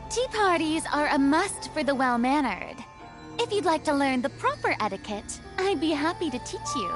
Tea parties are a must for the well-mannered. If you'd like to learn the proper etiquette, I'd be happy to teach you.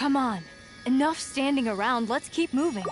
Come on. Enough standing around, let's keep moving.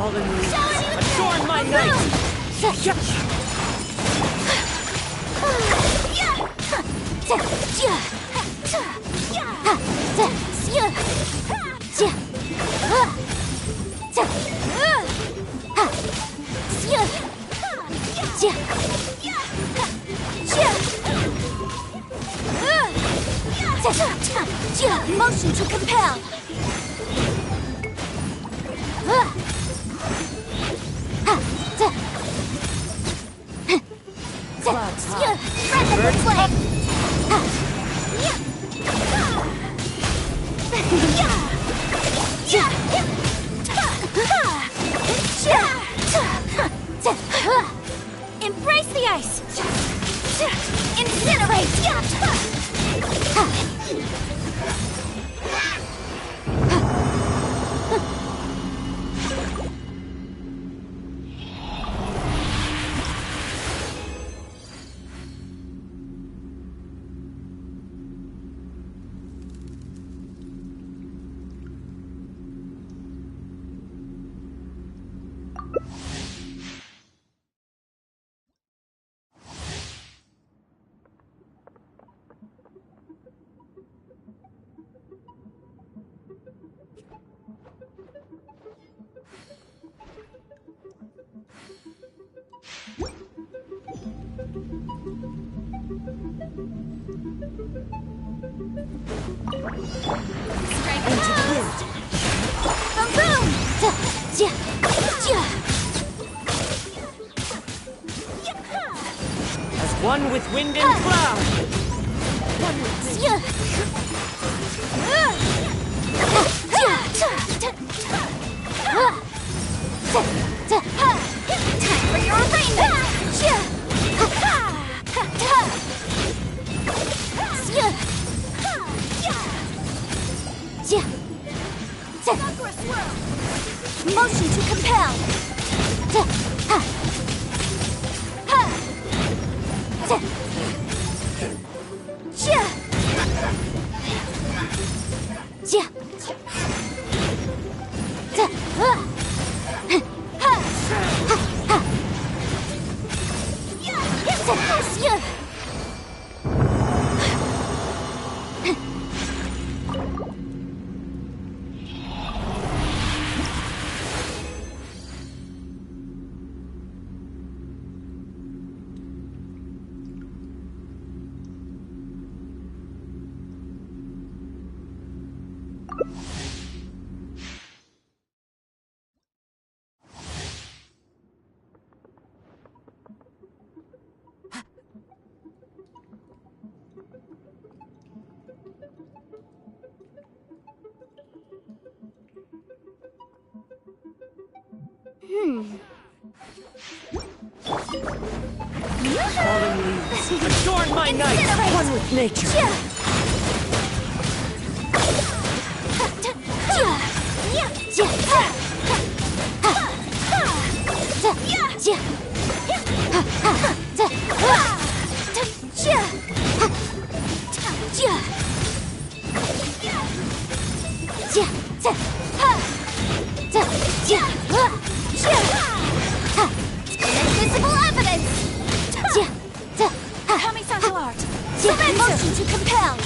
Fallen leaves, Shower me with adorn praise. my Boom. night! Motion to compel. Breath of the flame. Embrace the ice. Incinerate. As one with wind and cloud! Time for your arraignment! Motion to compel! Fallen leaves, adorn my night! One with nature! Invisible evidence! Kami-san's art! Motion to compel!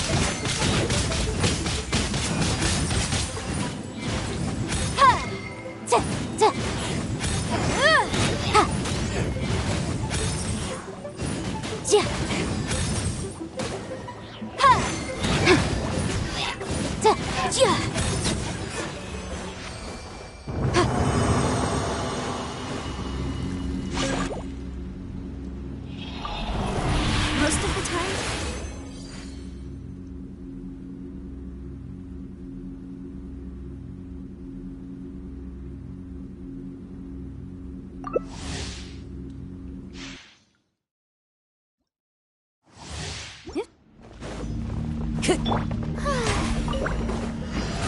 Most of the time,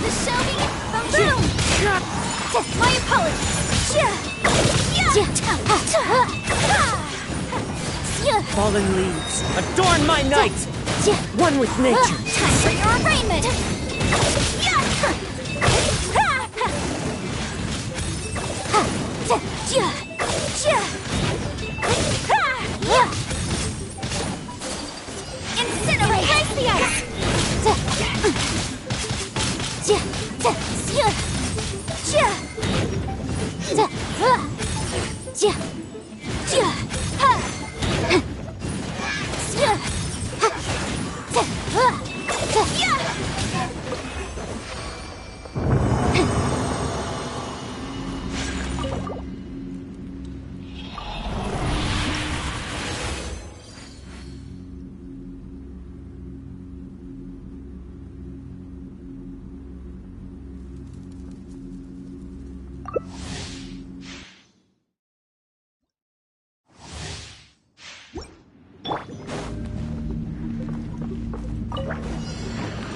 the shelving, the boom! My apologies! Fallen leaves, adorn my night! One with nature! Time for your arraignment! Incinerate! Replace the ice!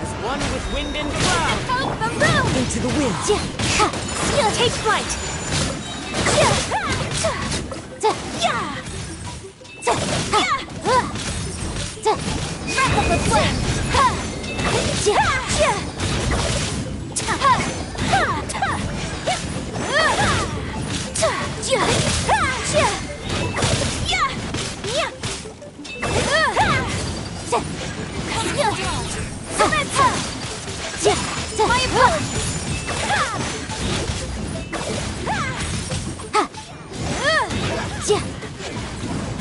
As one with wind and cloud! Evoke the room! Into the wind! Take flight! Breath of the flame! My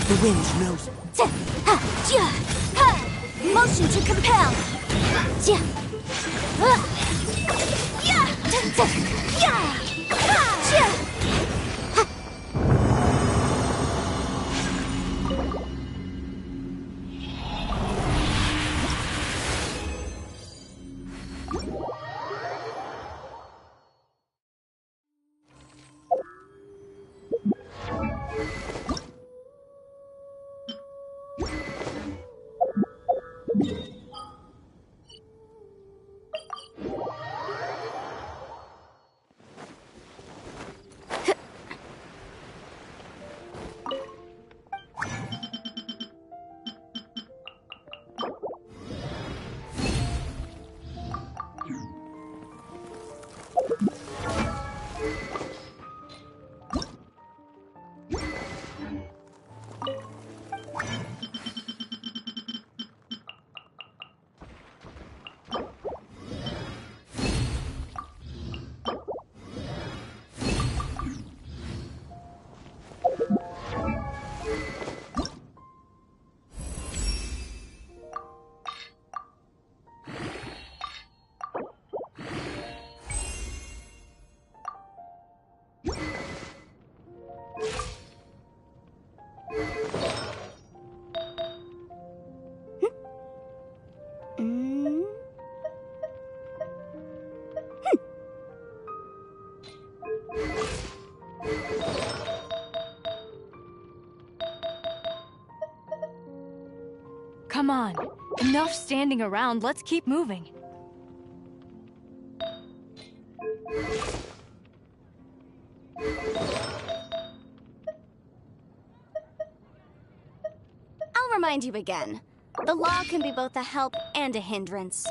The wind knows. motion to compel! Come on. Enough standing around. Let's keep moving. I'll remind you again. The law can be both a help and a hindrance.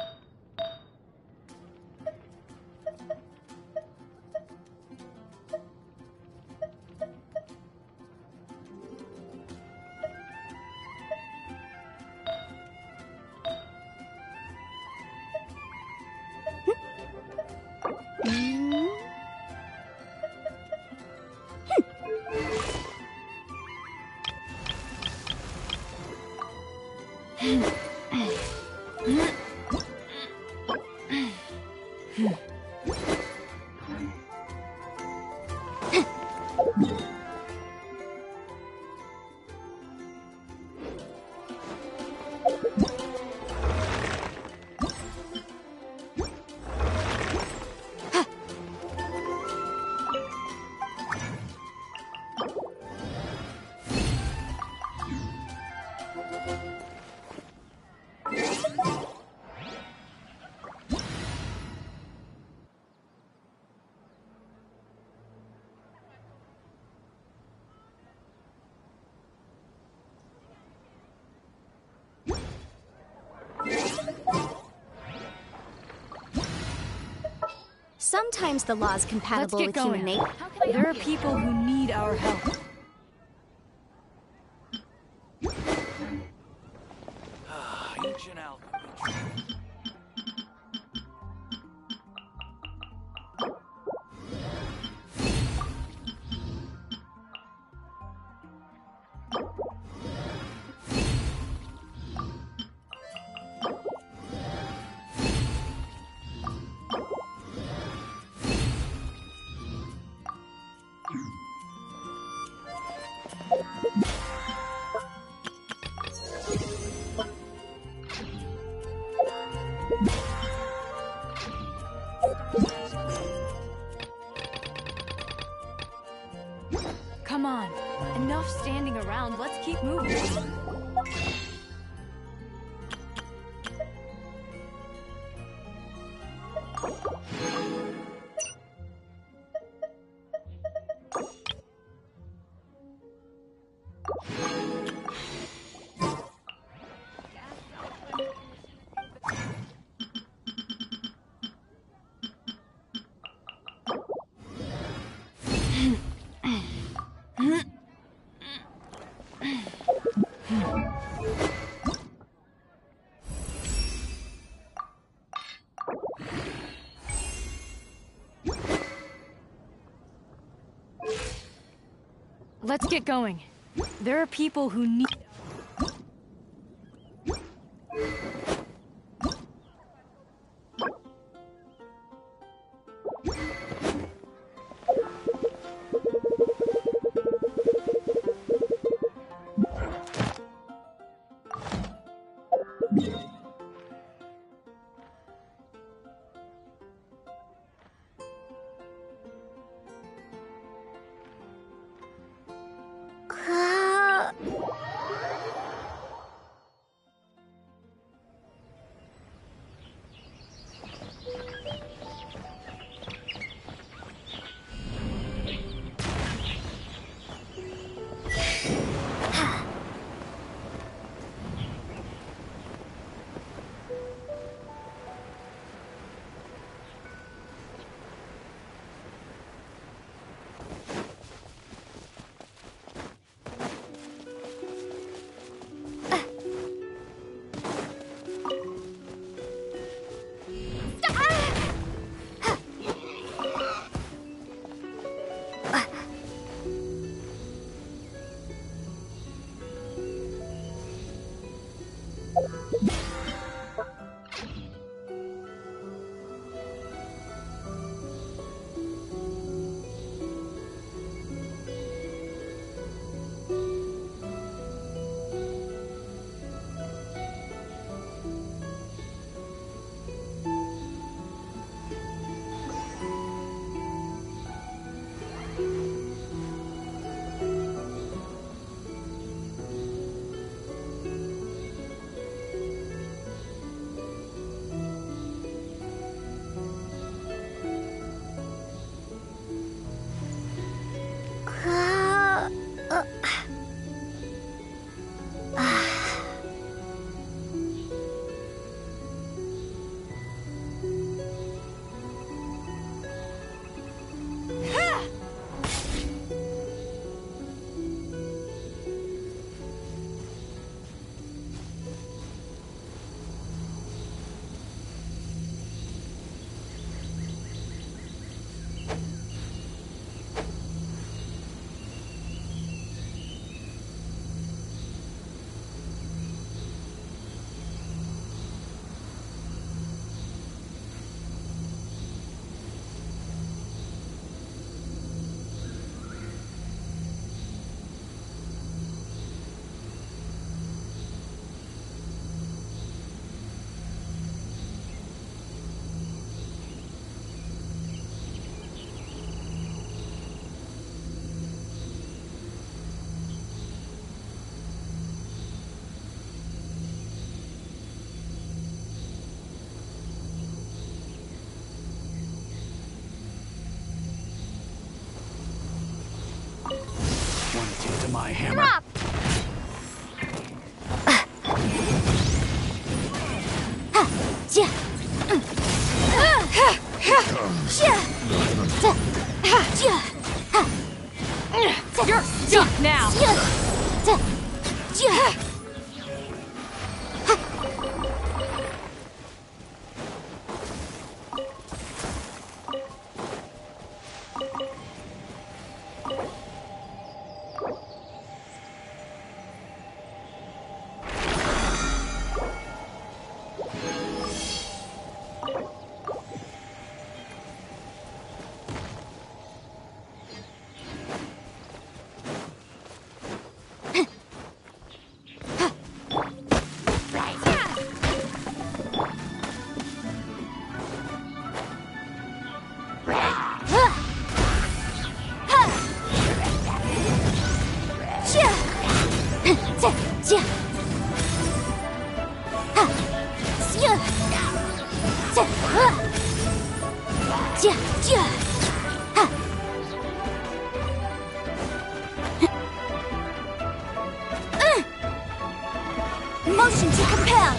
Sometimes the law's compatible Let's with get human going. nature. There are people who need our help. Ancient alchemy. Come on. Enough standing around. Let's keep moving. Let's get going. There are people who need... My hammer. Drop! You're stuck now! Motion to compel.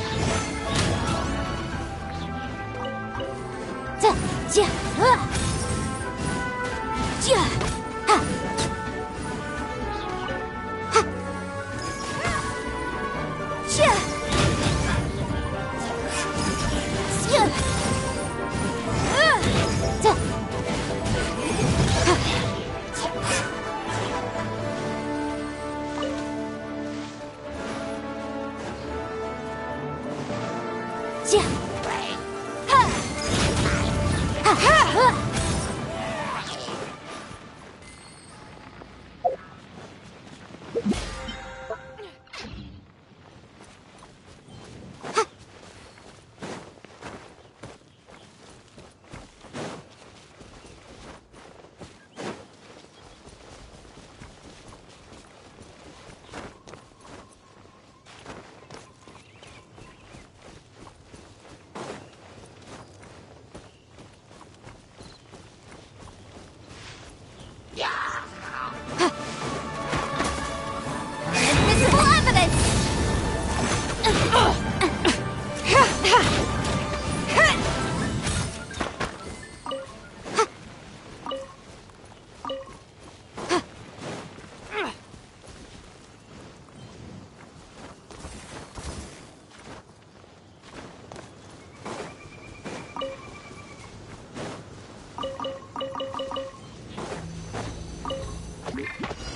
Invisible evidence!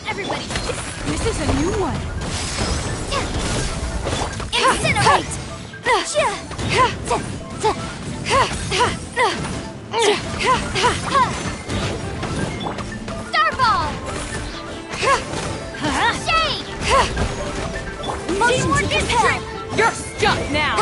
Everybody, this is a new one. Incinerate! Starball! Shade! Motion to compel! You're stuck now!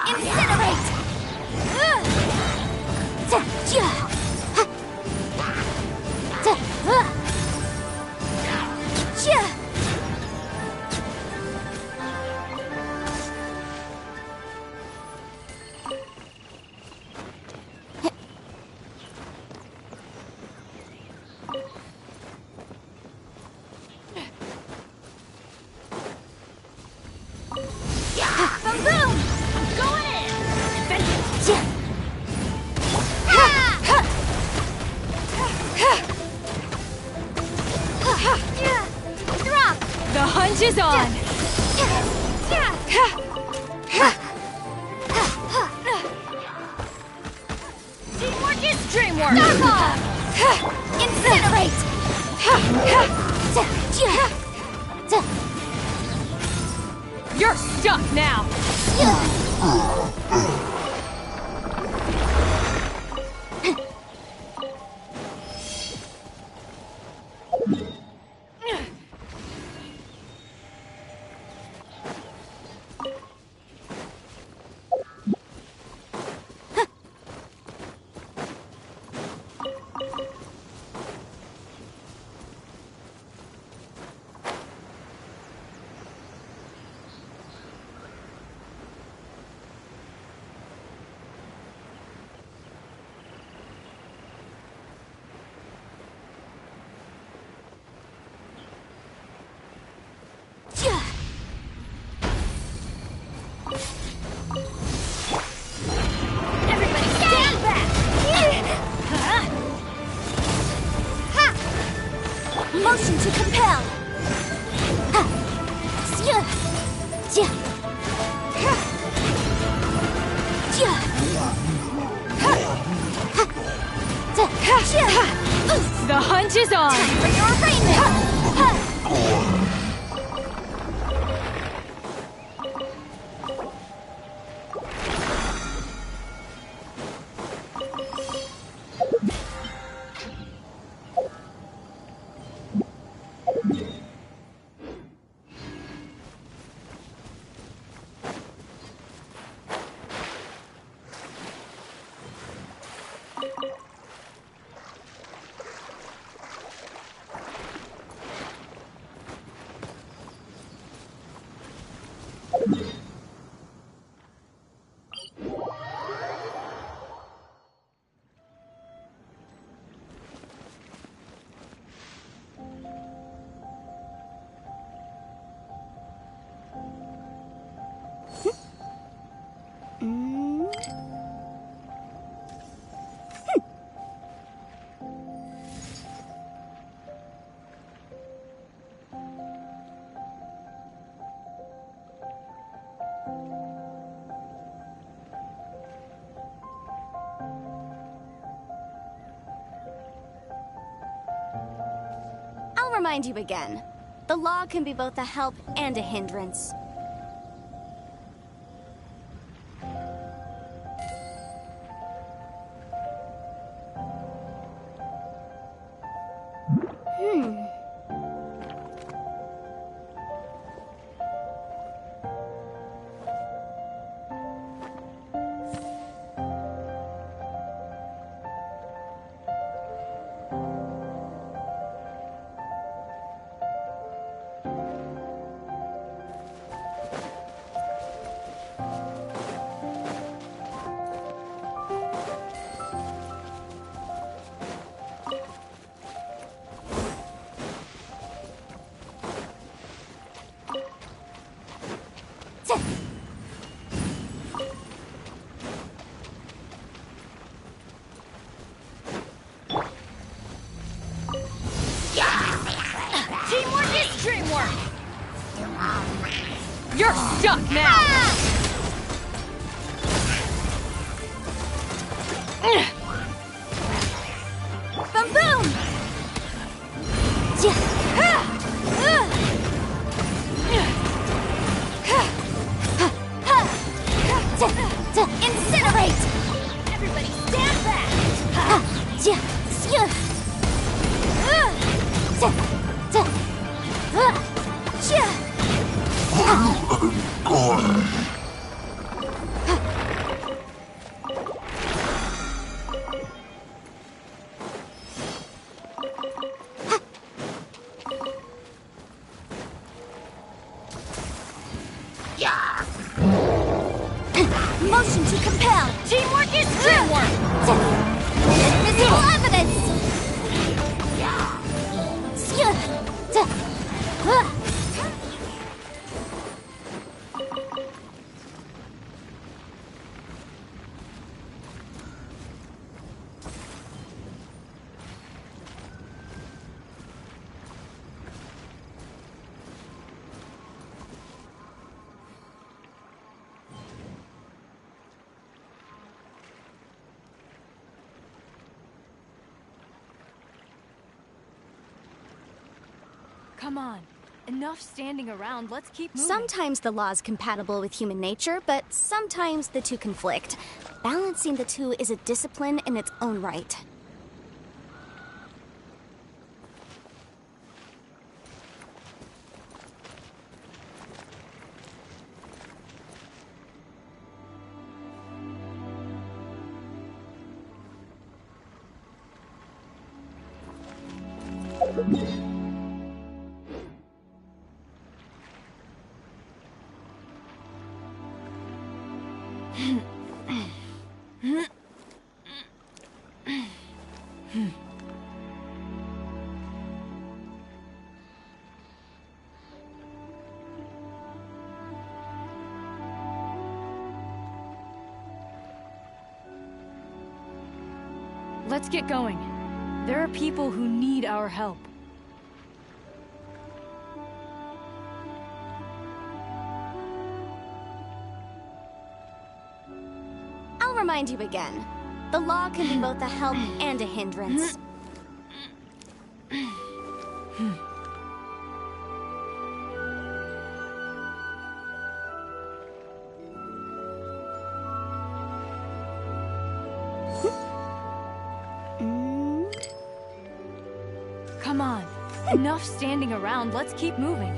Incinerate! Boom boom! Go in! Drop! The hunt is on! Teamwork is Dreamwork! Starball! Incinerate! You're stuck now! The hunt is on! For your arraignment! I'll remind you again. The law can be both a help and a hindrance. Teamwork is dreamwork! You're stuck now! Boom boom! Incinerate! Everybody stand back! Motion to compel! Teamwork is dreamwork! Invisible evidence! Come on. Enough standing around. Let's keep moving. Sometimes the law's compatible with human nature, but sometimes the two conflict. Balancing the two is a discipline in its own right. Let's get going. There are people who need our help. remind you again. The law can be both a help and a hindrance. Come on. Enough standing around. Let's keep moving.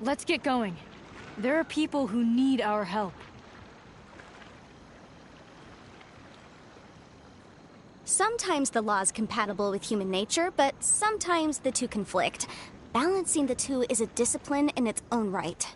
Let's get going. There are people who need our help. Sometimes the law is compatible with human nature, but sometimes the two conflict. Balancing the two is a discipline in its own right.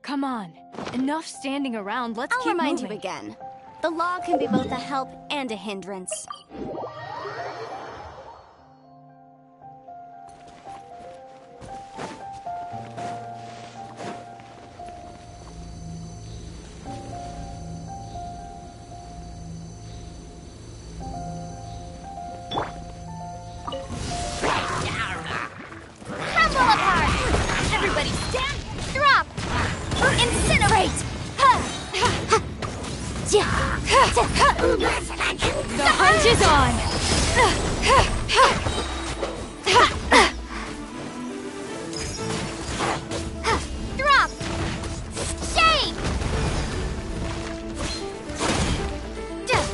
Come on. Enough standing around. Let's I'll keep remind moving. you again. The law can be both a help and a hindrance. Crumble apart! Everybody stand, drop, incinerate! The hunt is on! Drop! Shade! Drop!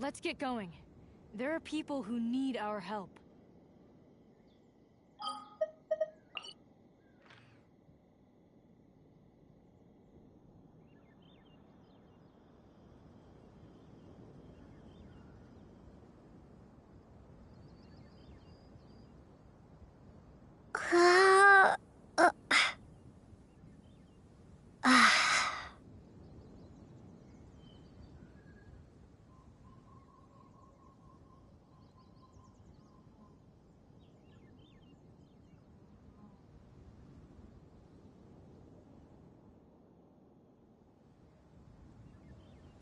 Let's get going. There are people who need our help.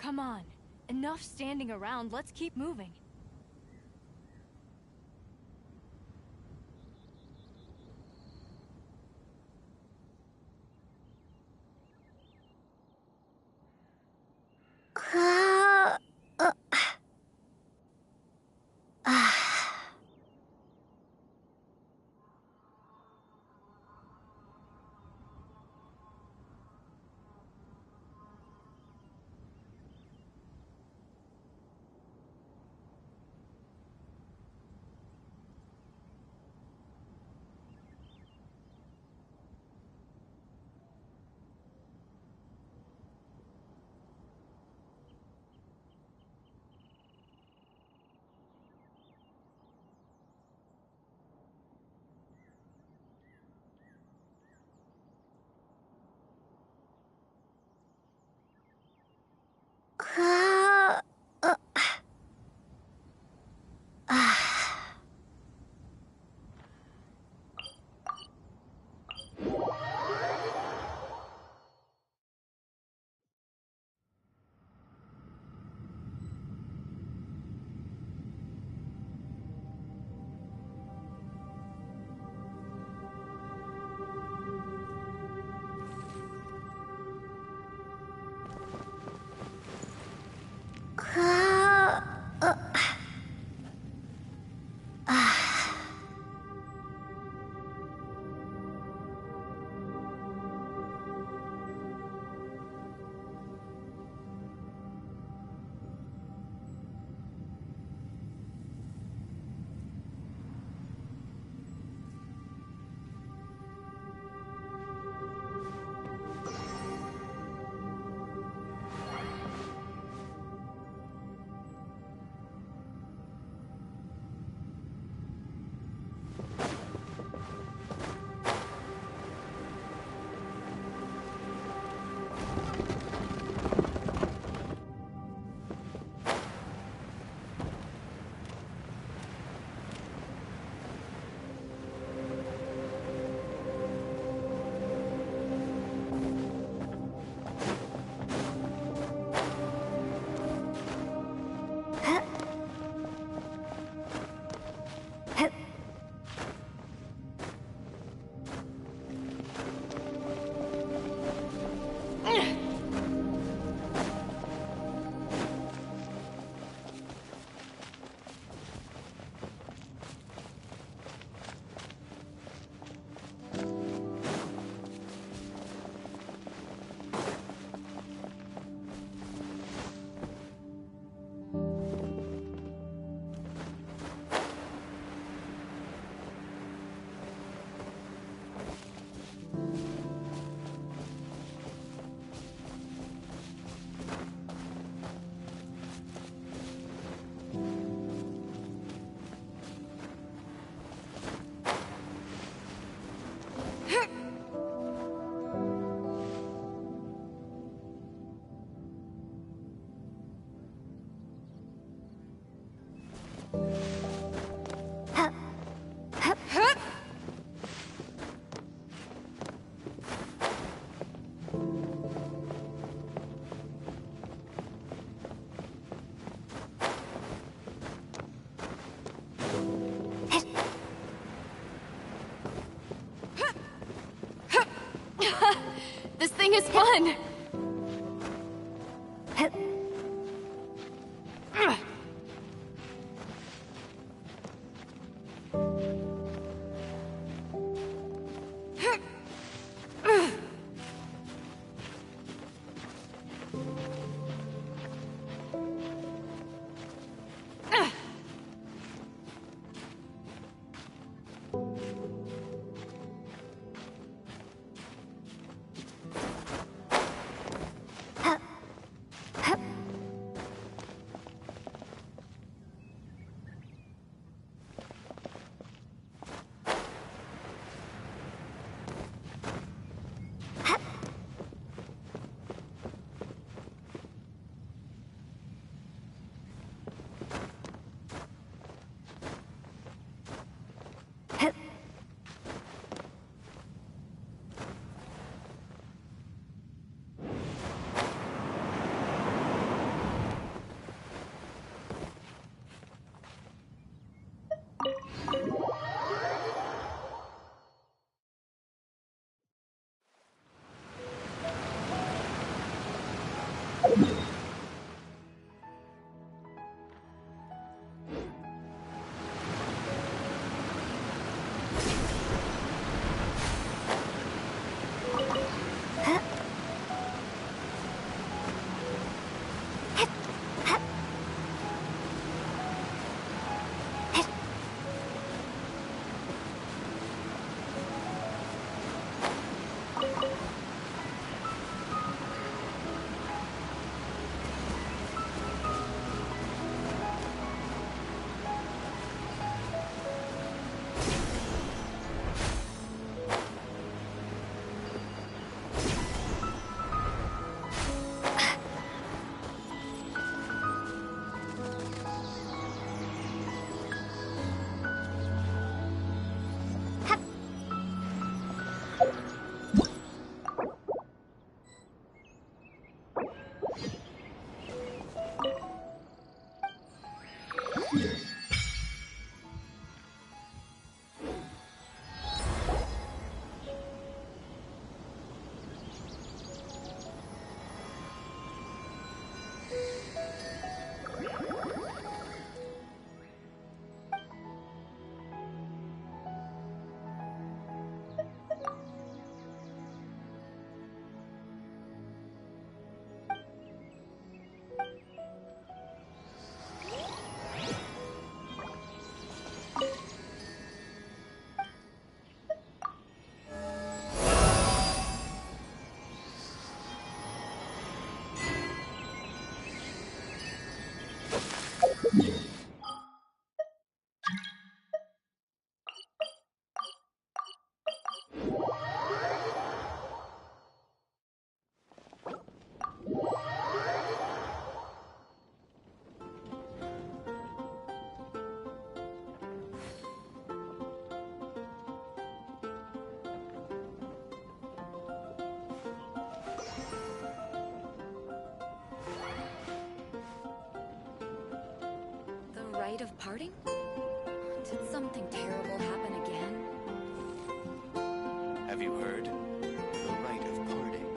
Come on. Enough standing around, let's keep moving. This thing is fun! rite of parting? Did something terrible happen again? Have you heard? The rite of parting.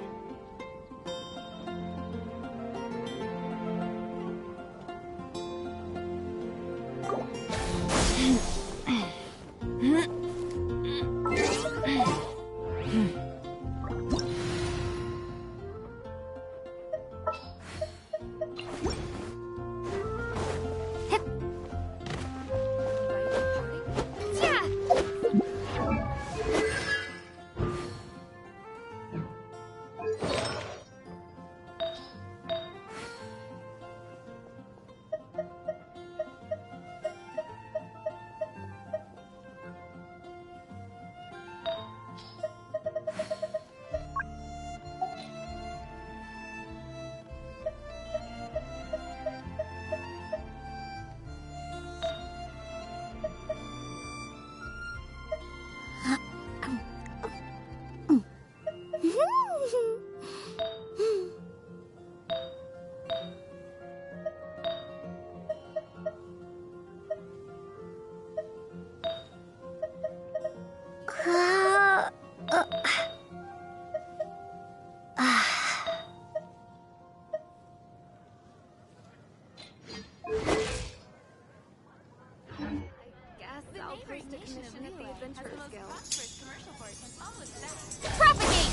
Propagate!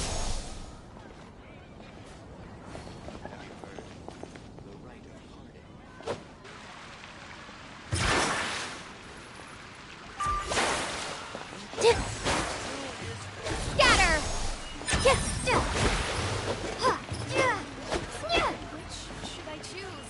The rite of parting. Scatter! Which should I choose?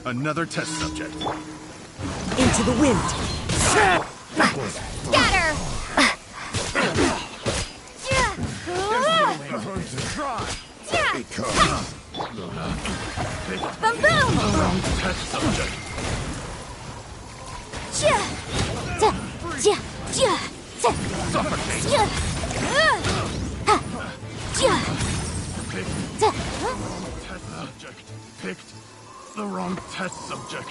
Another test subject. Into the wind. Scatter! Boom boom! Test subject. Suffocate! Picked the wrong test subject.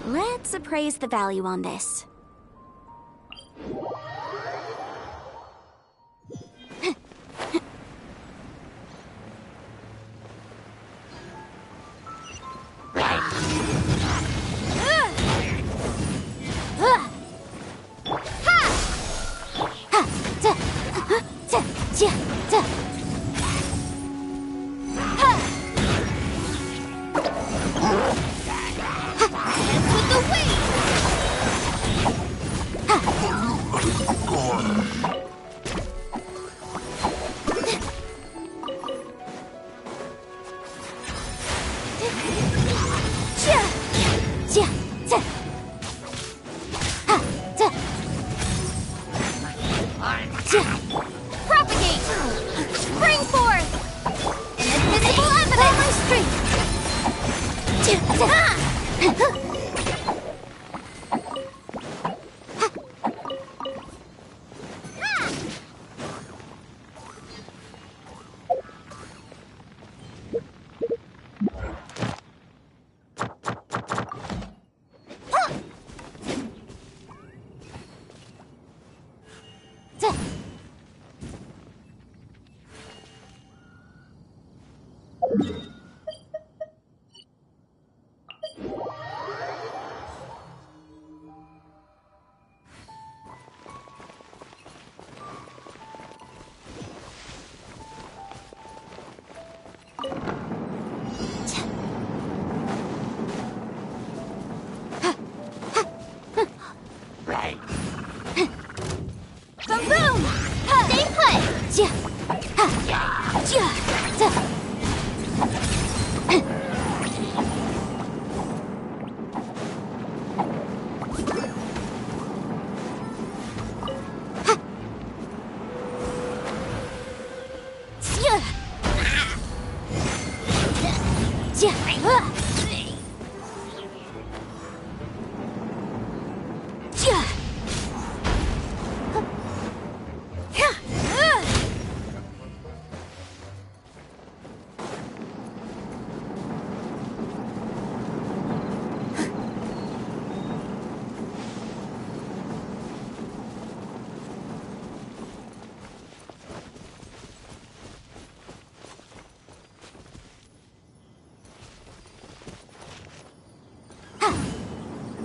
Let's appraise the value on this. Boom boom! Stay put! Yeah.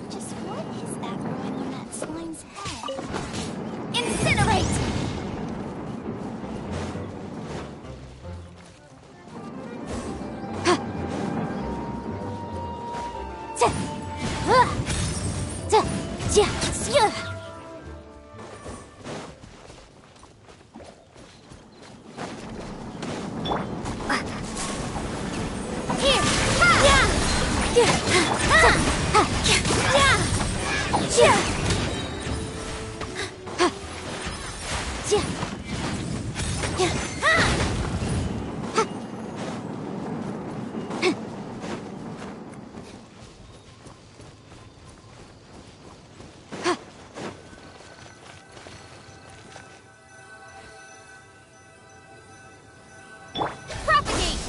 Just what is that growing on that slime's head? Incinerate! Propagate!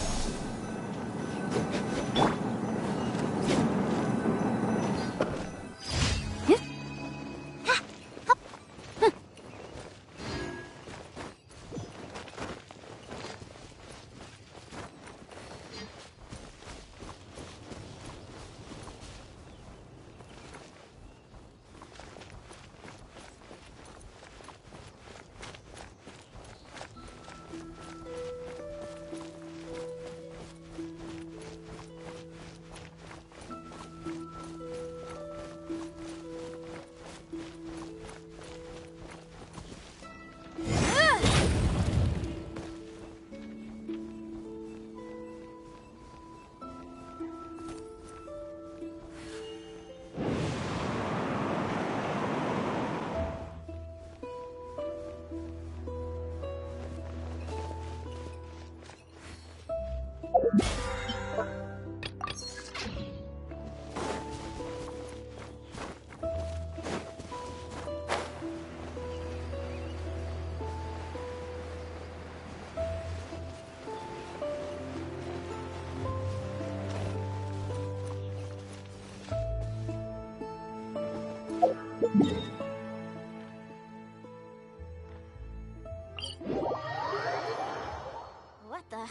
What the?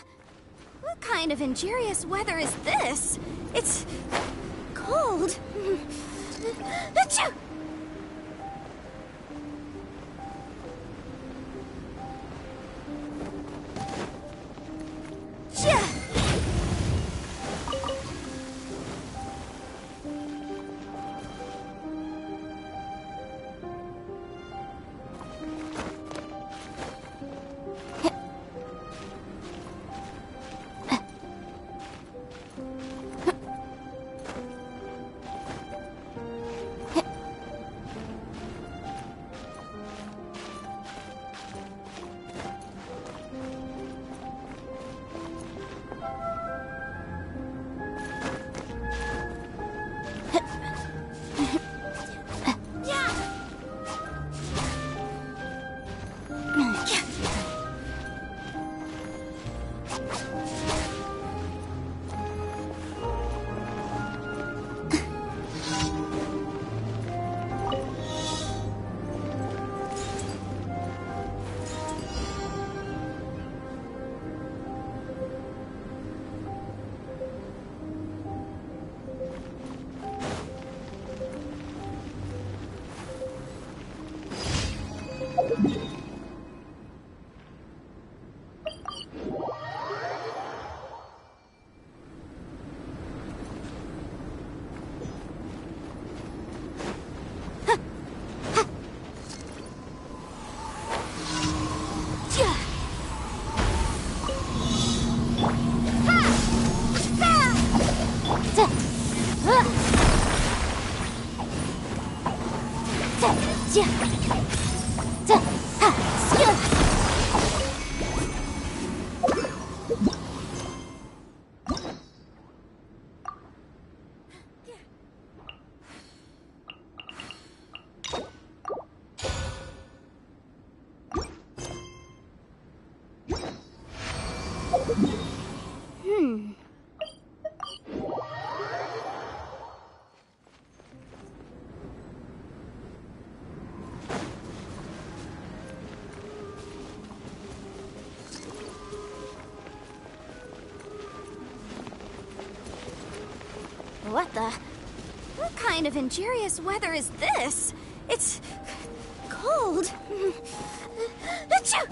What kind of injurious weather is this? It's cold. Achoo! What the? What kind of injurious weather is this? It's cold. Achoo!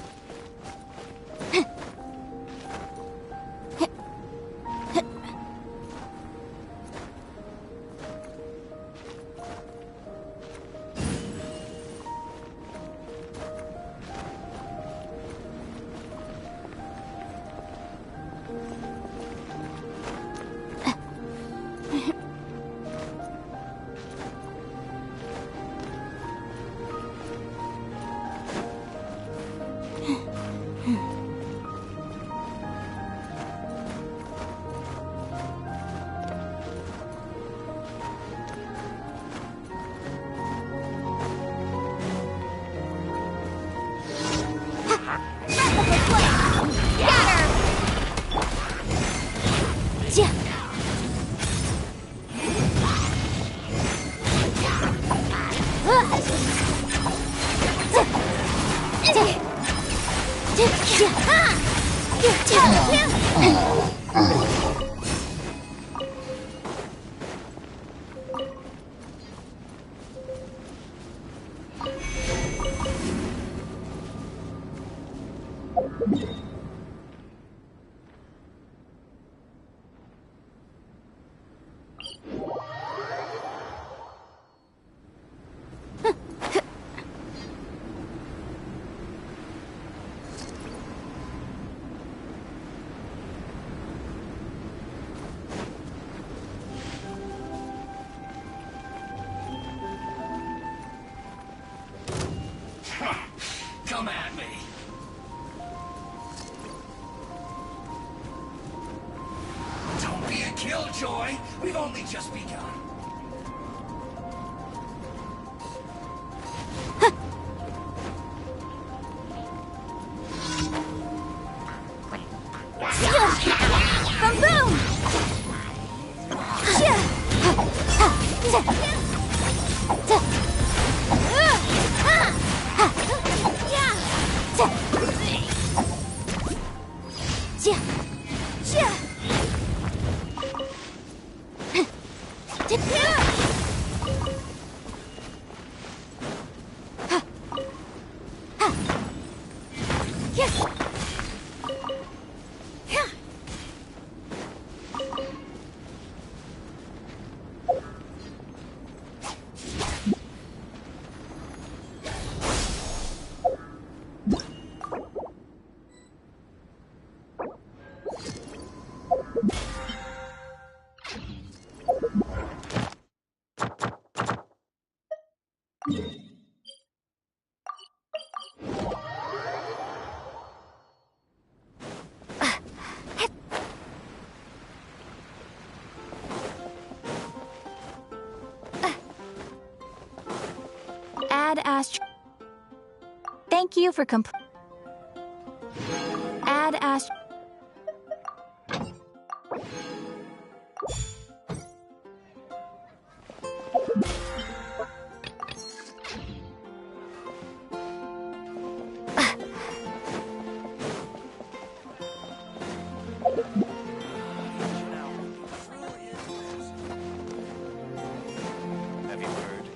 Come at me. Don't be a killjoy. We've only just begun. Boom boom! Add Astro. Thank you for Add Astro. Have you heard?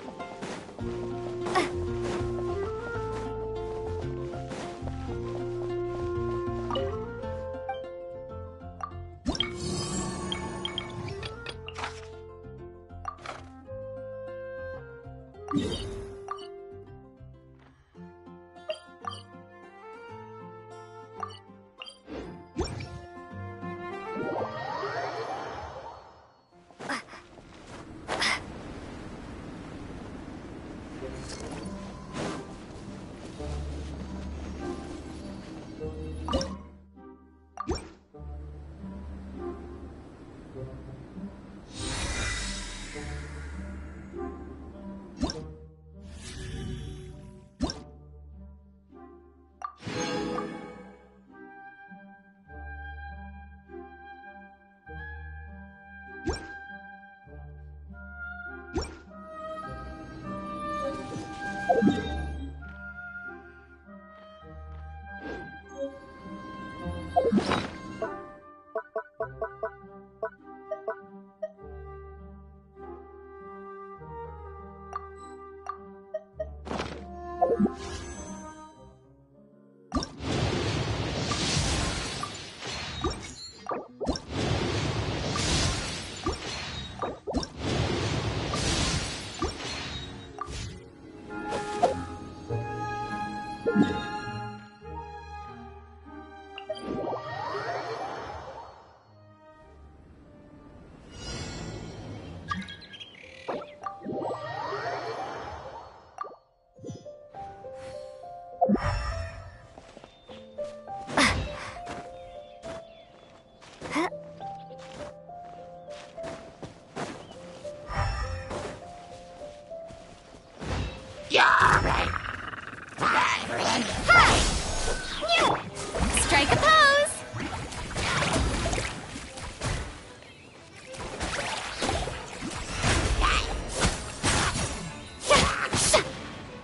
Strike a pose!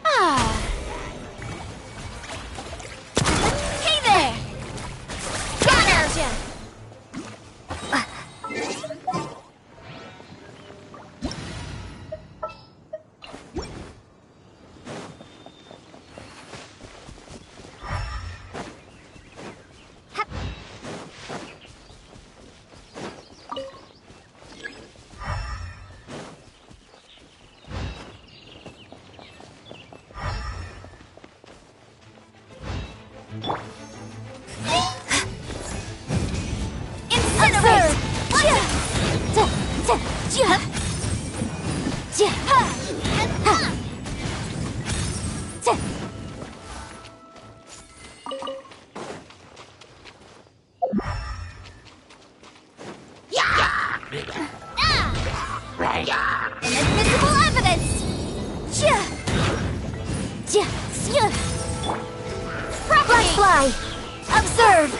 Ah. Hey there! Got ya! Inadmissible evidence! Propagate! Fly! Observe!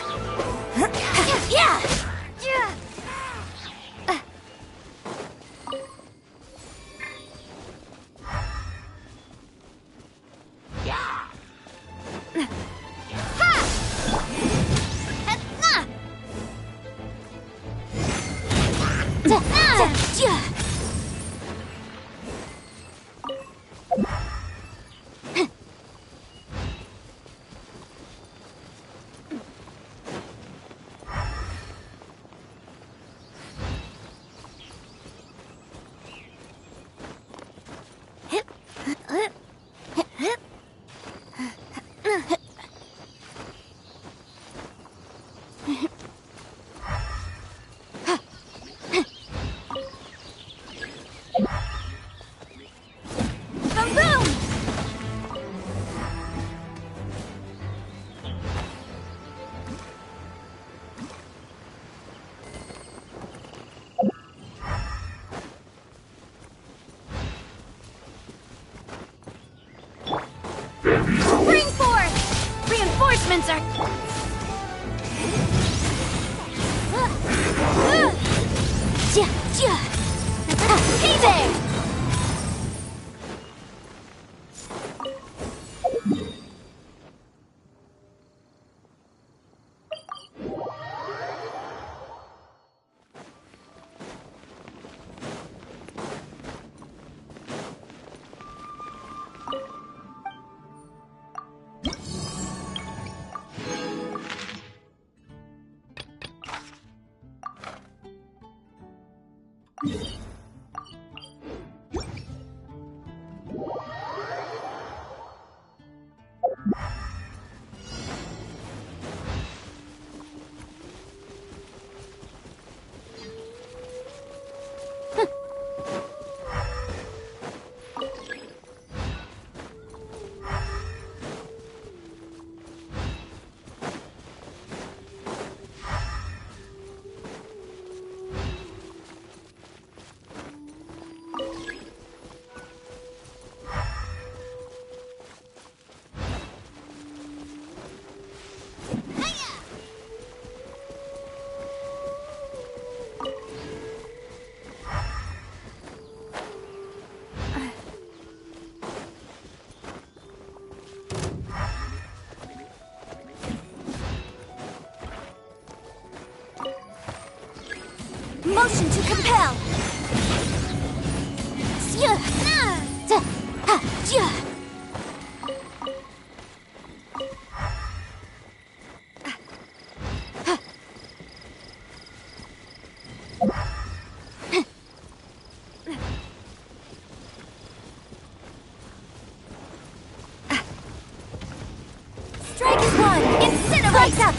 Spring forth! Reinforcements are... Hey there! Motion to compel! one! Incinerate! Up!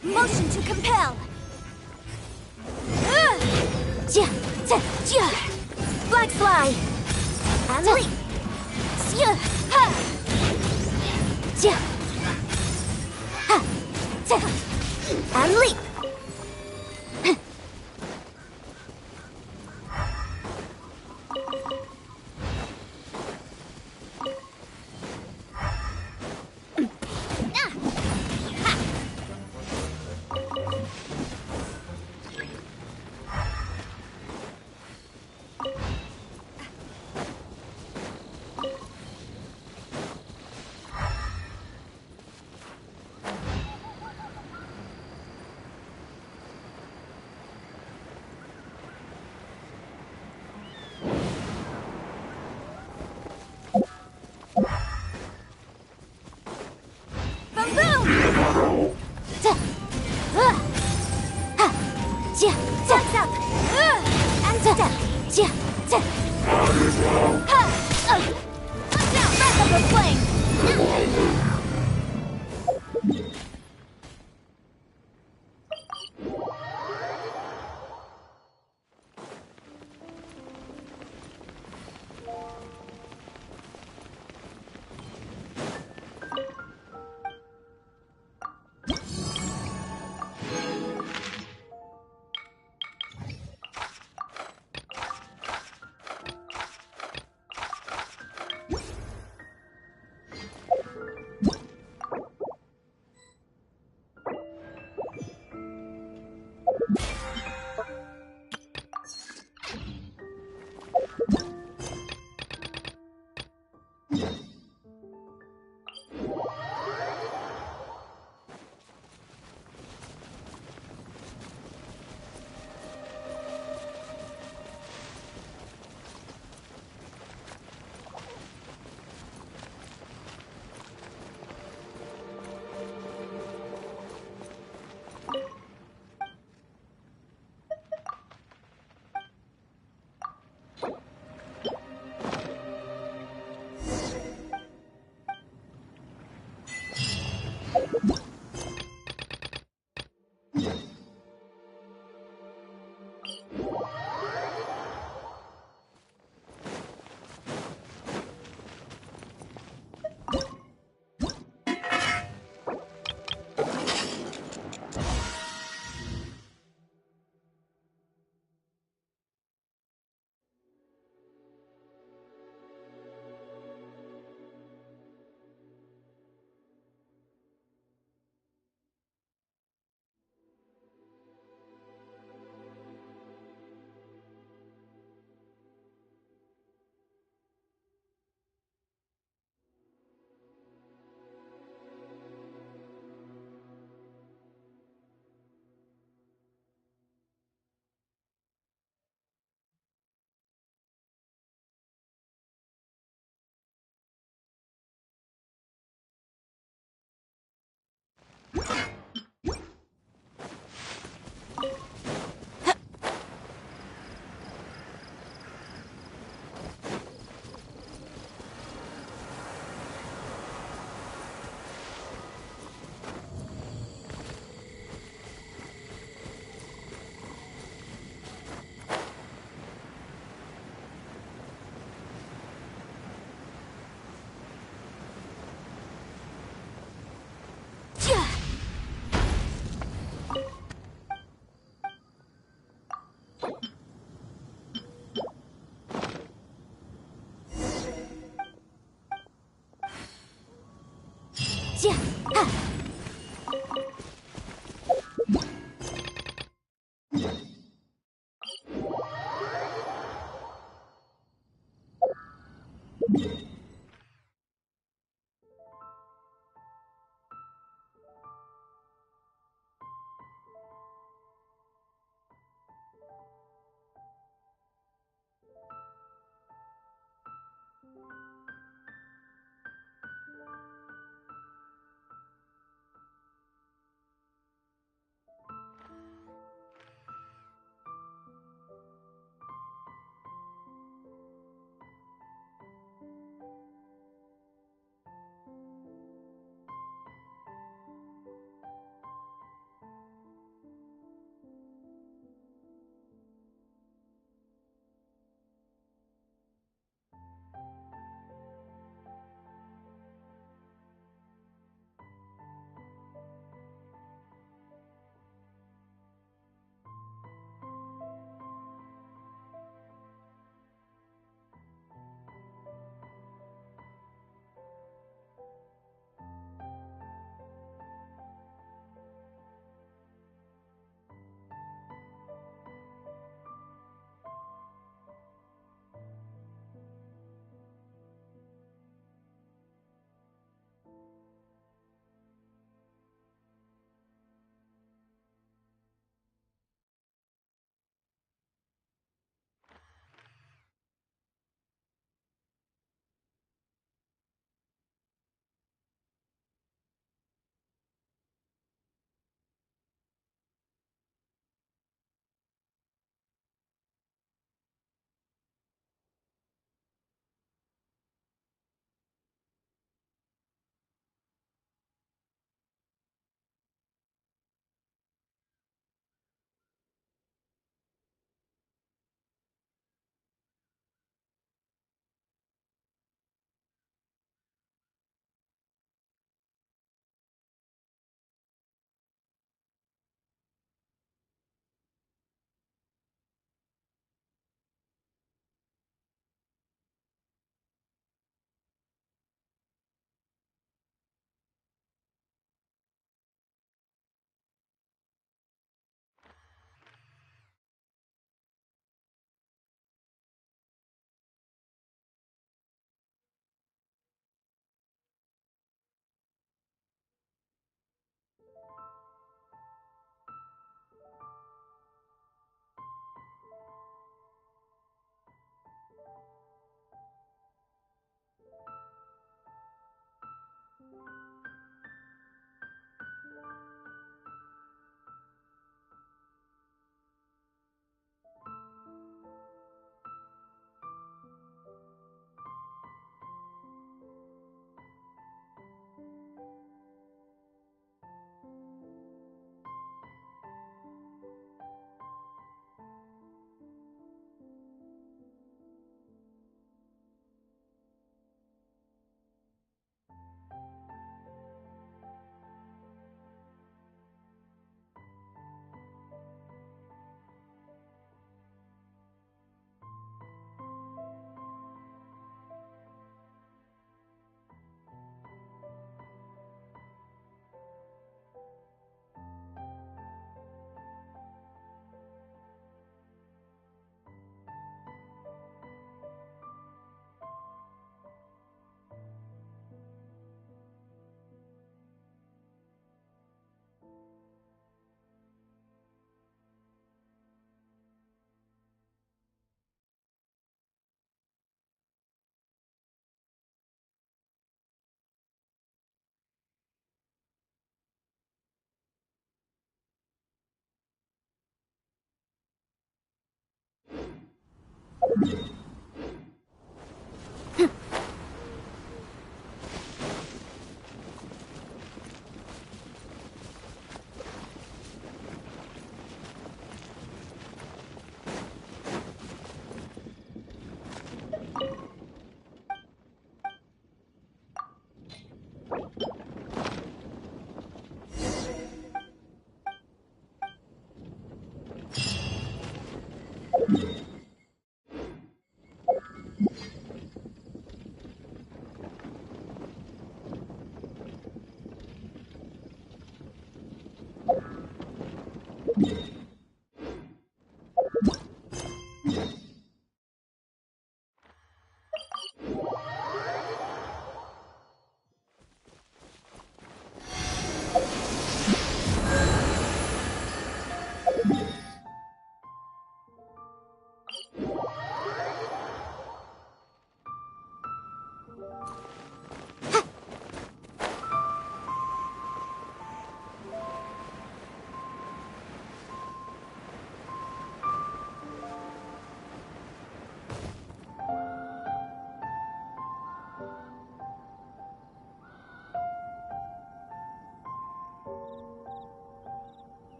Motion to compel! Black fly! And leap! And leap! Yeah. Ha.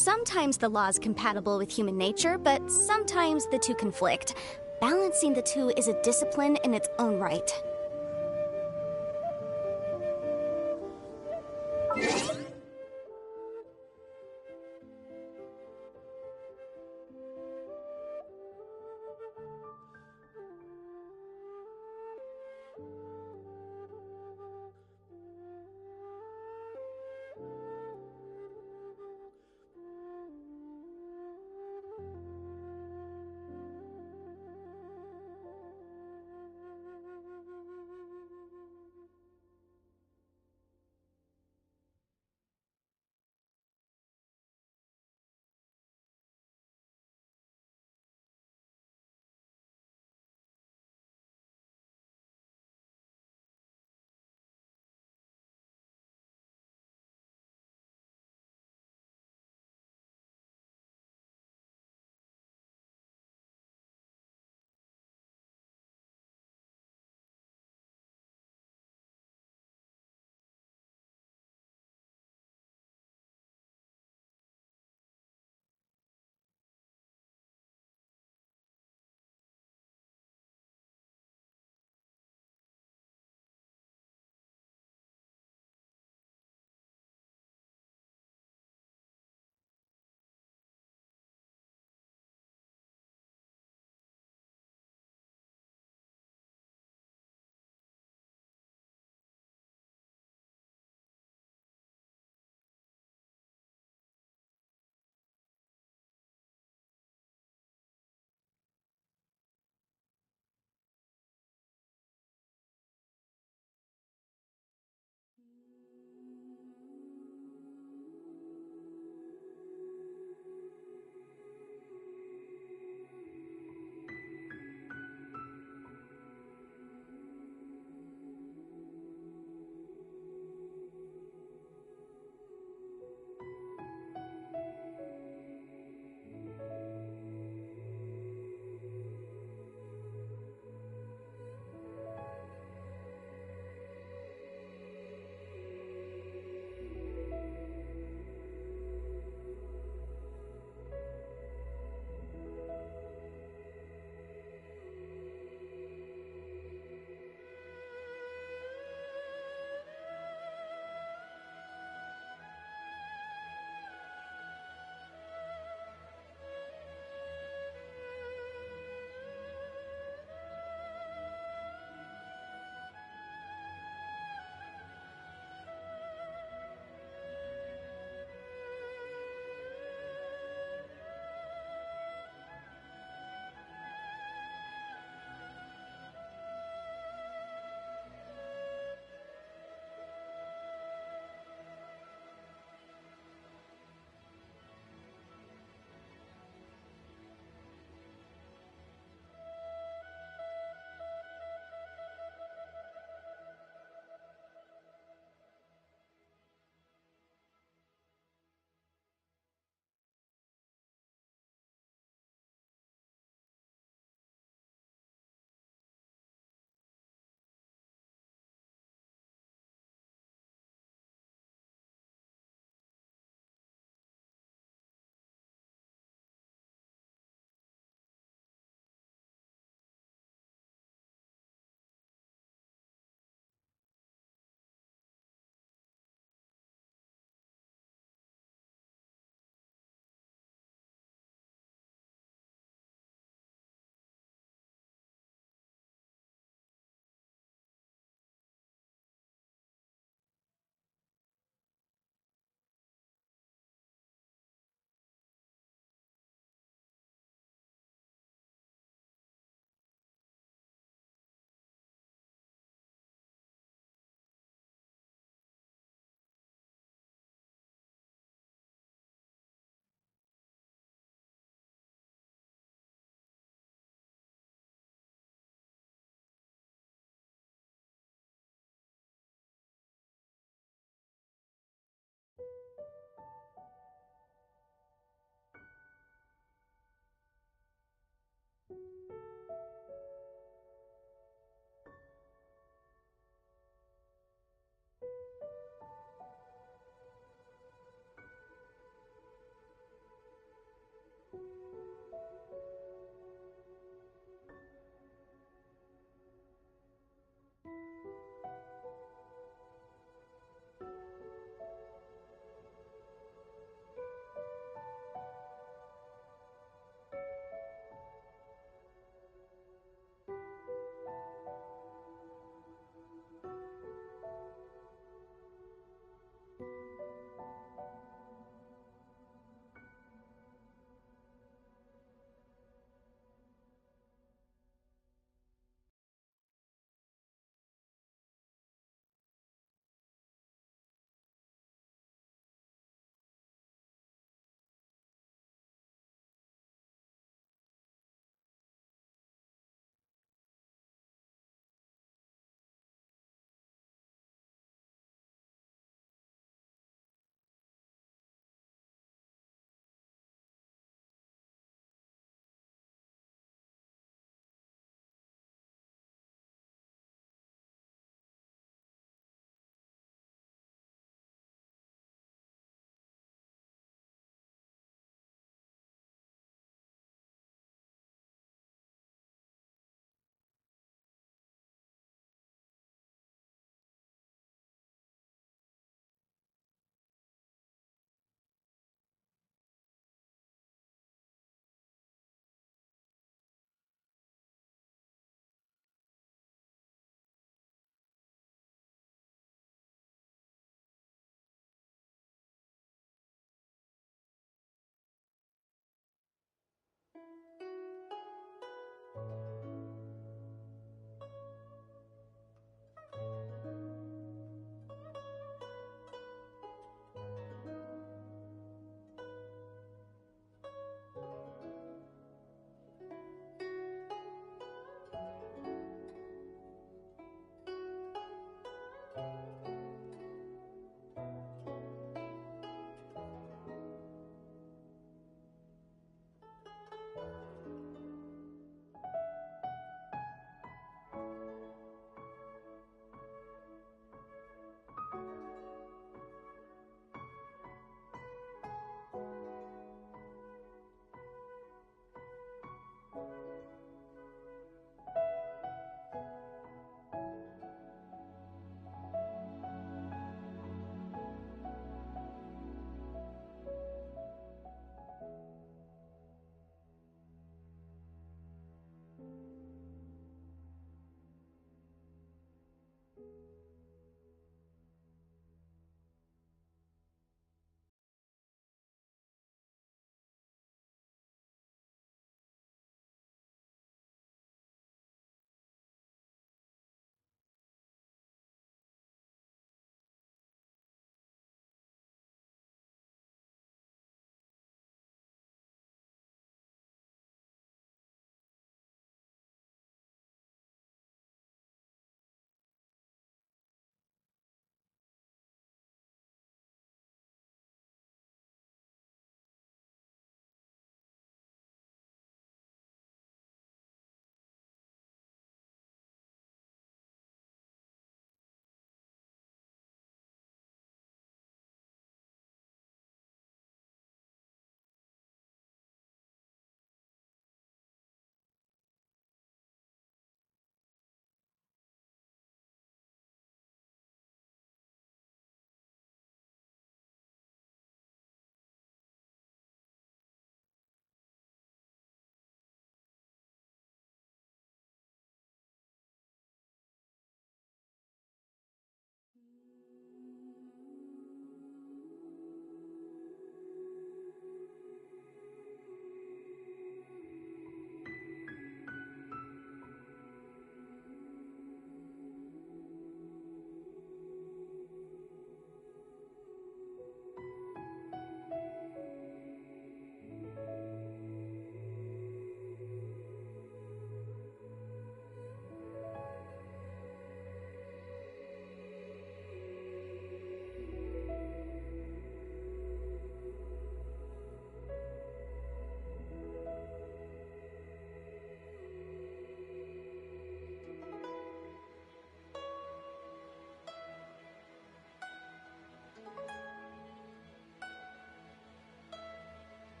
Sometimes the law's compatible with human nature, but sometimes the two conflict. Balancing the two is a discipline in its own right.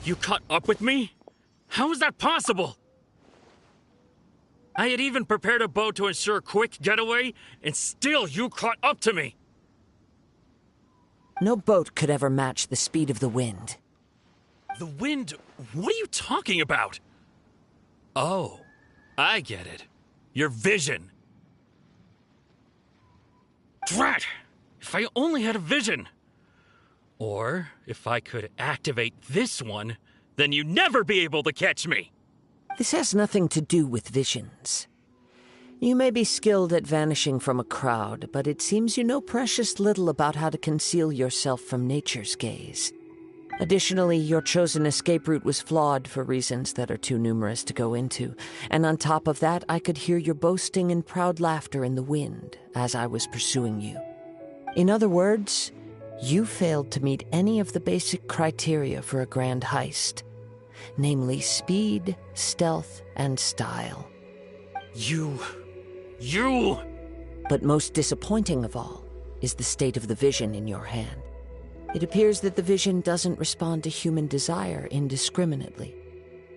You caught up with me? How is that possible? I had even prepared a boat to ensure a quick getaway, and still you caught up to me! No boat could ever match the speed of the wind. The wind? What are you talking about? Oh, I get it. Your vision. Drat! If I only had a vision! Or, if I could activate this one, then you'd never be able to catch me! This has nothing to do with visions. You may be skilled at vanishing from a crowd, but it seems you know precious little about how to conceal yourself from nature's gaze. Additionally, your chosen escape route was flawed for reasons that are too numerous to go into, and on top of that, I could hear your boasting and proud laughter in the wind as I was pursuing you. In other words, you failed to meet any of the basic criteria for a grand heist, namely speed, stealth, and style. You... But most disappointing of all is the state of the vision in your hand. It appears that the vision doesn't respond to human desire indiscriminately.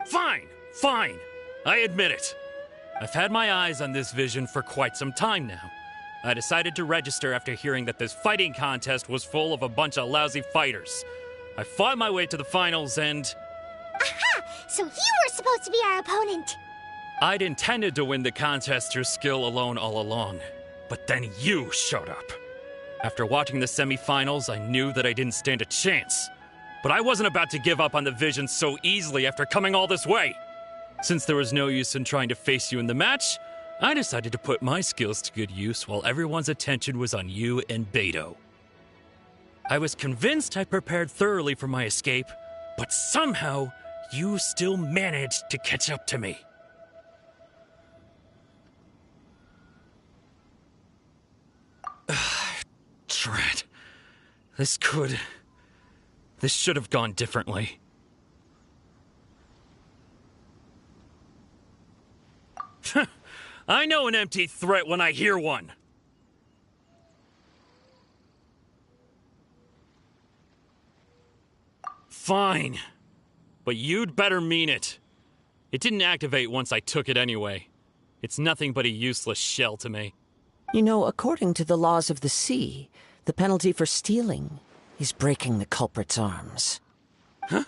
Fine. I admit it. I've had my eyes on this vision for quite some time now. I decided to register after hearing that this fighting contest was full of a bunch of lousy fighters. I fought my way to the finals and... Aha! So you were supposed to be our opponent! I'd intended to win the contest through skill alone all along. But then you showed up. After watching the semi-finals, I knew that I didn't stand a chance. But I wasn't about to give up on the vision so easily after coming all this way. Since there was no use in trying to face you in the match, I decided to put my skills to good use while everyone's attention was on you and Beto. I was convinced I prepared thoroughly for my escape, but somehow you still managed to catch up to me. Drat. This should have gone differently. I know an empty threat when I hear one. Fine. But you'd better mean it. It didn't activate once I took it anyway. It's nothing but a useless shell to me. You know, according to the laws of the sea, the penalty for stealing is breaking the culprit's arms. Huh?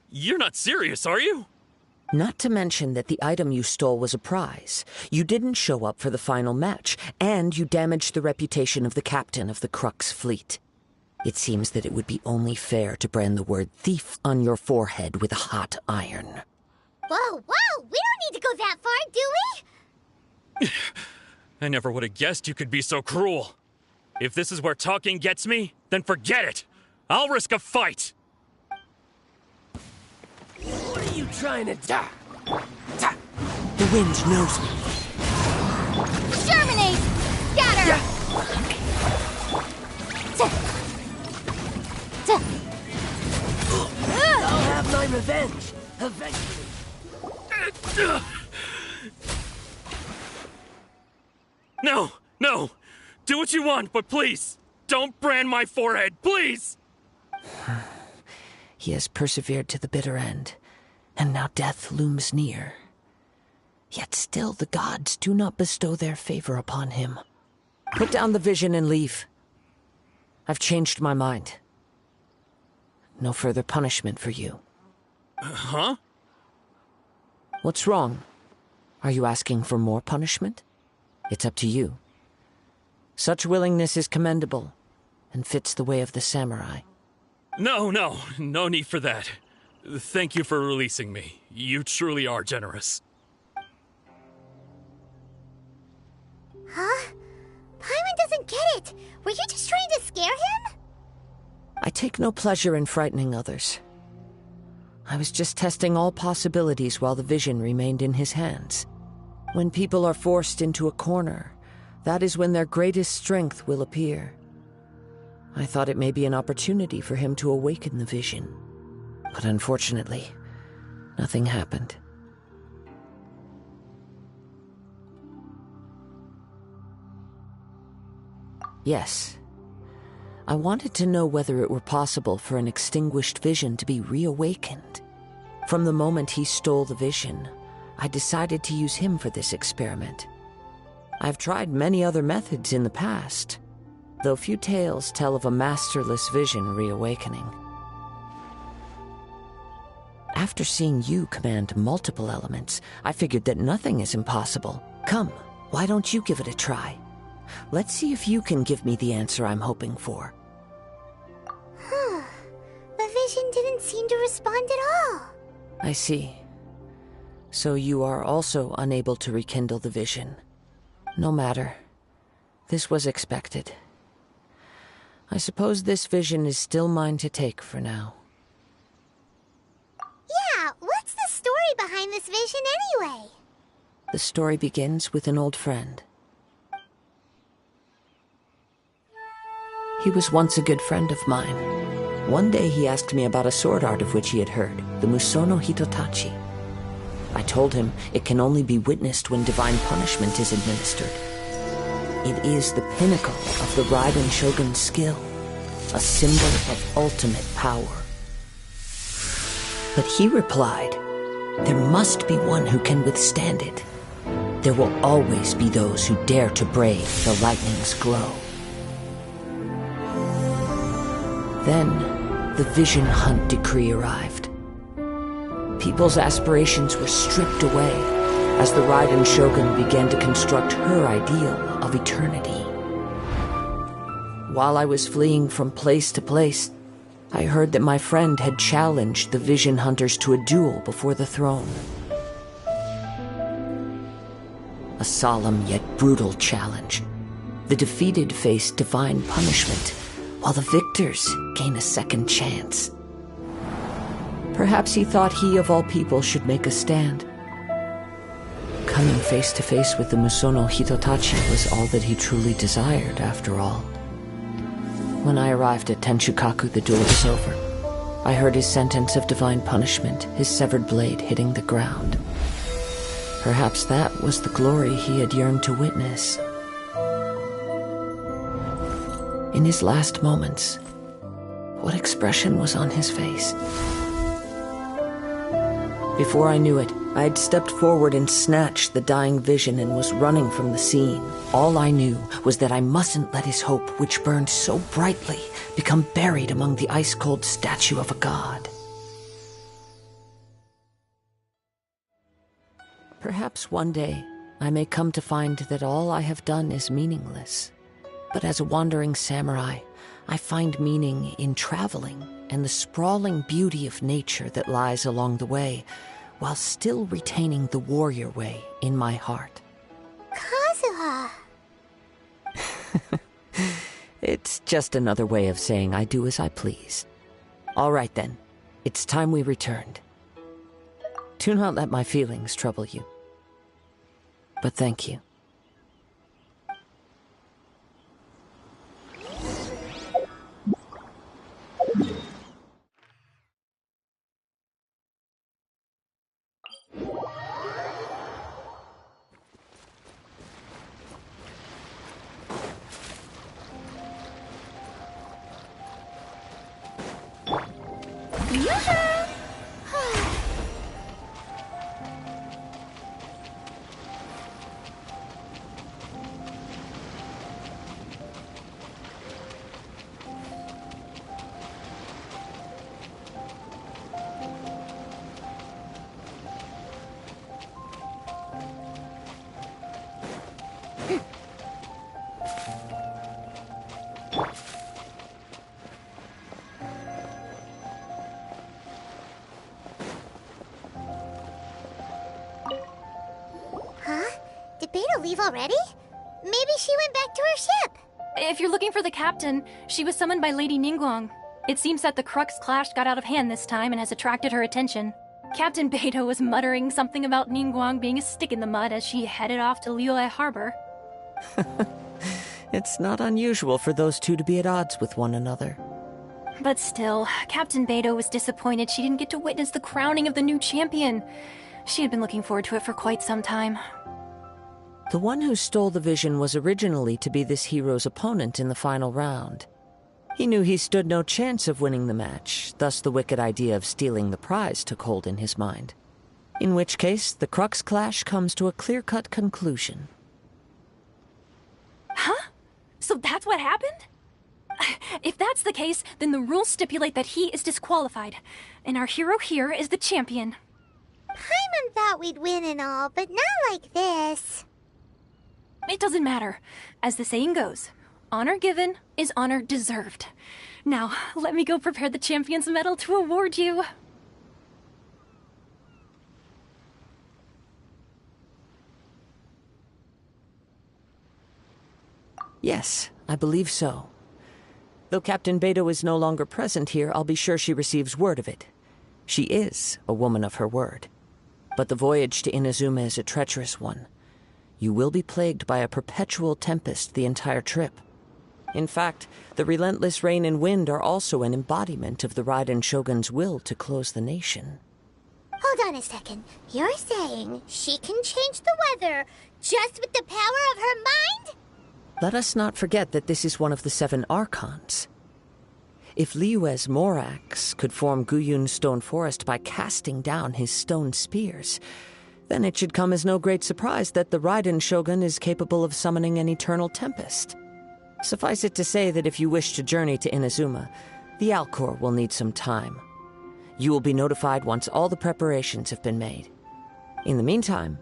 You're not serious, are you? Not to mention that the item you stole was a prize. You didn't show up for the final match, and you damaged the reputation of the captain of the Crux fleet. It seems that it would be only fair to brand the word thief on your forehead with a hot iron. Whoa, we don't need to go that far, do we? I never would have guessed you could be so cruel. If this is where talking gets me, then forget it. I'll risk a fight. What are you trying to do? The wind knows me. Germinate! Scatter! I'll have my revenge, eventually. No, no. Do what you want, but please, don't brand my forehead, please! He has persevered to the bitter end, and now death looms near. Yet still the gods do not bestow their favor upon him. Put down the vision and leave. I've changed my mind. No further punishment for you. Huh? What's wrong? Are you asking for more punishment? It's up to you. Such willingness is commendable, and fits the way of the samurai. No need for that. Thank you for releasing me. You truly are generous. Huh? Paimon doesn't get it. Were you just trying to scare him? I take no pleasure in frightening others. I was just testing all possibilities while the vision remained in his hands. When people are forced into a corner, that is when their greatest strength will appear. I thought it may be an opportunity for him to awaken the vision. But unfortunately, nothing happened. Yes. I wanted to know whether it were possible for an extinguished vision to be reawakened. From the moment he stole the vision, I decided to use him for this experiment. I've tried many other methods in the past, though few tales tell of a masterless vision reawakening. After seeing you command multiple elements, I figured that nothing is impossible. Come, why don't you give it a try? Let's see if you can give me the answer I'm hoping for. The vision didn't seem to respond at all. I see. So you are also unable to rekindle the vision. No matter. This was expected. I suppose this vision is still mine to take for now. Yeah, what's the story behind this vision anyway? The story begins with an old friend. He was once a good friend of mine. One day he asked me about a sword art of which he had heard, the Musono Hitotachi. I told him it can only be witnessed when divine punishment is administered. It is the pinnacle of the Raiden Shogun's skill, a symbol of ultimate power. But he replied, there must be one who can withstand it. There will always be those who dare to brave the lightning's glow. Then, the Vision Hunt decree arrived. People's aspirations were stripped away as the Raiden Shogun began to construct her ideal of eternity. While I was fleeing from place to place, I heard that my friend had challenged the Vision Hunters to a duel before the throne. A solemn yet brutal challenge. The defeated face divine punishment, while the victors gain a second chance. Perhaps he thought he of all people should make a stand. Coming face to face with the Musono Hitotachi was all that he truly desired, after all. When I arrived at Tenshukaku, the duel was over. I heard his sentence of divine punishment, his severed blade hitting the ground. Perhaps that was the glory he had yearned to witness. In his last moments, what expression was on his face? Before I knew it, I had stepped forward and snatched the dying vision and was running from the scene. All I knew was that I mustn't let his hope, which burned so brightly, become buried among the ice-cold statue of a god. Perhaps one day I may come to find that all I have done is meaningless. But as a wandering samurai, I find meaning in traveling and the sprawling beauty of nature that lies along the way, while still retaining the warrior way in my heart. Come It's just another way of saying I do as I please. All right then, it's time we returned. Do not let my feelings trouble you. But thank you. Did Beta leave already? Maybe she went back to her ship. If you're looking for the captain, she was summoned by Lady Ningguang. It seems that the Crux clash got out of hand this time and has attracted her attention. Captain Beidou was muttering something about Ningguang being a stick in the mud as she headed off to Liyue Harbor. It's not unusual for those two to be at odds with one another. But still, Captain Beidou was disappointed she didn't get to witness the crowning of the new champion. She had been looking forward to it for quite some time. The one who stole the vision was originally to be this hero's opponent in the final round. He knew he stood no chance of winning the match, thus the wicked idea of stealing the prize took hold in his mind. In which case, the Crux clash comes to a clear-cut conclusion. Huh? So that's what happened? If that's the case, then the rules stipulate that he is disqualified, and our hero here is the champion. Paimon thought we'd win and all, but not like this. It doesn't matter. As the saying goes, honor given is honor deserved. Now, let me go prepare the champion's medal to award you. Yes, I believe so. Though Captain Beidou is no longer present here, I'll be sure she receives word of it. She is a woman of her word. But the voyage to Inazuma is a treacherous one. You will be plagued by a perpetual tempest the entire trip. In fact, the relentless rain and wind are also an embodiment of the Raiden Shogun's will to close the nation. Hold on a second. You're saying she can change the weather just with the power of her mind? Let us not forget that this is one of the 7 Archons. If Liyue's Morax could form Guyun's stone forest by casting down his stone spears, then it should come as no great surprise that the Raiden Shogun is capable of summoning an eternal tempest. Suffice it to say that if you wish to journey to Inazuma, the Alcor will need some time. You will be notified once all the preparations have been made. In the meantime,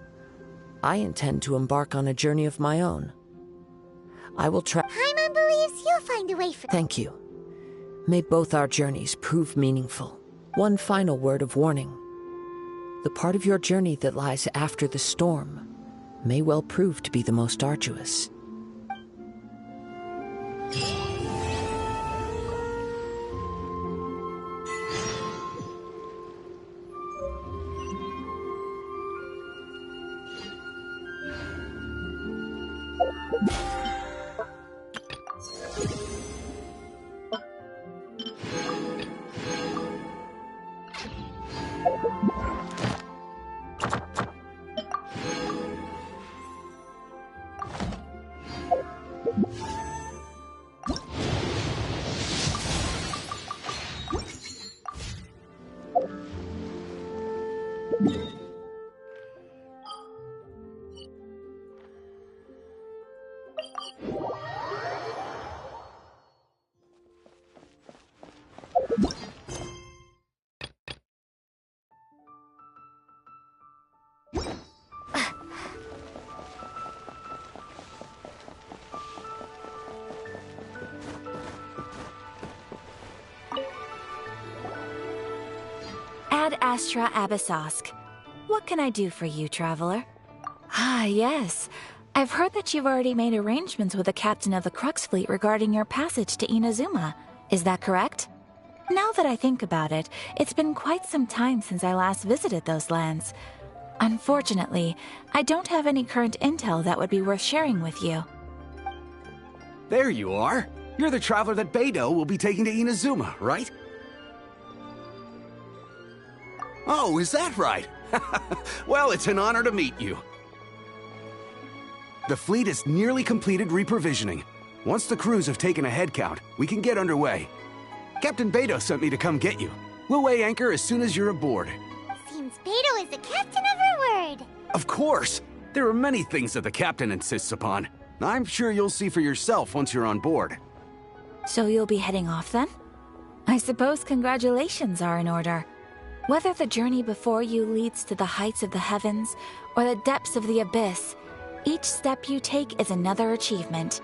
I intend to embark on a journey of my own. I will try— Paimon believes you'll find a way for— Thank you. May both our journeys prove meaningful. One final word of warning. The part of your journey that lies after the storm may well prove to be the most arduous. Ad Astra Abyssosk. What can I do for you, traveler? Ah, yes. I've heard that you've already made arrangements with the captain of the Crux fleet regarding your passage to Inazuma. Is that correct? Now that I think about it, it's been quite some time since I last visited those lands. Unfortunately, I don't have any current intel that would be worth sharing with you. There you are. You're the traveler that Beidou will be taking to Inazuma, right? Oh, is that right? Well, it's an honor to meet you. The fleet has nearly completed reprovisioning. Once the crews have taken a head count, we can get underway. Captain Beidou sent me to come get you. We'll weigh anchor as soon as you're aboard. Seems Beidou is the captain of her word. Of course! There are many things that the captain insists upon. I'm sure you'll see for yourself once you're on board. So you'll be heading off then? I suppose congratulations are in order. Whether the journey before you leads to the heights of the heavens or the depths of the abyss, each step you take is another achievement.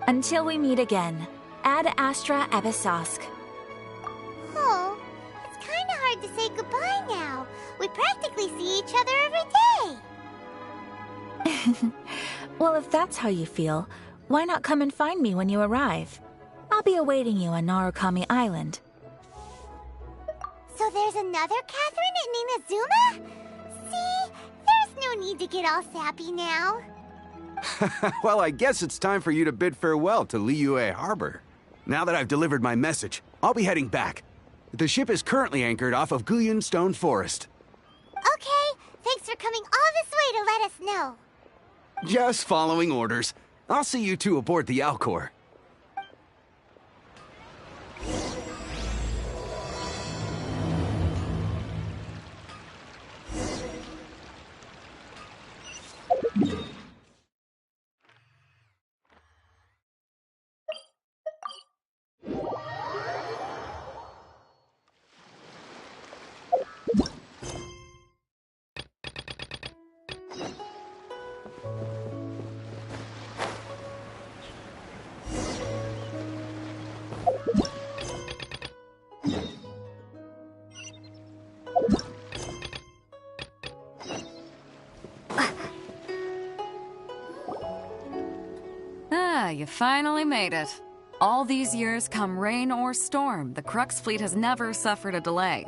Until we meet again, Ad Astra Abyssosk. Oh, it's kinda hard to say goodbye now. We practically see each other every day. Well, if that's how you feel, why not come and find me when you arrive? I'll be awaiting you on Narukami Island. So there's another Catherine in Inazuma? See? There's no need to get all sappy now. Well, I guess it's time for you to bid farewell to Liyue Harbor. Now that I've delivered my message, I'll be heading back. The ship is currently anchored off of Guyun Stone Forest. Okay, thanks for coming all this way to let us know. Just following orders. I'll see you two aboard the Alcor. You finally made it. All these years, come rain or storm, the Crux fleet has never suffered a delay.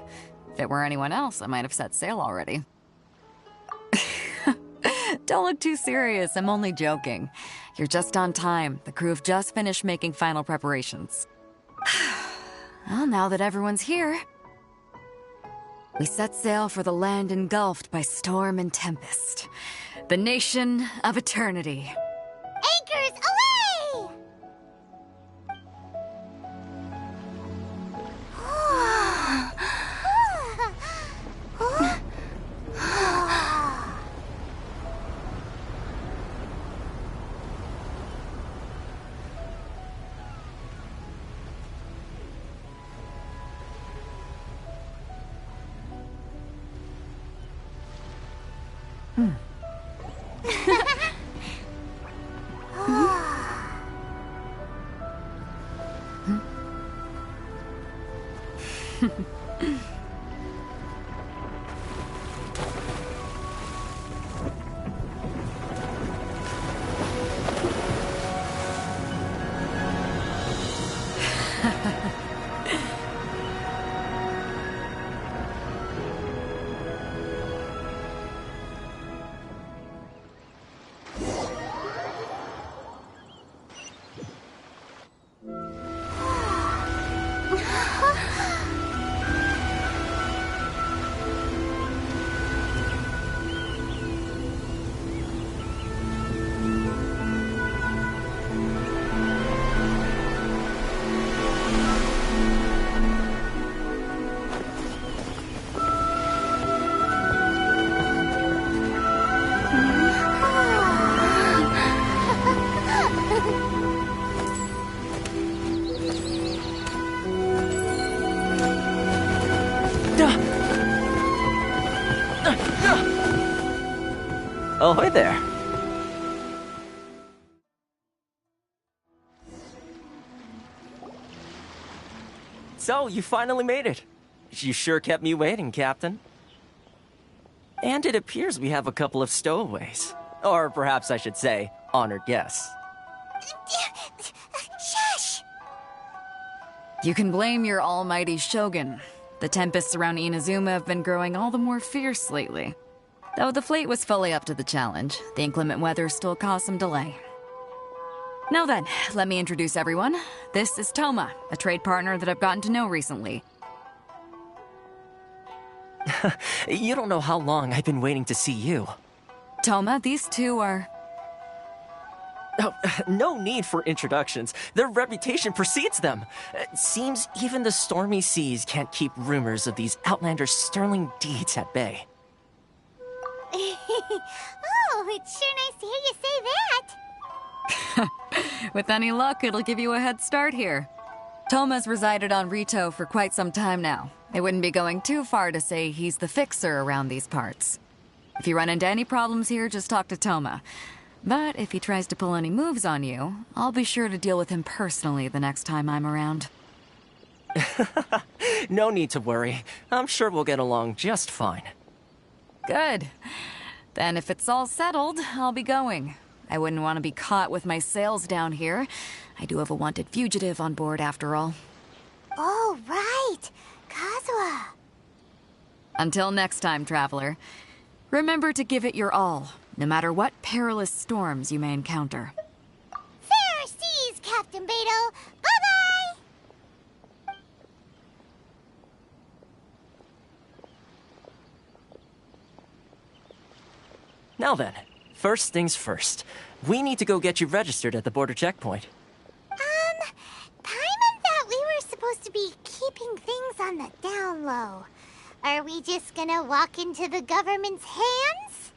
If it were anyone else, I might have set sail already. Don't look too serious, I'm only joking. You're just on time. The crew have just finished making final preparations. Well, now that everyone's here, we set sail for the land engulfed by storm and tempest. The nation of eternity. Anchors away! Ahoy there. So, you finally made it. You sure kept me waiting, Captain. And it appears we have a couple of stowaways. Or perhaps I should say, honored guests. Shush! You can blame your almighty shogun. The tempests around Inazuma have been growing all the more fierce lately. Though the fleet was fully up to the challenge, the inclement weather still caused some delay. Now then, let me introduce everyone. This is Toma, a trade partner that I've gotten to know recently. You don't know how long I've been waiting to see you. Toma, these two are... Oh, no need for introductions. Their reputation precedes them. Seems even the stormy seas can't keep rumors of these outlanders' sterling deeds at bay. Oh, it's sure nice to hear you say that. With any luck, it'll give you a head start here. Toma's resided on Rito for quite some time now. It wouldn't be going too far to say he's the fixer around these parts. If you run into any problems here, just talk to Toma. But if he tries to pull any moves on you, I'll be sure to deal with him personally the next time I'm around. No need to worry. I'm sure we'll get along just fine. Good. Then if it's all settled, I'll be going. I wouldn't want to be caught with my sails down here. I do have a wanted fugitive on board after all. Oh, right. Kazuha. Until next time, traveler. Remember to give it your all, no matter what perilous storms you may encounter. Fair seas, Captain Beto. Bye-bye! Now then, first things first. We need to go get you registered at the border checkpoint. Paimon thought we were supposed to be keeping things on the down low. Are we just gonna walk into the government's hands?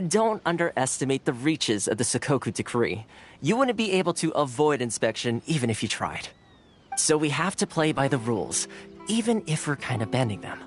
Don't underestimate the reaches of the Sakoku Decree. You wouldn't be able to avoid inspection even if you tried. So we have to play by the rules, even if we're kind of bending them.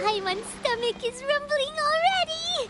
Paimon's stomach is rumbling already!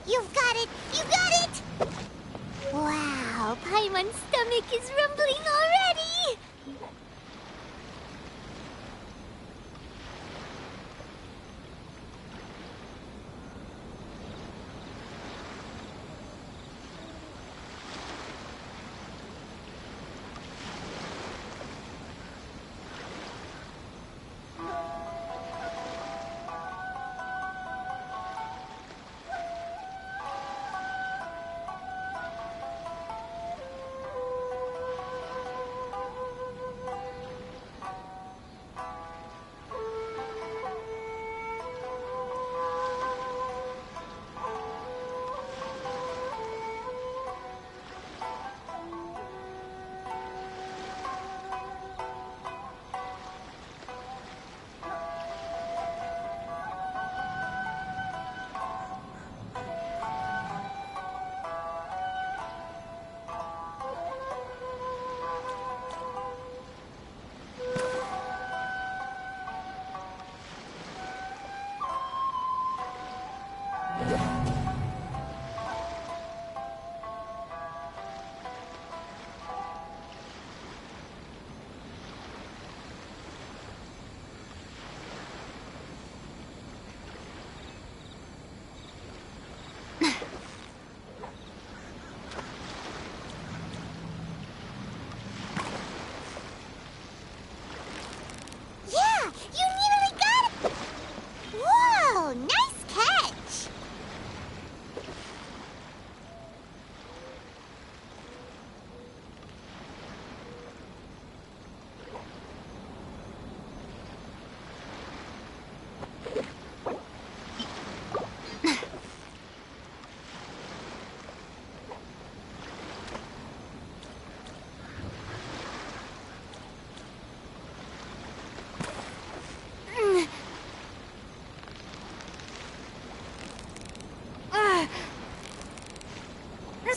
You've got it! You got it! Wow, Paimon's stomach is rumbling already!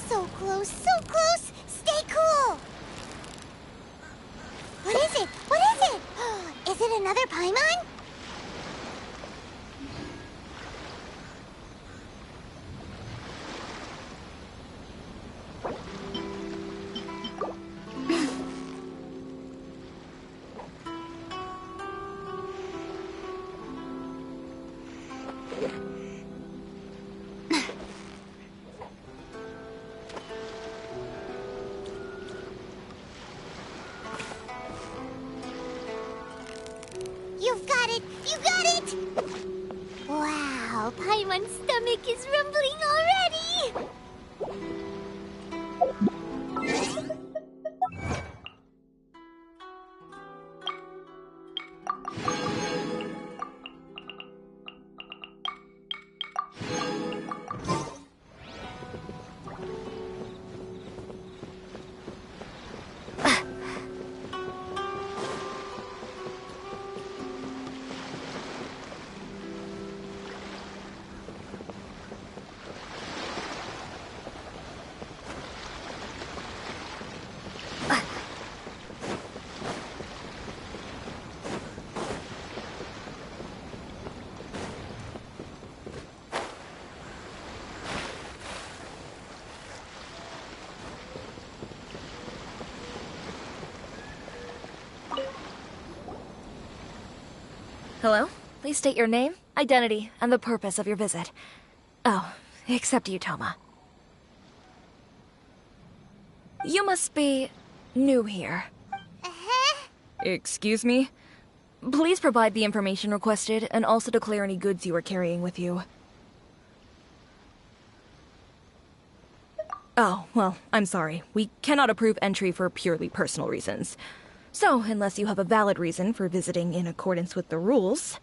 So close, so close! Stay cool! What is it? What is it? Is it another Paimon? You've got it! You got it! Wow, Paimon's stomach is rumbling already! Hello? Please state your name, identity, and the purpose of your visit. Oh, except you, Toma. You must be new here. Uh-huh. Excuse me? Please provide the information requested, and also declare any goods you are carrying with you. Oh, well, I'm sorry. We cannot approve entry for purely personal reasons. So, unless you have a valid reason for visiting in accordance with the rules...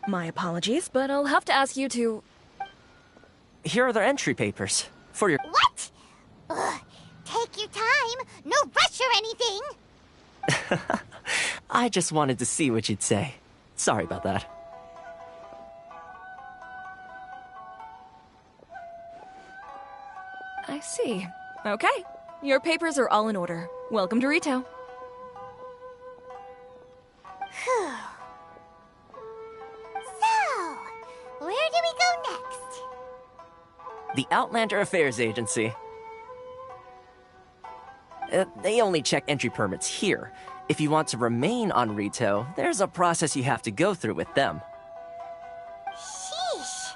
My apologies, but I'll have to ask you to... Here are the entry papers. For your... What? Ugh, take your time. No rush or anything. I just wanted to see what you'd say. Sorry about that. I see. Okay. Your papers are all in order. Welcome to Rito. Phew. So, where do we go next? The Outlander Affairs Agency. They only check entry permits here. If you want to remain on Rito, there's a process you have to go through with them. Sheesh.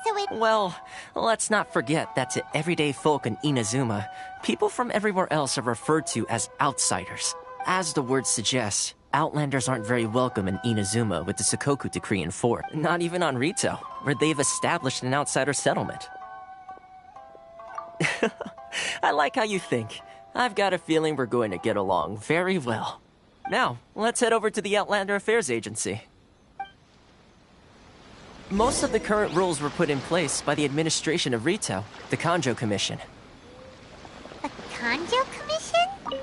So it... Well, let's not forget that to everyday folk in Inazuma, people from everywhere else are referred to as outsiders. As the word suggests, Outlanders aren't very welcome in Inazuma with the Sakoku Decree in force. Not even on Rito, where they've established an outsider settlement. I like how you think. I've got a feeling we're going to get along very well. Now, let's head over to the Outlander Affairs Agency. Most of the current rules were put in place by the administration of Rito, the Kanjo Commission. The Kanjo Commission?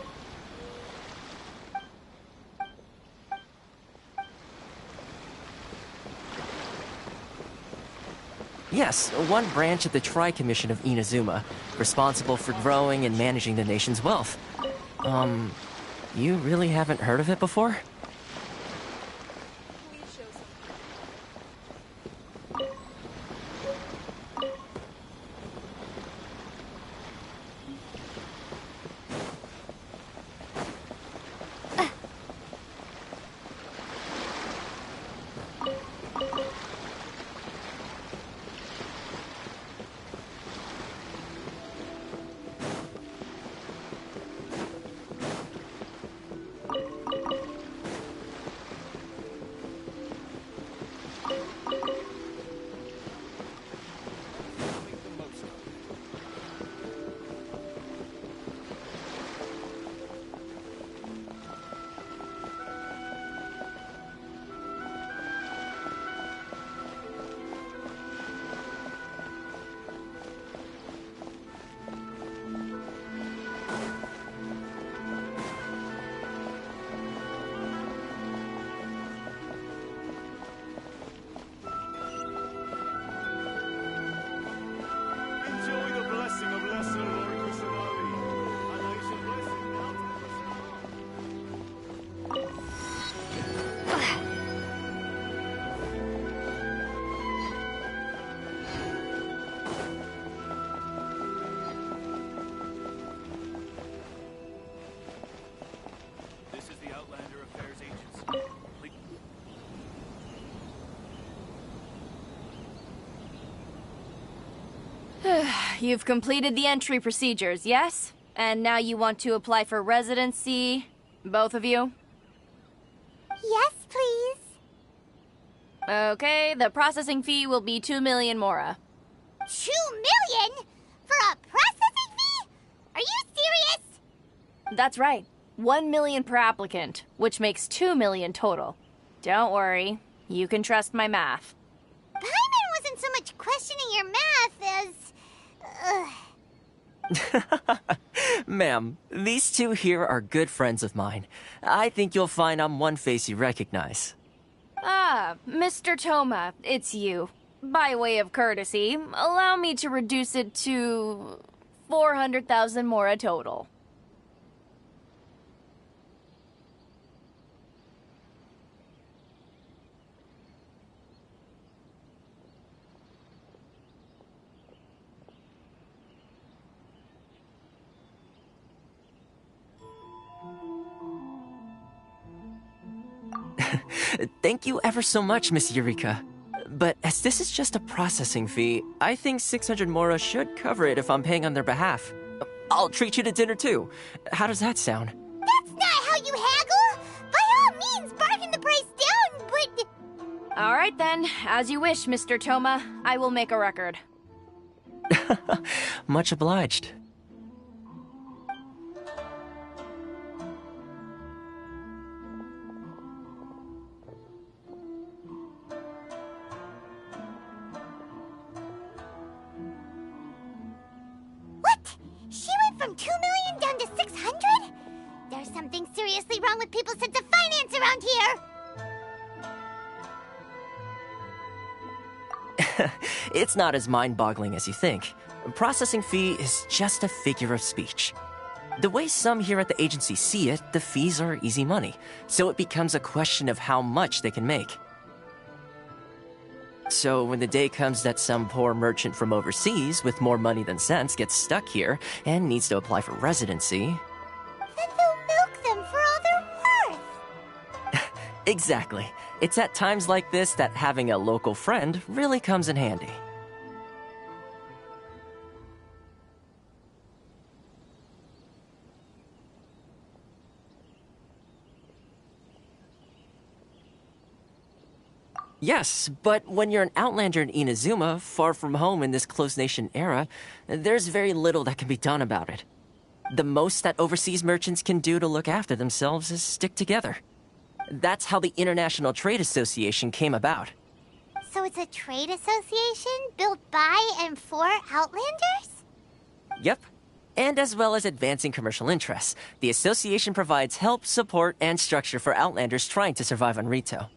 Yes, one branch of the Tri-Commission of Inazuma, responsible for growing and managing the nation's wealth. You really haven't heard of it before? You've completed the entry procedures, yes? And now you want to apply for residency? Both of you? Yes, please. Okay, the processing fee will be 2 million mora. 2 million? For a processing fee? Are you serious? That's right. 1 million per applicant, which makes 2 million total. Don't worry, you can trust my math. Paimon wasn't so much questioning your math as... Ma'am, these two here are good friends of mine. I think you'll find I'm one face you recognize. Ah, Mr. Toma, it's you. By way of courtesy, allow me to reduce it to 400,000 mora total. Thank you ever so much, Miss Eureka. But as this is just a processing fee, I think 600 mora should cover it if I'm paying on their behalf. I'll treat you to dinner too. How does that sound? That's not how you haggle! By all means, barter All right then, as you wish, Mr. Toma. I will make a record. Much obliged. What? She went from 2 million down to 600? There's something seriously wrong with people's sense of finance around here! It's not as mind-boggling as you think. Processing fee is just a figure of speech. The way some here at the agency see it, the fees are easy money, so it becomes a question of how much they can make. So when the day comes that some poor merchant from overseas with more money than sense gets stuck here and needs to apply for residency... Then they'll milk them for all they're worth! Exactly. It's at times like this that having a local friend really comes in handy. Yes, but when you're an outlander in Inazuma, far from home in this closed nation era, there's very little that can be done about it. The most that overseas merchants can do to look after themselves is stick together. That's how the International Trade Association came about. So it's a trade association built by and for Outlanders? Yep. And as well as advancing commercial interests, the association provides help, support, and structure for Outlanders trying to survive on Rito.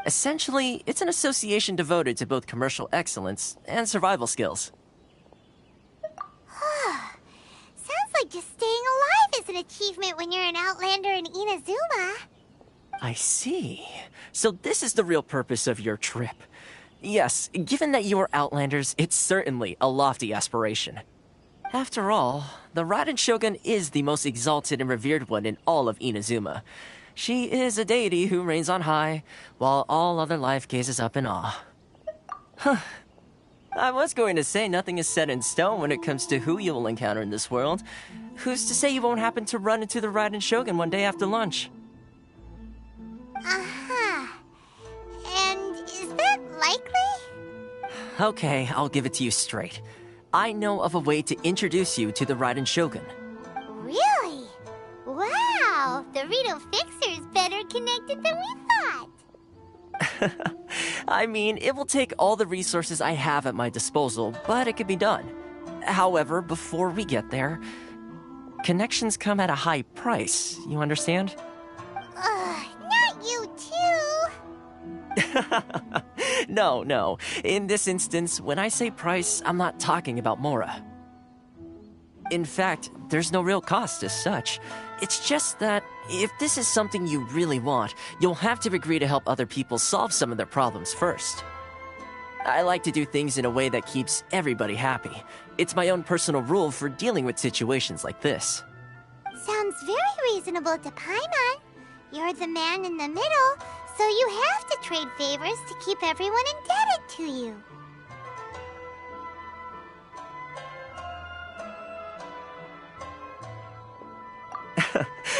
Essentially, it's an association devoted to both commercial excellence and survival skills. Sounds like just staying alive is an achievement when you're an Outlander in Inazuma. I see. So this is the real purpose of your trip. Yes, given that you are Outlanders, it's certainly a lofty aspiration. After all, the Raiden Shogun is the most exalted and revered one in all of Inazuma. She is a deity who reigns on high, while all other life gazes up in awe. Huh. I was going to say nothing is set in stone when it comes to who you will encounter in this world. Who's to say you won't happen to run into the Raiden Shogun one day after lunch? Uh-huh. And is that likely? Okay, I'll give it to you straight. I know of a way to introduce you to the Raiden Shogun. Really? Wow! The Rito Fixer's better connected than we thought! I mean, it will take all the resources I have at my disposal, but it could be done. However, before we get there, connections come at a high price, you understand? Not you too! No. In this instance, when I say price, I'm not talking about Mora. In fact, there's no real cost as such. It's just that if this is something you really want, you'll have to agree to help other people solve some of their problems first. I like to do things in a way that keeps everybody happy. It's my own personal rule for dealing with situations like this. Sounds very reasonable to Paimon. You're the man in the middle, so you have to trade favors to keep everyone indebted to you.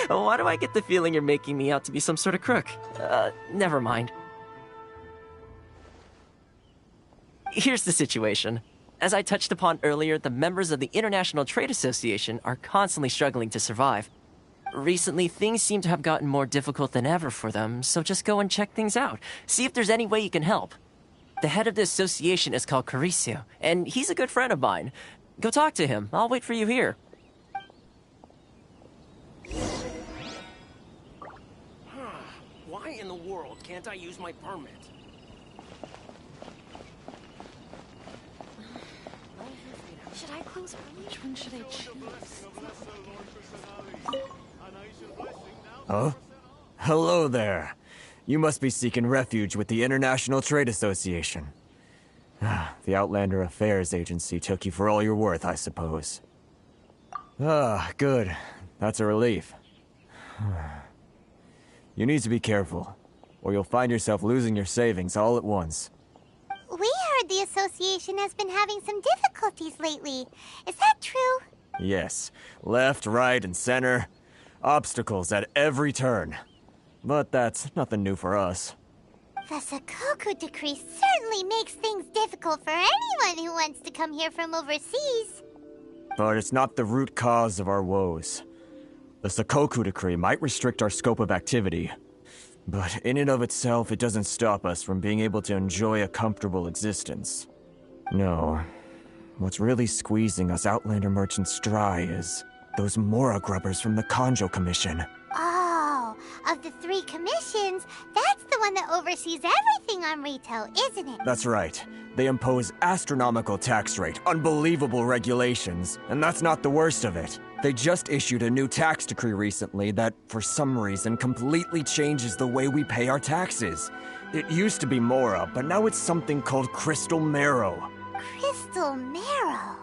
Why do I get the feeling you're making me out to be some sort of crook? Never mind. Here's the situation. As I touched upon earlier, the members of the International Trade Association are constantly struggling to survive. Recently, things seem to have gotten more difficult than ever for them, so just go and check things out. See if there's any way you can help. The head of the association is called Caricio, and he's a good friend of mine. Go talk to him. I'll wait for you here. Why in the world can't I use my permit? Should I close early? Which one should I choose? Huh? Hello there. You must be seeking refuge with the International Trade Association. The Outlander Affairs Agency took you for all you're worth, I suppose. Good. That's a relief. You need to be careful, or you'll find yourself losing your savings all at once. We heard the association has been having some difficulties lately. Is that true? Yes. Left, right, and center. Obstacles at every turn. But that's nothing new for us. The Sakoku decree certainly makes things difficult for anyone who wants to come here from overseas. But it's not the root cause of our woes. The Sakoku decree might restrict our scope of activity, but in and of itself, it doesn't stop us from being able to enjoy a comfortable existence. No. What's really squeezing us Outlander merchants dry is those Mora grubbers from the Kanjo Commission. Oh, of the 3 commissions, that's the one that oversees everything on Rito, isn't it? That's right. They impose astronomical tax rate, unbelievable regulations, and that's not the worst of it. They just issued a new tax decree recently that, for some reason, completely changes the way we pay our taxes. It used to be Mora, but now it's something called Crystal Marrow. Crystal Marrow?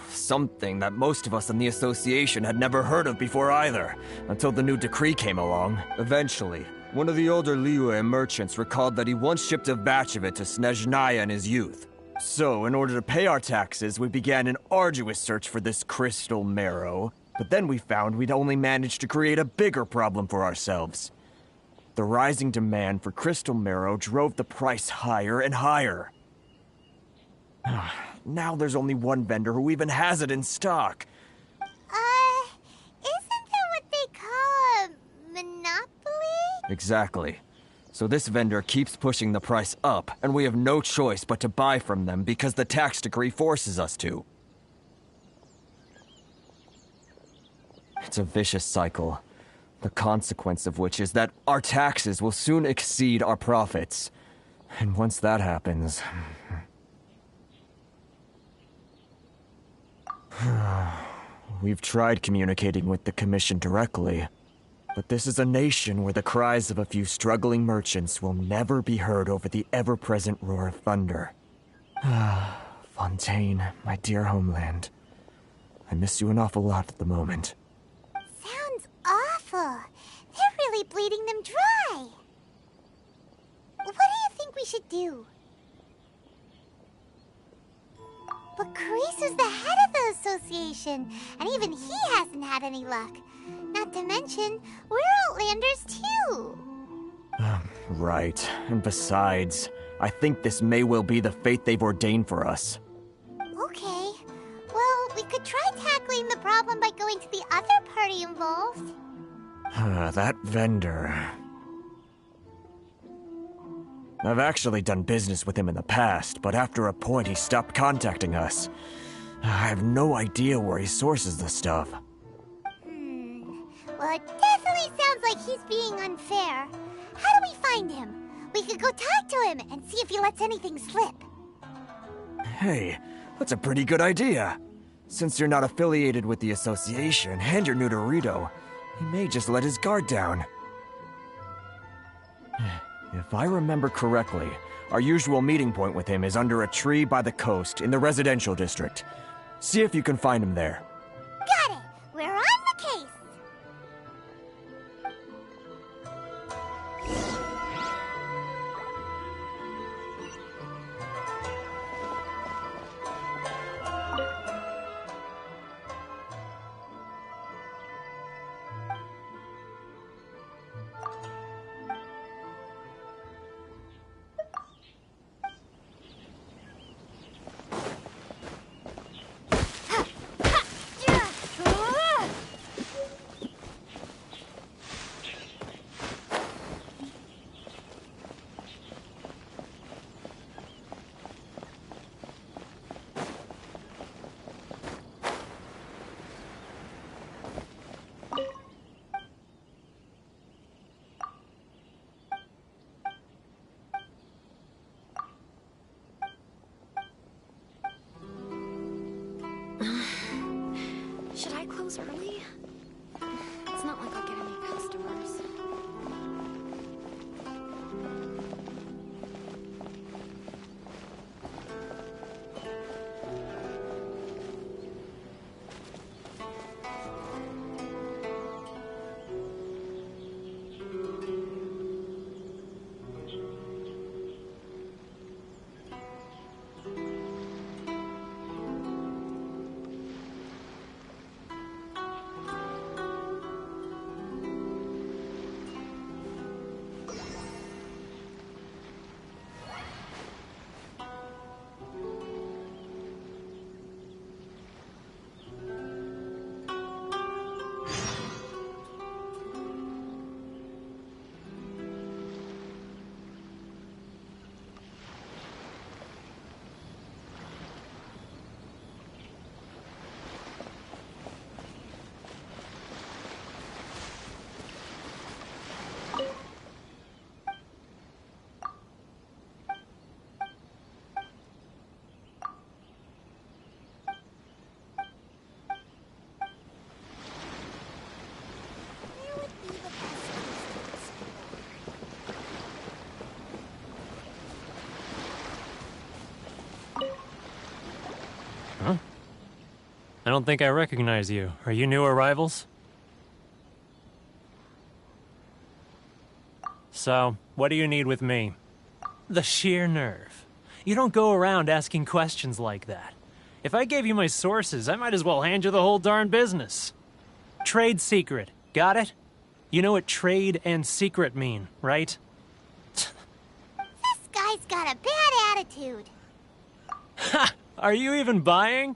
Something that most of us in the association had never heard of before either, until the new decree came along. Eventually, one of the older Liyue merchants recalled that he once shipped a batch of it to Snezhnaya in his youth. So, in order to pay our taxes, we began an arduous search for this Crystal Marrow, but then we found we'd only managed to create a bigger problem for ourselves. The rising demand for Crystal Marrow drove the price higher and higher. Now there's only one vendor who even has it in stock. Isn't that what they call a monopoly? Exactly. So this vendor keeps pushing the price up, and we have no choice but to buy from them because the tax decree forces us to. It's a vicious cycle, the consequence of which is that our taxes will soon exceed our profits. And once that happens... We've tried communicating with the Commission directly, but this is a nation where the cries of a few struggling merchants will never be heard over the ever-present roar of thunder. Fontaine, my dear homeland. I miss you an awful lot at the moment. Sounds awful. They're really bleeding them dry. What do you think we should do? But Karisa's the head of the association, and even he hasn't had any luck. Not to mention, we're Outlanders too. Right. And besides, I think this may well be the fate they've ordained for us. Okay. Well, we could try tackling the problem by going to the other party involved. That vendor... I've actually done business with him in the past, but after a point he stopped contacting us. I have no idea where he sources the stuff. Well, it definitely sounds like he's being unfair. How do we find him? We could go talk to him and see if he lets anything slip. Hey, that's a pretty good idea. Since you're not affiliated with the association and you're new to Rito, he may just let his guard down. If I remember correctly, our usual meeting point with him is under a tree by the coast in the residential district. See if you can find him there. Got it! We're on the case! Should I close early? It's not like I'll get any customers. I don't think I recognize you. Are you new arrivals? So, what do you need with me? The sheer nerve. You don't go around asking questions like that. If I gave you my sources, I might as well hand you the whole darn business. Trade secret. Got it? You know what trade and secret mean, right? This guy's got a bad attitude. Ha! Are you even buying?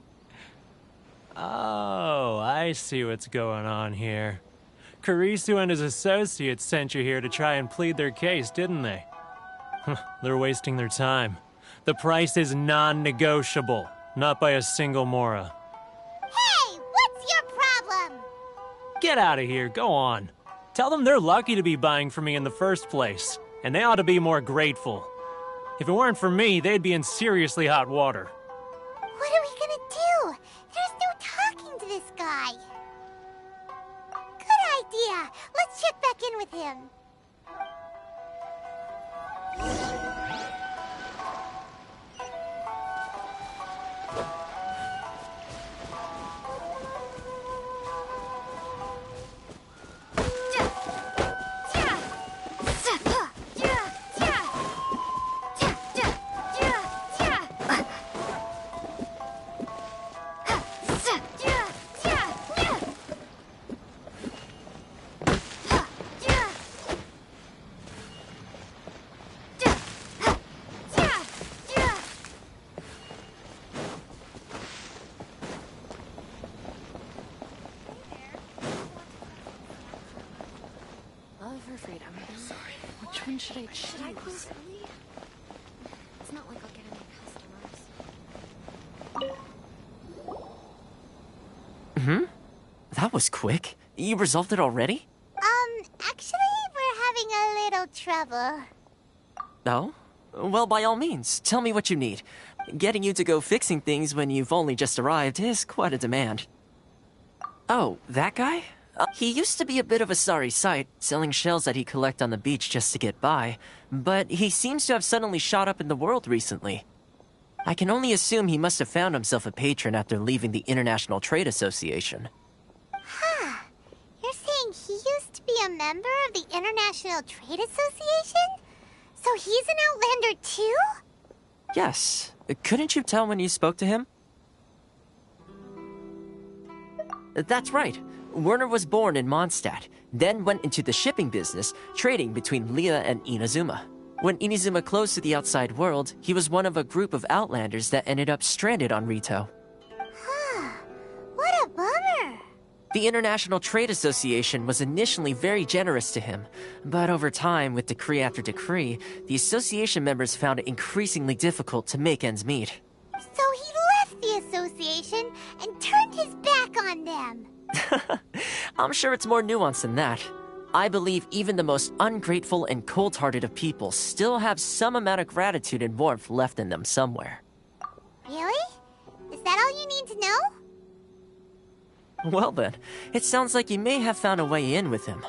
Oh, I see what's going on here. Karisu and his associates sent you here to try and plead their case, didn't they? They're wasting their time. The price is non-negotiable, not by a single Mora. Hey, what's your problem? Get out of here, go on. Tell them they're lucky to be buying from me in the first place, and they ought to be more grateful. If it weren't for me, they'd be in seriously hot water. What are we gonna do? There's no talking to this guy. Good idea. Let's check back in with him. For freedom. Sorry. Which one should I choose? Should I close early? It's not like I'll get any customers. That was quick. You resolved it already? Actually, we're having a little trouble. Oh? Well, by all means, tell me what you need. Getting you to go fixing things when you've only just arrived is quite a demand. Oh, that guy? He used to be a bit of a sorry sight, selling shells that he collect on the beach just to get by, but he seems to have suddenly shot up in the world recently. I can only assume he must have found himself a patron after leaving the International Trade Association. Huh. You're saying he used to be a member of the International Trade Association? So he's an Outlander too? Yes. Couldn't you tell when you spoke to him? That's right. Werner was born in Mondstadt, then went into the shipping business, trading between Leah and Inazuma. When Inazuma closed to the outside world, he was one of a group of Outlanders that ended up stranded on Rito. Huh. What a bummer. The International Trade Association was initially very generous to him, but over time, with decree after decree, the association members found it increasingly difficult to make ends meet. So he left the association and turned his back on them. I'm sure it's more nuanced than that. I believe even the most ungrateful and cold-hearted of people still have some amount of gratitude and warmth left in them somewhere. Really? Is that all you need to know? Well then, it sounds like you may have found a way in with him.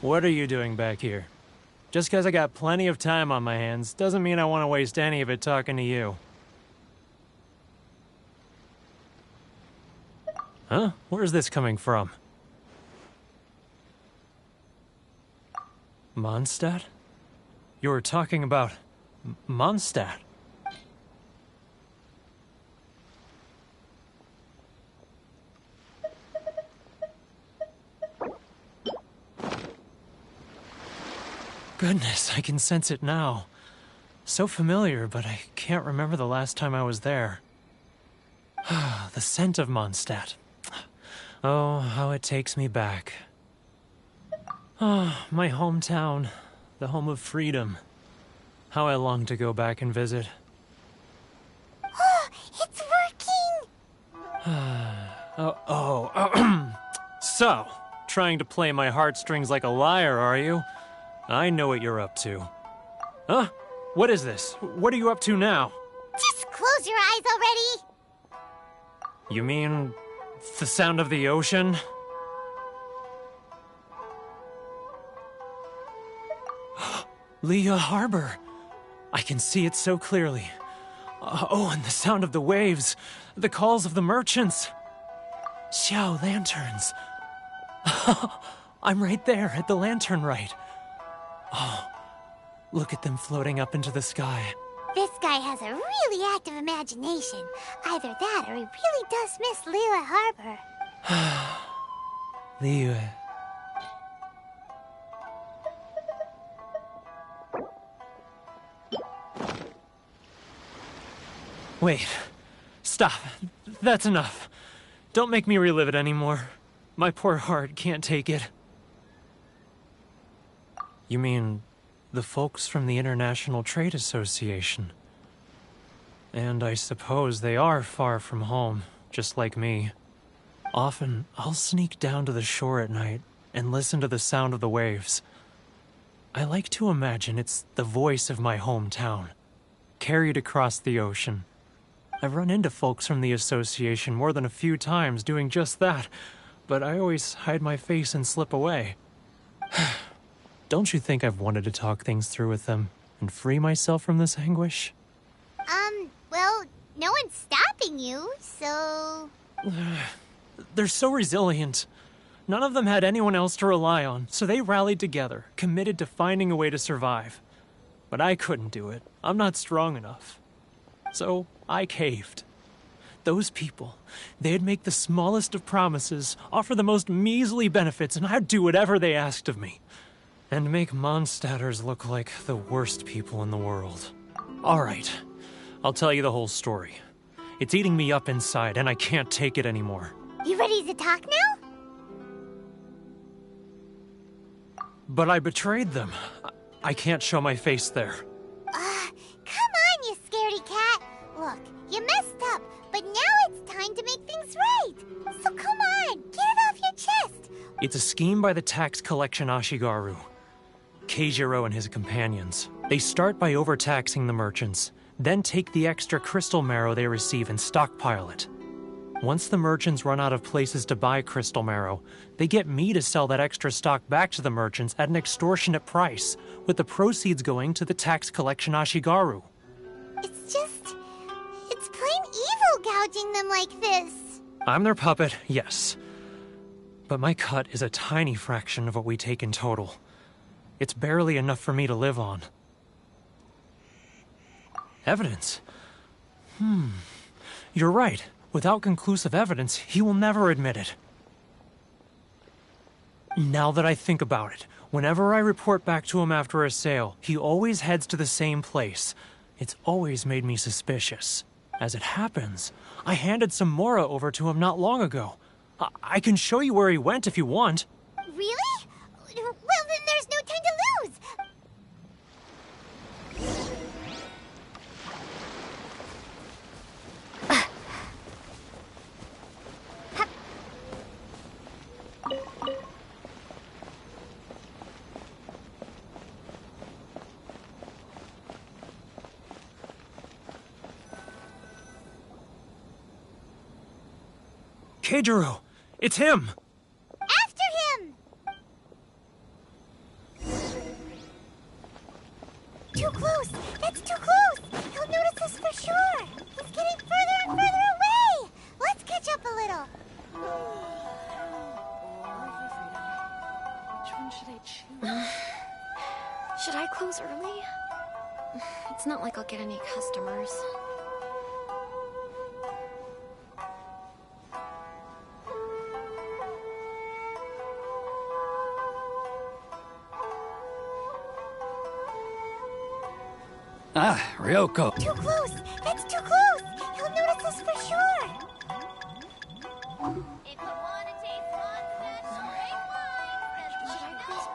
What are you doing back here? Just because I got plenty of time on my hands doesn't mean I want to waste any of it talking to you. Huh? Where's this coming from? Mondstadt? You were talking about Mondstadt. Goodness, I can sense it now. So familiar, but I can't remember the last time I was there. The scent of Mondstadt. Oh, how it takes me back. Oh, my hometown, the home of freedom. How I long to go back and visit. Oh, it's working! So, trying to play my heartstrings like a liar, are you? I know what you're up to. Huh? What is this? What are you up to now? Just close your eyes already! You mean the sound of the ocean? Liyue Harbor. I can see it so clearly. Oh, and the sound of the waves. The calls of the merchants. Xiao lanterns. I'm right there at the lantern right. Oh, look at them floating up into the sky. This guy has a really active imagination. Either that or he really does miss Liyue Harbor. Liyue. Wait. Stop. That's enough. Don't make me relive it anymore. My poor heart can't take it. You mean the folks from the International Trade Association? And I suppose they are far from home, just like me. Often, I'll sneak down to the shore at night and listen to the sound of the waves. I like to imagine it's the voice of my hometown, carried across the ocean. I've run into folks from the association more than a few times doing just that, but I always hide my face and slip away. Don't you think I've wanted to talk things through with them and free myself from this anguish? Well, no one's stopping you, so... They're so resilient. None of them had anyone else to rely on, so they rallied together, committed to finding a way to survive. But I couldn't do it. I'm not strong enough. So I caved. Those people, they'd make the smallest of promises, offer the most measly benefits, and I'd do whatever they asked of me. And make Mondstadters look like the worst people in the world. All right, I'll tell you the whole story. It's eating me up inside, and I can't take it anymore. You ready to talk now? But I betrayed them. I can't show my face there. Come on, you scaredy cat. Look, you messed up, but now it's time to make things right. So come on, get it off your chest. It's a scheme by the tax collection Ashigaru. Keijiro and his companions. They start by overtaxing the merchants, then take the extra crystal marrow they receive and stockpile it. Once the merchants run out of places to buy crystal marrow, they get me to sell that extra stock back to the merchants at an extortionate price, with the proceeds going to the tax collection Ashigaru. It's plain evil gouging them like this. I'm their puppet, yes. But my cut is a tiny fraction of what we take in total. It's barely enough for me to live on. Evidence? You're right. Without conclusive evidence, he will never admit it. Now that I think about it, whenever I report back to him after a sale, he always heads to the same place. It's always made me suspicious. As it happens, I handed some Mora over to him not long ago. I can show you where he went if you want. Really? Well, then there's no time to lose. Keijiro! It's him! After him! Too close! That's too close! He'll notice us for sure! He's getting further and further away! Let's catch up a little! Which one should I choose? Should I close early? It's not like I'll get any customers. Ah, Ryoko. Too close! That's too close! He'll notice us for sure! If you want to taste Mondstadt's great wine, then should I close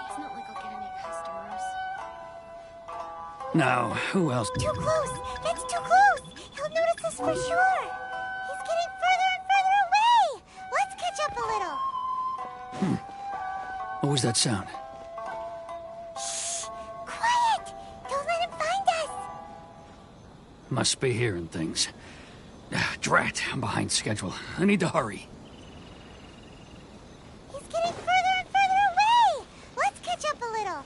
It's not like I'll get any customers. Now, who else? Too close! That's too close! He'll notice us for sure! He's getting further and further away! Let's catch up a little! What was that sound? Quiet! Must be hearing things. Drat, I'm behind schedule. I need to hurry. He's getting further and further away! Let's catch up a little.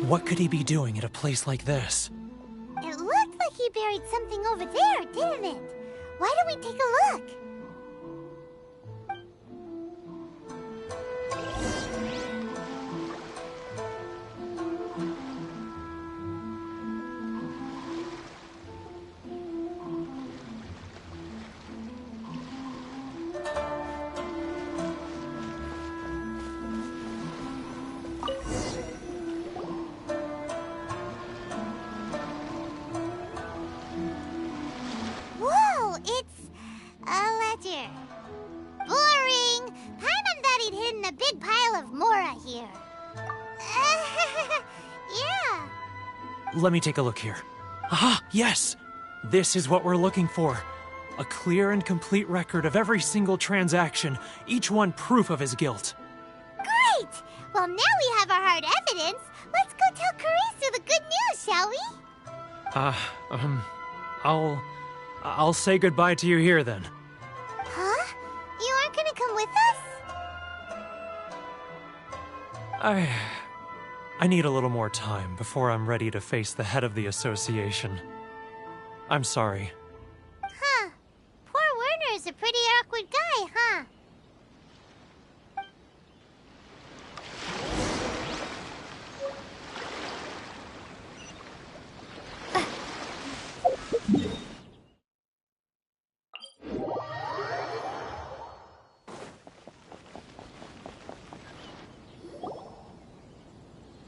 What could he be doing at a place like this? It looked like he buried something over there, didn't it? Why don't we take a look? Whoa, it's a ledger. Boring! Paimon thought he'd hidden a big pile of Mora here. Yeah. Let me take a look here. Aha, yes! This is what we're looking for. A clear and complete record of every single transaction, each one proof of his guilt. Great! Well, now we have our hard evidence. Let's go tell Karisu the good news, shall we? I'll say goodbye to you here then. Huh? You aren't gonna come with us? I need a little more time before I'm ready to face the head of the association. I'm sorry. Huh. Poor Werner's a pretty awkward guy, huh?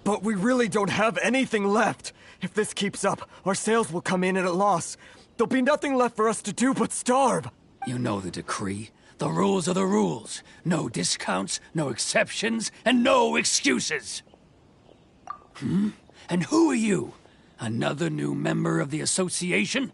But we really don't have anything left. If this keeps up, our sales will come in at a loss. There'll be nothing left for us to do but starve. You know the decree. The rules are the rules. No discounts, no exceptions, and no excuses. And who are you? Another new member of the association?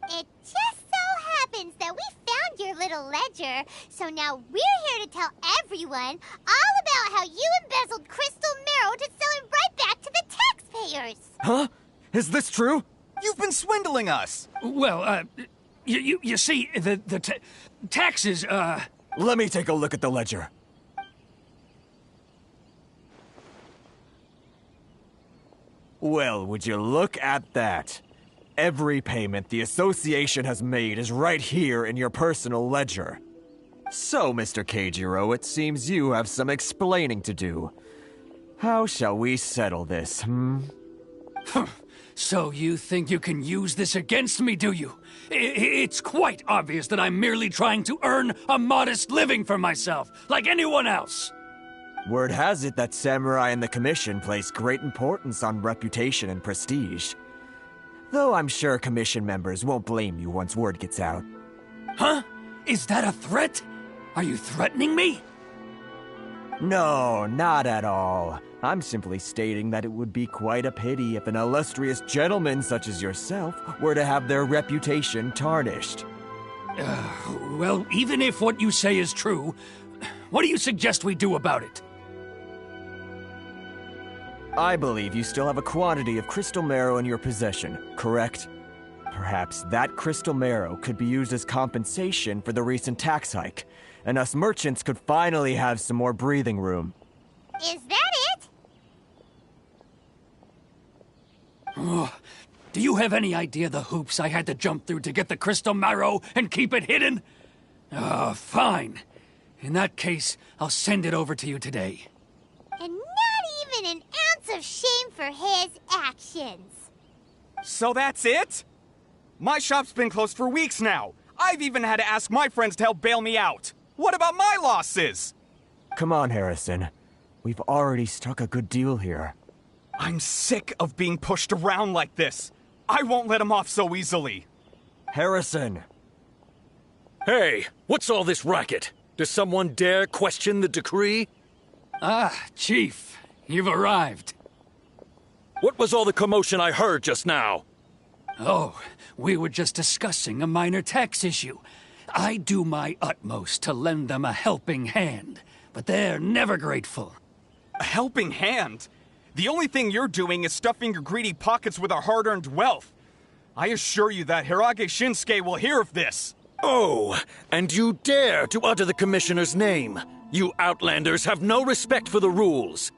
It just so happens that we found your little ledger, so now we're here to tell everyone all about how you embezzled crystal marrow to sell it right back to the taxpayers. Huh? Is this true? You've been swindling us! Well, you see, the taxes, Let me take a look at the ledger. Well, would you look at that? Every payment the association has made is right here in your personal ledger. So, Mr. Keijiro, it seems you have some explaining to do. How shall we settle this, So you think you can use this against me, do you? It's quite obvious that I'm merely trying to earn a modest living for myself, like anyone else. Word has it that samurai and the commission place great importance on reputation and prestige. Though I'm sure commission members won't blame you once word gets out. Huh? Is that a threat? Are you threatening me? No, not at all. I'm simply stating that it would be quite a pity if an illustrious gentleman such as yourself were to have their reputation tarnished. Well, even if what you say is true, what do you suggest we do about it? I believe you still have a quantity of crystal marrow in your possession, correct? Perhaps that crystal marrow could be used as compensation for the recent tax hike, and us merchants could finally have some more breathing room. Is that it? Oh, do you have any idea the hoops I had to jump through to get the crystal marrow and keep it hidden? Fine. In that case, I'll send it over to you today. And not even an ounce of shame for his actions. So that's it? My shop's been closed for weeks now. I've even had to ask my friends to help bail me out. What about my losses? Come on, Harrison. We've already struck a good deal here. I'm sick of being pushed around like this. I won't let him off so easily. Harrison! Hey, what's all this racket? Does someone dare question the decree? Ah, Chief, you've arrived. What was all the commotion I heard just now? Oh, we were just discussing a minor tax issue. I do my utmost to lend them a helping hand, but they're never grateful. A helping hand? The only thing you're doing is stuffing your greedy pockets with our hard-earned wealth. I assure you that Hirage Shinsuke will hear of this. Oh, and you dare to utter the Commissioner's name. You Outlanders have no respect for the rules.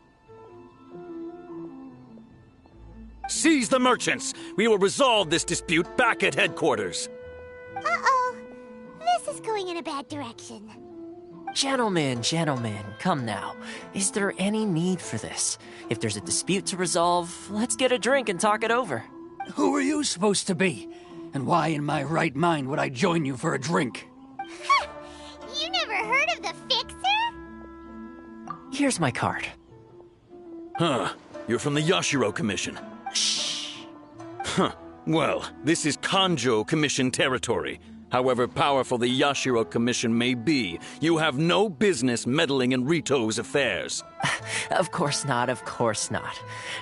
Seize the merchants. We will resolve this dispute back at headquarters. Uh-oh. This is going in a bad direction. Gentlemen, come now. Is there any need for this? If there's a dispute to resolve, let's get a drink and talk it over. Who are you supposed to be? And why in my right mind would I join you for a drink? You never heard of the Fixer? Here's my card. Huh. You're from the Yashiro Commission. Shh. Huh. Well, this is Kanjo Commission territory. However powerful the Yashiro Commission may be, you have no business meddling in Rito's affairs. Of course not.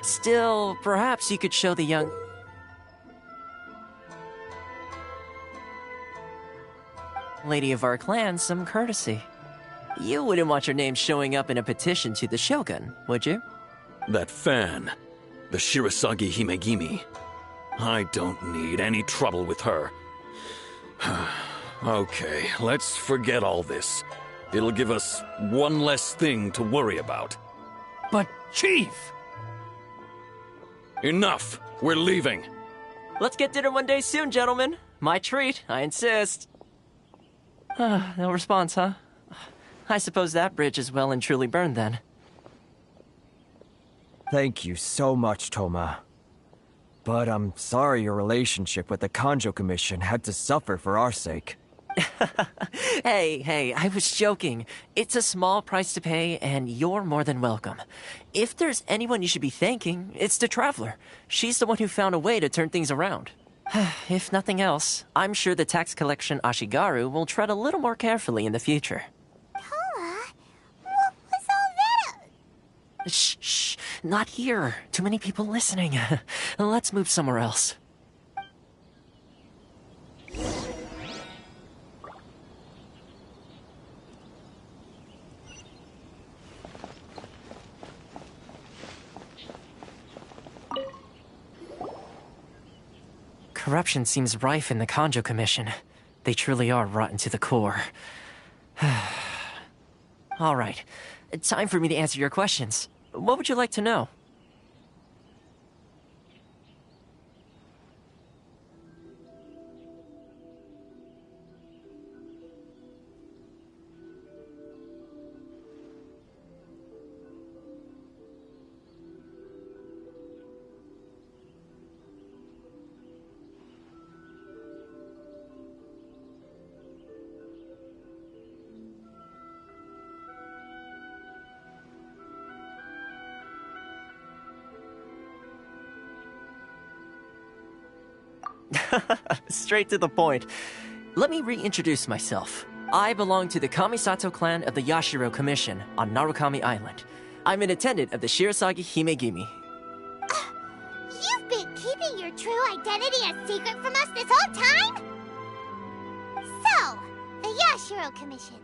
Still, perhaps you could show the young... lady of our clan some courtesy. You wouldn't want your name showing up in a petition to the Shogun, would you? That fan, the Shirasagi Himegimi. I don't need any trouble with her. Okay, let's forget all this. It'll give us one less thing to worry about. But, Chief! Enough! We're leaving. Let's get dinner one day soon, gentlemen. My treat, I insist. No response, huh? I suppose that bridge is well and truly burned then. Thank you so much, Toma. But I'm sorry your relationship with the Kanjo Commission had to suffer for our sake. Hey, I was joking. It's a small price to pay, and you're more than welcome. If there's anyone you should be thanking, it's the Traveler. She's the one who found a way to turn things around. If nothing else, I'm sure the tax collection Ashigaru will tread a little more carefully in the future. Toma, what was all that? Shh, not here. Too many people listening. Let's move somewhere else. Corruption seems rife in the Kanjo Commission. They truly are rotten to the core. All right, time for me to answer your questions. What would you like to know? Straight to the point. Let me reintroduce myself. I belong to the Kamisato clan of the Yashiro Commission on Narukami Island. I'm an attendant of the Shirasagi Himegimi. You've been keeping your true identity a secret from us this whole time? So, the Yashiro Commission.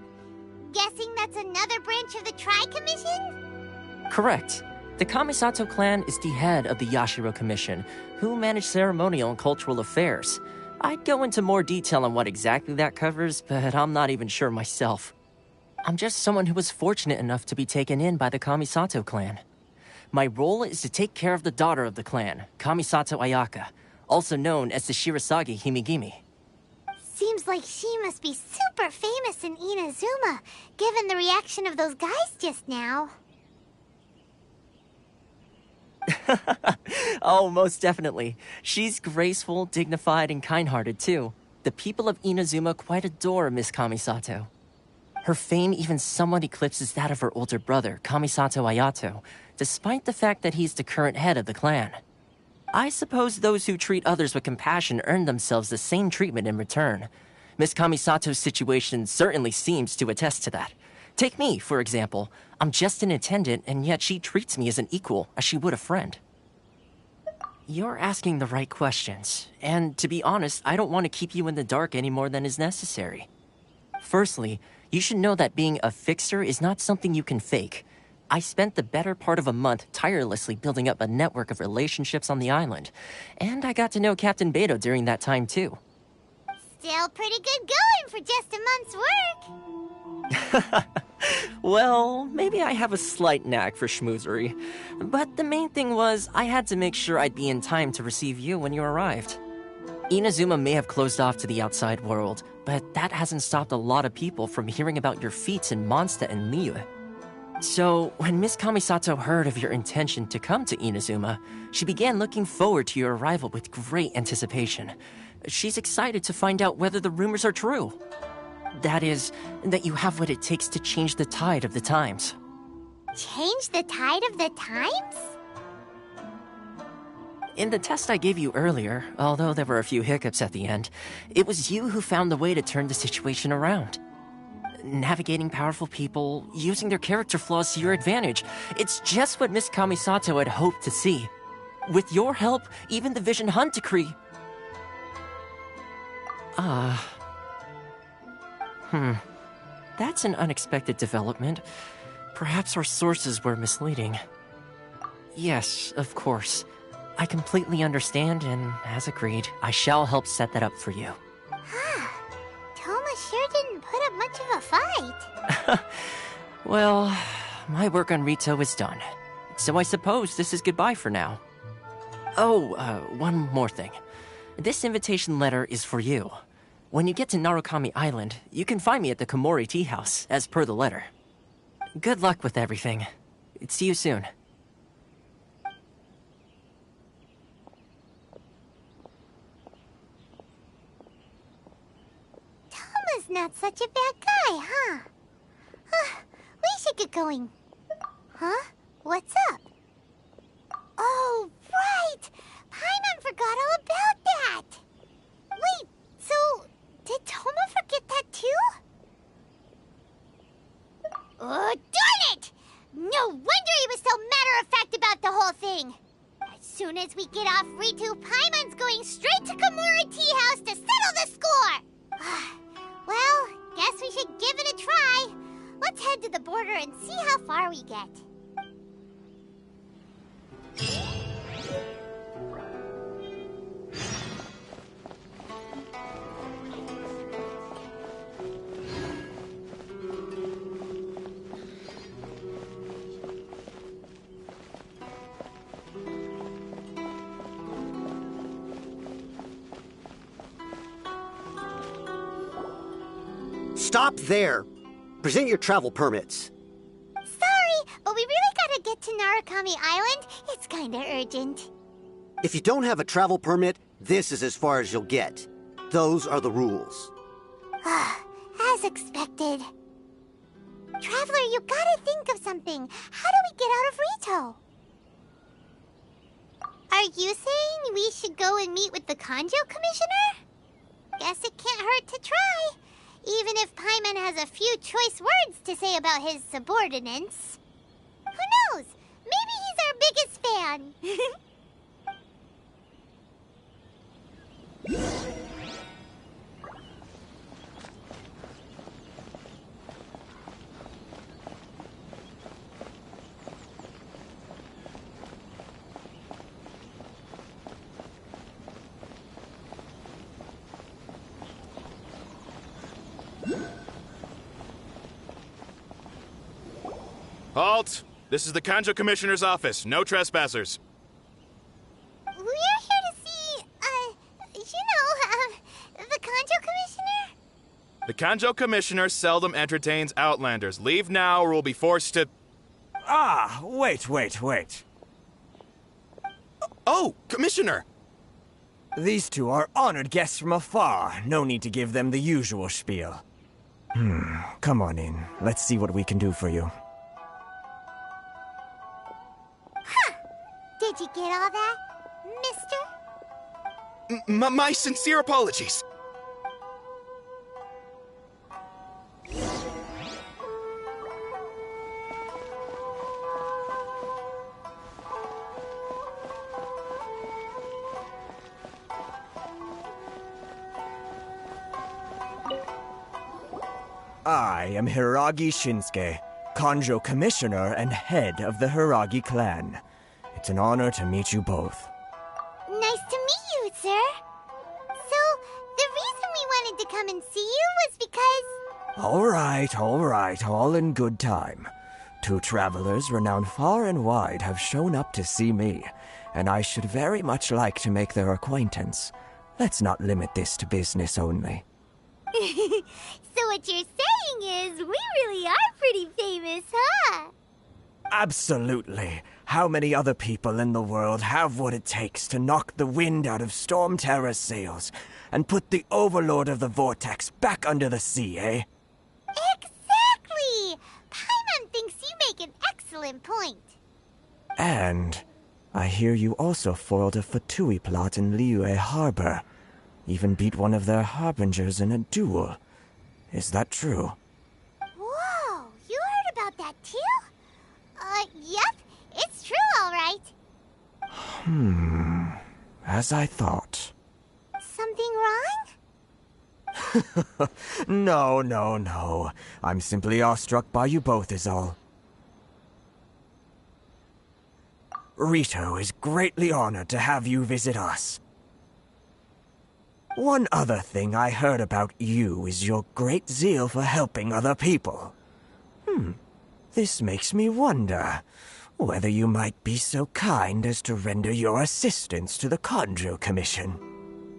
Guessing that's another branch of the Tri-Commission? Correct. The Kamisato clan is the head of the Yashiro Commission, who manage ceremonial and cultural affairs. I'd go into more detail on what exactly that covers, but I'm not even sure myself. I'm just someone who was fortunate enough to be taken in by the Kamisato clan. My role is to take care of the daughter of the clan, Kamisato Ayaka, also known as the Shirasagi Himegimi. Seems like she must be super famous in Inazuma, given the reaction of those guys just now. Oh, most definitely. She's graceful, dignified, and kind-hearted, too. The people of Inazuma quite adore Miss Kamisato. Her fame even somewhat eclipses that of her older brother, Kamisato Ayato, despite the fact that he's the current head of the clan. I suppose those who treat others with compassion earn themselves the same treatment in return. Miss Kamisato's situation certainly seems to attest to that. Take me, for example. I'm just an attendant, and yet she treats me as an equal, as she would a friend. You're asking the right questions, and to be honest, I don't want to keep you in the dark any more than is necessary. Firstly, you should know that being a fixer is not something you can fake. I spent the better part of a month tirelessly building up a network of relationships on the island, and I got to know Captain Beto during that time too. Still pretty good going for just a month's work. Well, maybe I have a slight knack for schmoozery, but the main thing was I had to make sure I'd be in time to receive you when you arrived. Inazuma may have closed off to the outside world, but that hasn't stopped a lot of people from hearing about your feats in Mondstadt and Liyue. So, when Miss Kamisato heard of your intention to come to Inazuma, she began looking forward to your arrival with great anticipation. She's excited to find out whether the rumors are true. That is, that you have what it takes to change the tide of the times. Change the tide of the times? In the test I gave you earlier, although there were a few hiccups at the end, it was you who found the way to turn the situation around. Navigating powerful people, using their character flaws to your advantage. It's just what Miss Kamisato had hoped to see. With your help, even the Vision Hunt decree. That's an unexpected development. Perhaps our sources were misleading. Yes, of course. I completely understand, and as agreed, I shall help set that up for you. Toma sure didn't put up much of a fight. Well, my work on Rito is done. So I suppose this is goodbye for now. Oh, one more thing. This invitation letter is for you. When you get to Narukami Island, you can find me at the Komori Tea House, as per the letter. Good luck with everything. See you soon. Toma's not such a bad guy, huh? We should get going. Huh? What's up? Oh, right! Paimon forgot all about that! Wait, so did Toma forget that too? Oh, darn it! No wonder he was so matter-of-fact about the whole thing! As soon as we get off Ritu, Paimon's going straight to Komori Tea House to settle the score! Well, guess we should give it a try. Let's head to the border and see how far we get. Stop there! Present your travel permits. Sorry, but we really gotta get to Narukami Island. It's kinda urgent. If you don't have a travel permit, this is as far as you'll get. Those are the rules. As expected. Traveler, you gotta think of something. How do we get out of Rito? Are you saying we should go and meet with the Kanjo Commissioner? Guess it can't hurt to try. Even if Paimon has a few choice words to say about his subordinates. Who knows? Maybe he's our biggest fan. Halt! This is the Kanjo Commissioner's office. No trespassers. We're here to see, the Kanjo Commissioner? The Kanjo Commissioner seldom entertains Outlanders. Leave now or we'll be forced to... Wait. Oh, Commissioner! These two are honored guests from afar. No need to give them the usual spiel. Come on in. Let's see what we can do for you. Did you get all that, mister? My sincere apologies. I am Hiragi Shinsuke, Kanjo Commissioner and head of the Hiragi clan. It's an honor to meet you both. Nice to meet you, sir. So, the reason we wanted to come and see you was because... All right, all in good time. 2 travelers renowned far and wide have shown up to see me, and I should very much like to make their acquaintance. Let's not limit this to business only. So what you're saying is, we really are pretty famous, huh? Absolutely. How many other people in the world have what it takes to knock the wind out of Storm Terror's sails and put the Overlord of the Vortex back under the sea, eh? Exactly! Paimon thinks you make an excellent point. And I hear you also foiled a Fatui plot in Liyue Harbor. Even beat one of their harbingers in a duel. Is that true? Whoa, you heard about that too? Yep, it's true, all right. As I thought. Something wrong? No. I'm simply awestruck by you both is all. Rito is greatly honored to have you visit us. One other thing I heard about you is your great zeal for helping other people. This makes me wonder whether you might be so kind as to render your assistance to the Kanjo Commission.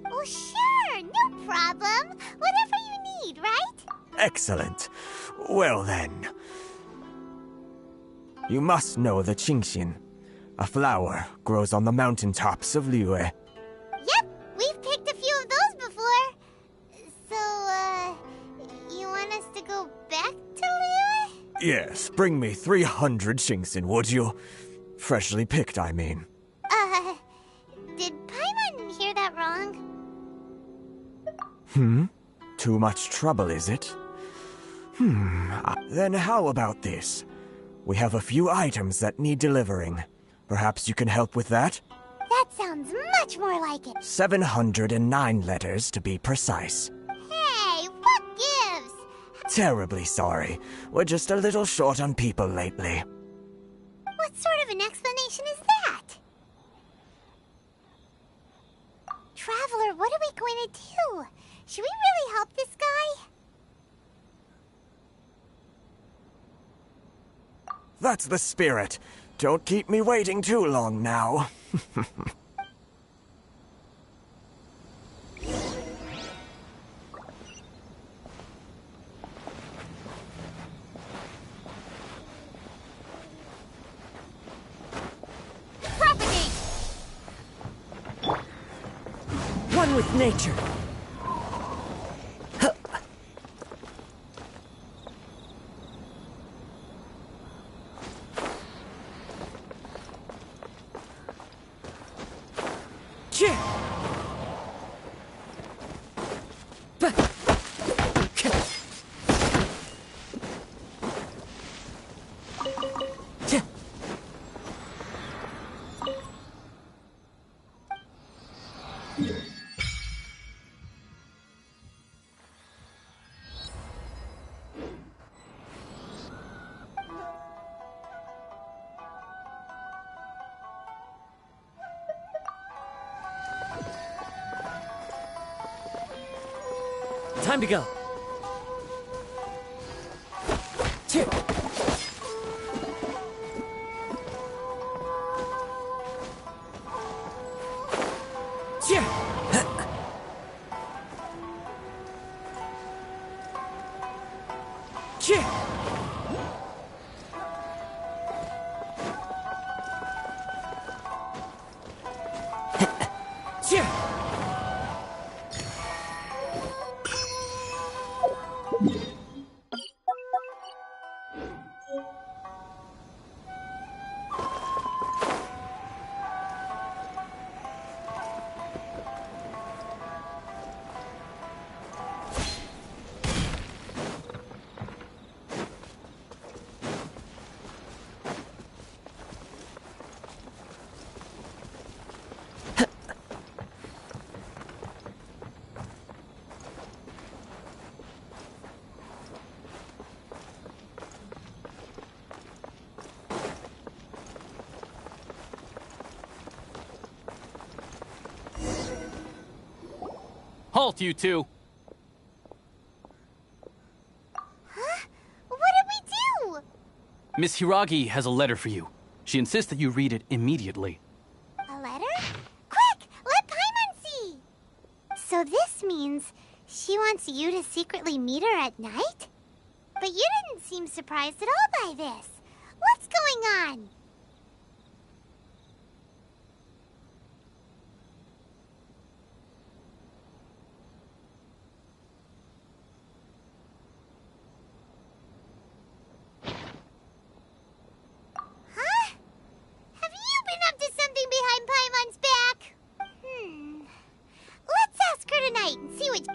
Oh, sure, no problem. Whatever you need, right? Excellent. Well then. You must know the Qingxin. A flower grows on the mountaintops of Liyue. Yep, we've picked a few of those before. So, you want us to go back to Liyue? Yes, bring me 300 Qingxin, would you? Freshly picked, I mean. Did Paimon hear that wrong? Too much trouble, is it? Then how about this? We have a few items that need delivering. Perhaps you can help with that? That sounds much more like it. 709 letters, to be precise. Hey, what gives? Terribly sorry. We're just a little short on people lately. What sort of an explanation is that? Traveler, what are we going to do? Should we really help this guy? That's the spirit. Don't keep me waiting too long now. Propagate! One with nature. Time to go. Halt, you two! Huh? What did we do? Miss Hiragi has a letter for you. She insists that you read it immediately. A letter? Quick! Let Paimon see! So this means she wants you to secretly meet her at night? But you didn't seem surprised at all by this. What's going on? Huh? Have you been up to something behind Paimon's back? Let's ask her tonight and see what...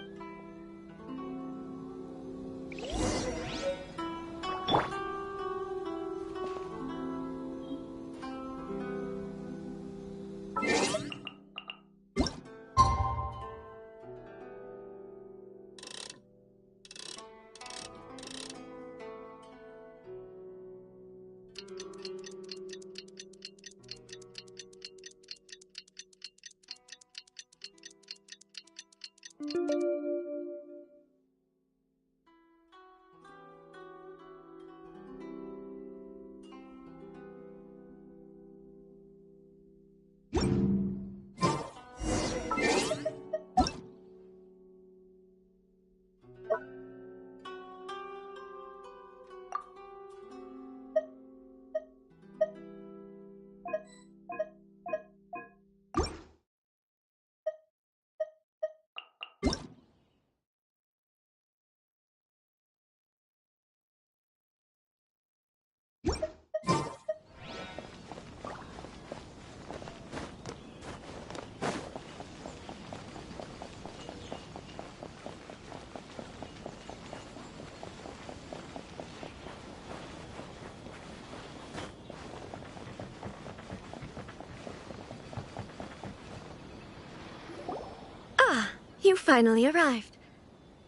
You finally arrived.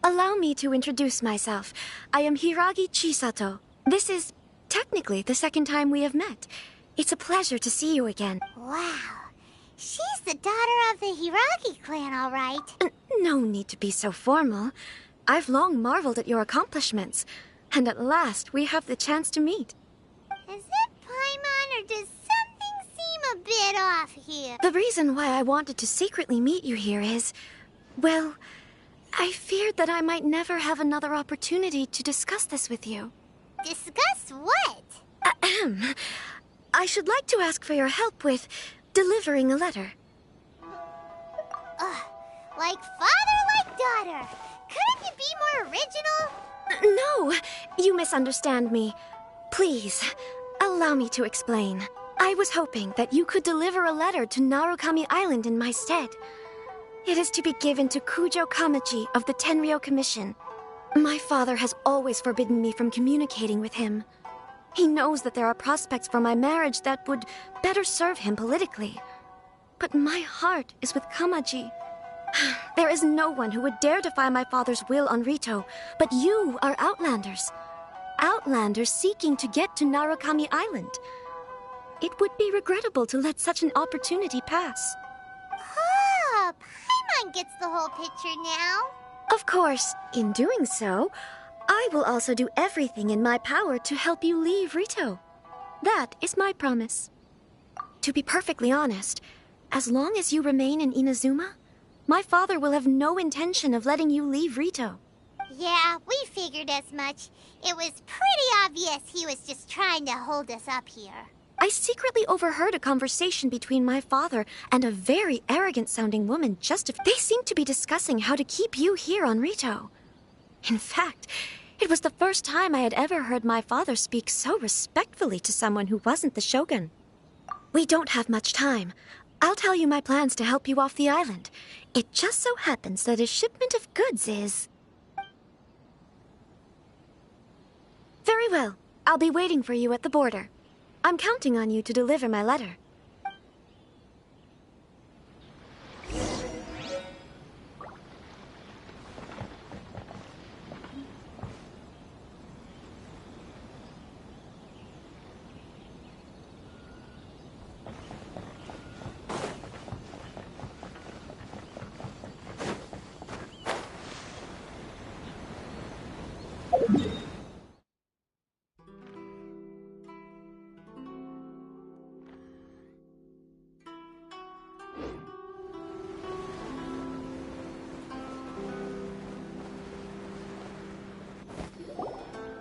Allow me to introduce myself. I am Hiragi Chisato. This is technically the second time we have met. It's a pleasure to see you again. Wow. She's the daughter of the Hiragi clan, all right. No need to be so formal. I've long marveled at your accomplishments. And at last, we have the chance to meet. Is it Paimon, or does something seem a bit off here? The reason why I wanted to secretly meet you here is... well, I feared that I might never have another opportunity to discuss this with you. Discuss what? Ahem. I should like to ask for your help with delivering a letter. Like father, like daughter. Couldn't you be more original? No, you misunderstand me. Please, allow me to explain. I was hoping that you could deliver a letter to Narukami Island in my stead. It is to be given to Kujo Kamachi of the Tenryou Commission. My father has always forbidden me from communicating with him. He knows that there are prospects for my marriage that would better serve him politically. But my heart is with Kamaji. There is no one who would dare defy my father's will on Rito, but you are Outlanders. Outlanders seeking to get to Narukami Island. It would be regrettable to let such an opportunity pass. Oh, Paimon gets the whole picture now. Of course, in doing so, I will also do everything in my power to help you leave Rito. That is my promise. To be perfectly honest, as long as you remain in Inazuma, my father will have no intention of letting you leave Rito. Yeah, we figured as much. It was pretty obvious he was just trying to hold us up here. I secretly overheard a conversation between my father and a very arrogant-sounding woman they seemed to be discussing how to keep you here on Rito. In fact, it was the first time I had ever heard my father speak so respectfully to someone who wasn't the shogun. We don't have much time. I'll tell you my plans to help you off the island. It just so happens that a shipment of goods is... Very well. I'll be waiting for you at the border. I'm counting on you to deliver my letter.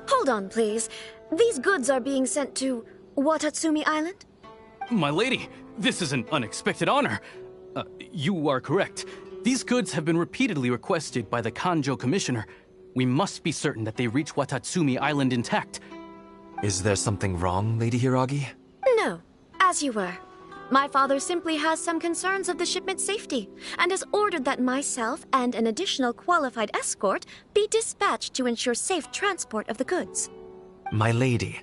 Hold on, please. These goods are being sent to Watatsumi Island? My lady, this is an unexpected honor. You are correct. These goods have been repeatedly requested by the Kanjo Commissioner. We must be certain that they reach Watatsumi Island intact. Is there something wrong, Lady Hiragi? No, as you were. My father simply has some concerns of the shipment's safety, and has ordered that myself and an additional qualified escort be dispatched to ensure safe transport of the goods. My lady,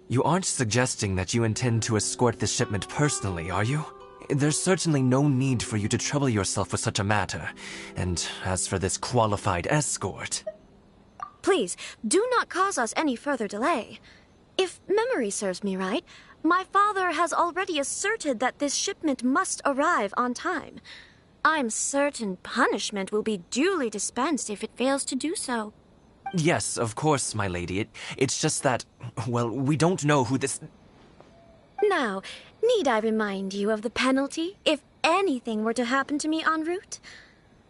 you aren't suggesting that you intend to escort this shipment personally, are you? There's certainly no need for you to trouble yourself with such a matter. And as for this qualified escort... Please, do not cause us any further delay. If memory serves me right, my father has already asserted that this shipment must arrive on time. I'm certain punishment will be duly dispensed if it fails to do so. Yes, of course, my lady. It's just that, well, we don't know who this... Now, need I remind you of the penalty if anything were to happen to me en route?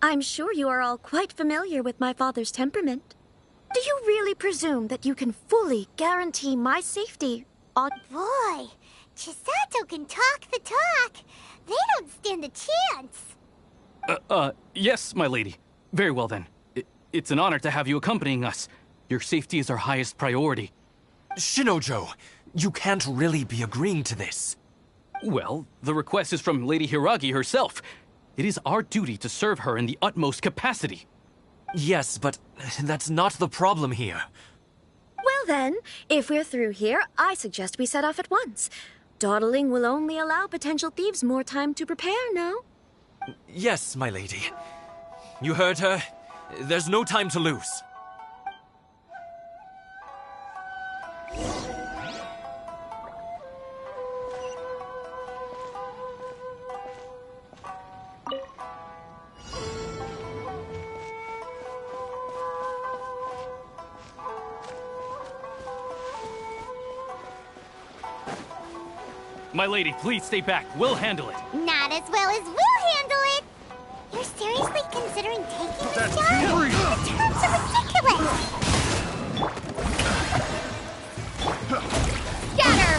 I'm sure you are all quite familiar with my father's temperament. Do you really presume that you can fully guarantee my safety on... Boy, Chisato can talk the talk. They don't stand a chance. Yes, my lady. Very well then. It's an honor to have you accompanying us. Your safety is our highest priority. Shinojo, you can't really be agreeing to this. Well, the request is from Lady Hiragi herself. It is our duty to serve her in the utmost capacity. Yes, but that's not the problem here. Well then, if we're through here, I suggest we set off at once. Dawdling will only allow potential thieves more time to prepare, no? Yes, my lady. You heard her. There's no time to lose. My lady, please stay back. We'll handle it. Not as well as we'll handle it. You're seriously considering taking this job? The terms are ridiculous. Scatter!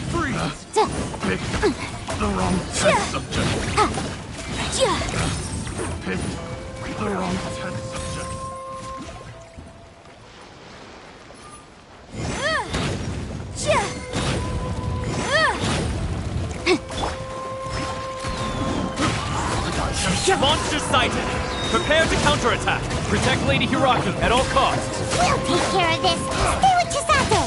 Freeze! Pick the wrong test subject. Pick the wrong test subject. Monster sighted! Prepare to counterattack! Protect Lady Hiragi at all costs! We'll take care of this! Stay with Chisato!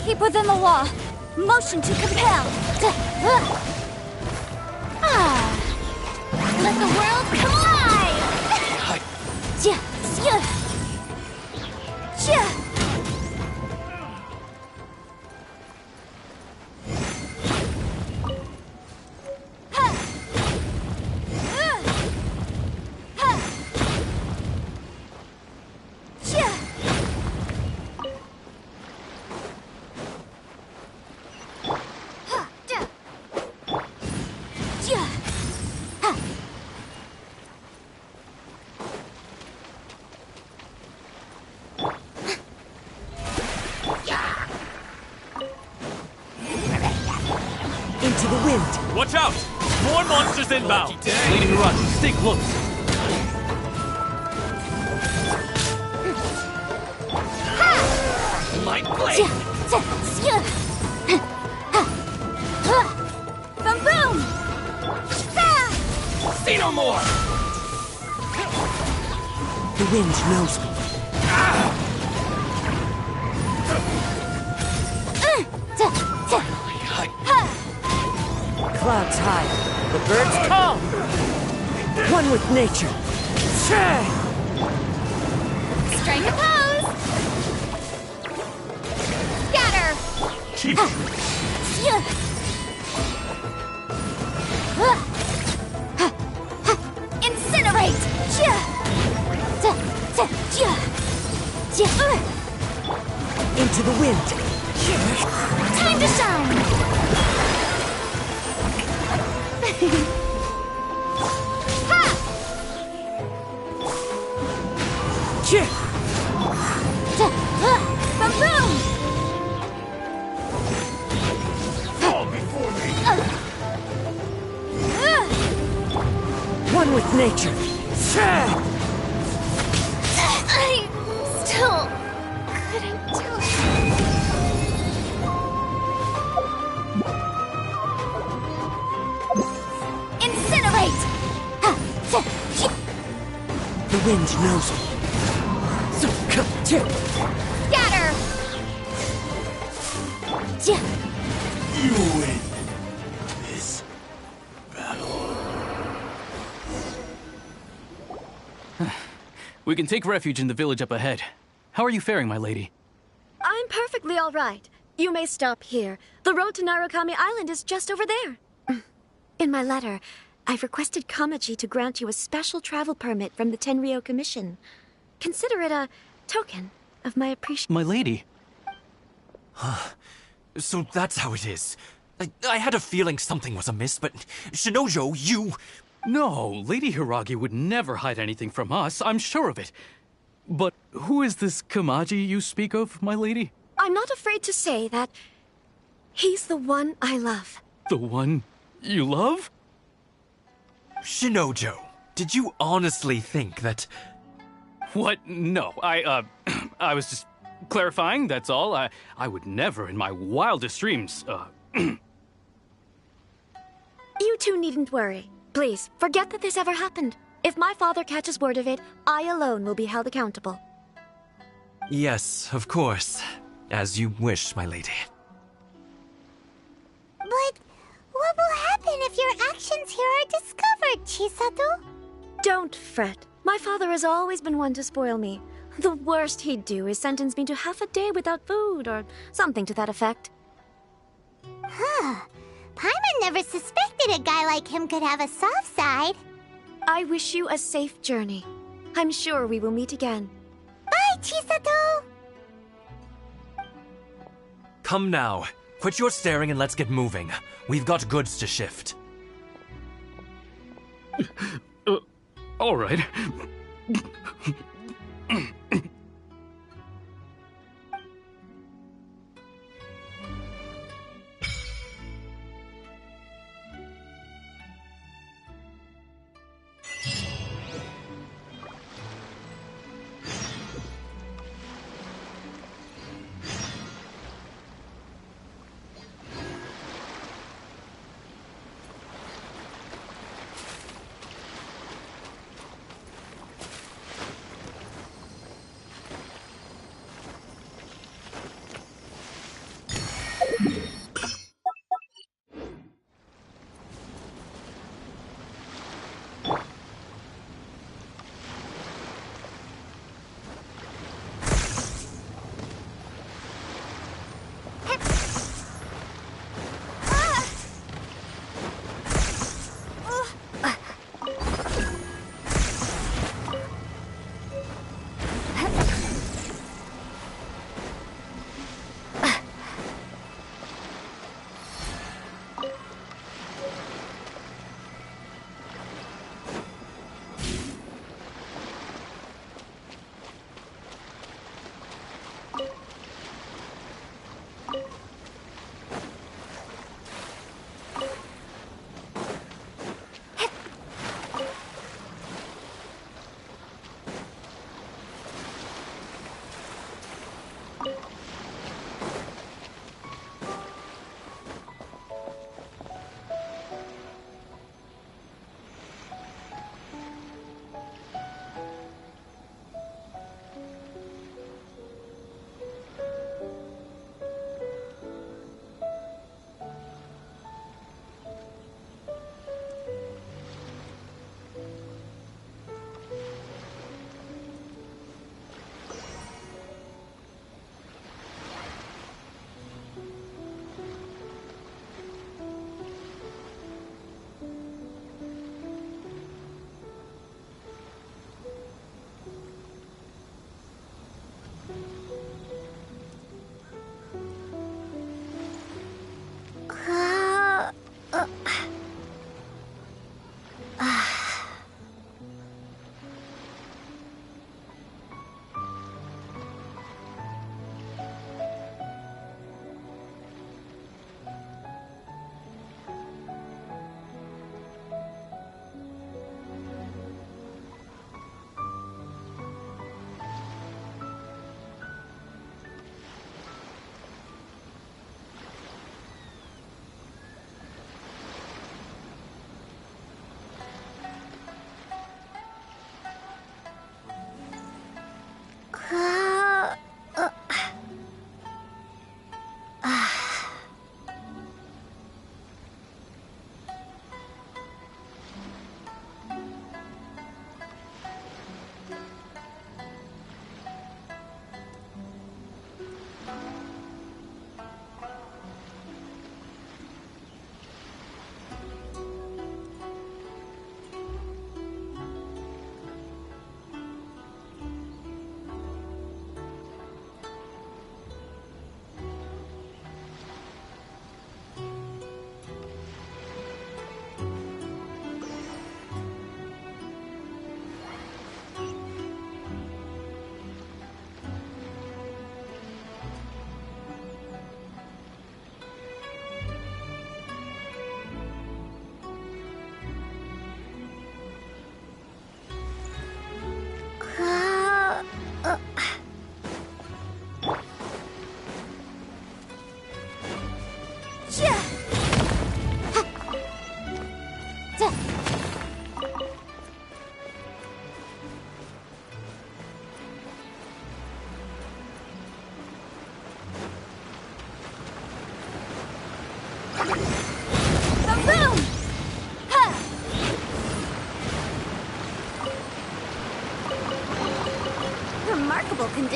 Keep within the law. Motion to compel. Let the world collide! Into the wind! Watch out! More monsters inbound! Lady Hiragi, stay close! My blade! Boom boom! See no more! The wind knows me. Clouds high, the birds calm. One with nature. Strike a pose! Scatter! Incinerate! Into the wind. Time to shine! Boom! Fall before me! One with nature. I still couldn't do it. Incinerate! The wind knows me. Scatter! You win this battle. We can take refuge in the village up ahead. How are you faring, my lady? I'm perfectly all right. You may stop here. The road to Narukami Island is just over there. In my letter, I've requested Kamaji to grant you a special travel permit from the Tenryou Commission. Consider it a token of my appreciation. My lady. So that's how it is. I had a feeling something was amiss, but Shinojo, you... No, Lady Hiragi would never hide anything from us, I'm sure of it. But who is this Kamaji you speak of, my lady? I'm not afraid to say that he's the one I love. The one you love? Shinojo, did you honestly think that... What? No, I was just clarifying, that's all. I would never in my wildest dreams, You two needn't worry. Please, forget that this ever happened. If my father catches word of it, I alone will be held accountable. Yes, of course. As you wish, my lady. But what will happen if your actions here are discovered, Chisato? Don't fret. My father has always been one to spoil me. The worst he'd do is sentence me to half a day without food, or something to that effect. Huh. Paimon never suspected a guy like him could have a soft side. I wish you a safe journey. I'm sure we will meet again. Bye, Chisato! Come now. Quit your staring and let's get moving. We've got goods to shift. All right.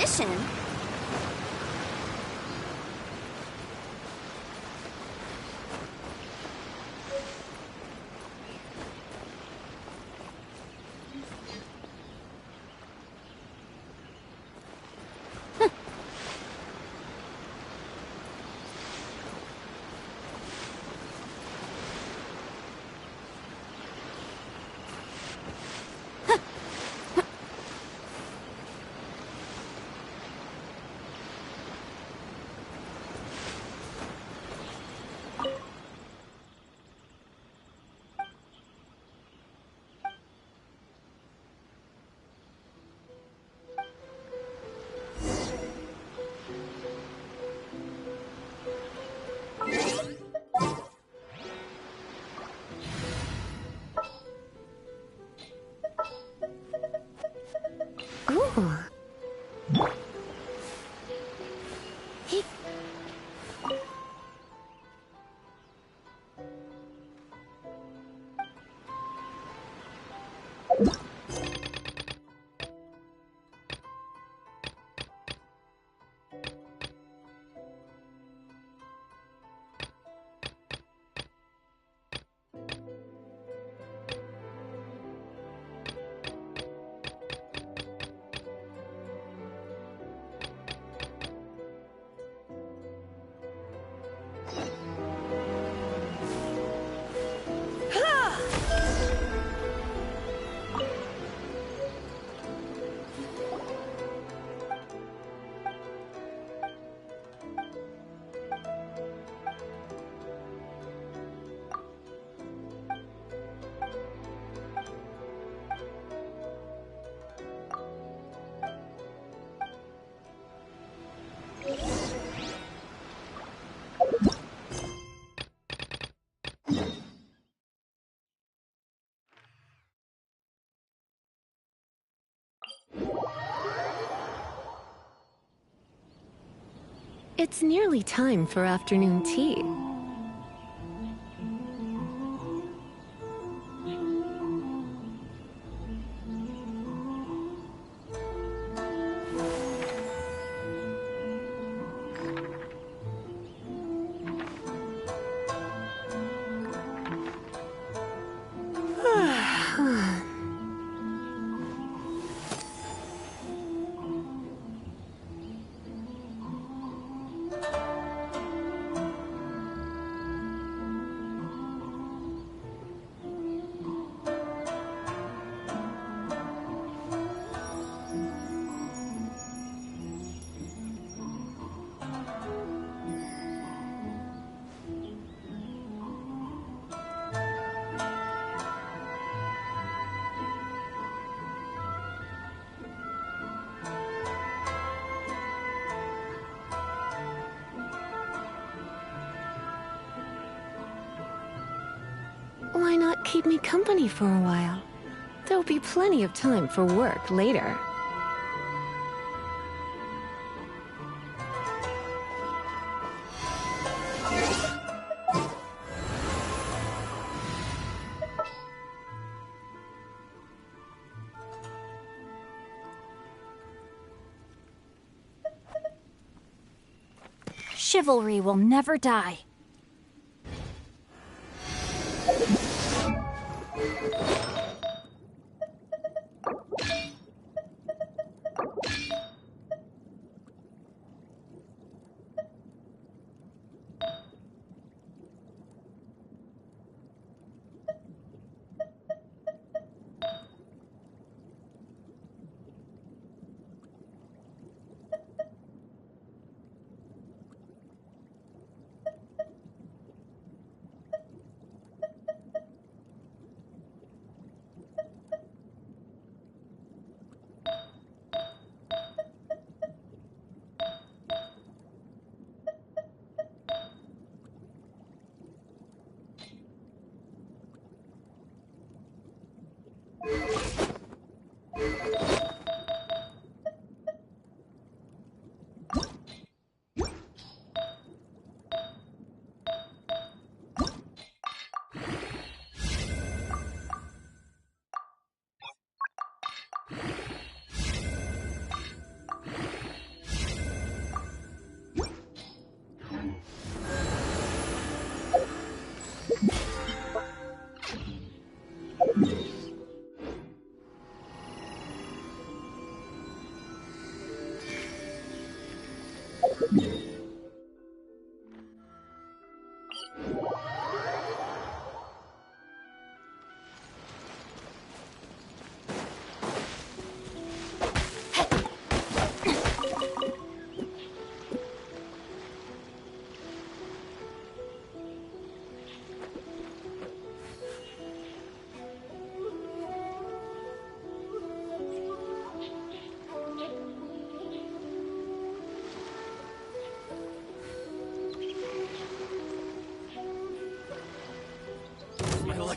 tradition. Ooh. It's nearly time for afternoon tea. Why not keep me company for a while? There'll be plenty of time for work later. Chivalry will never die.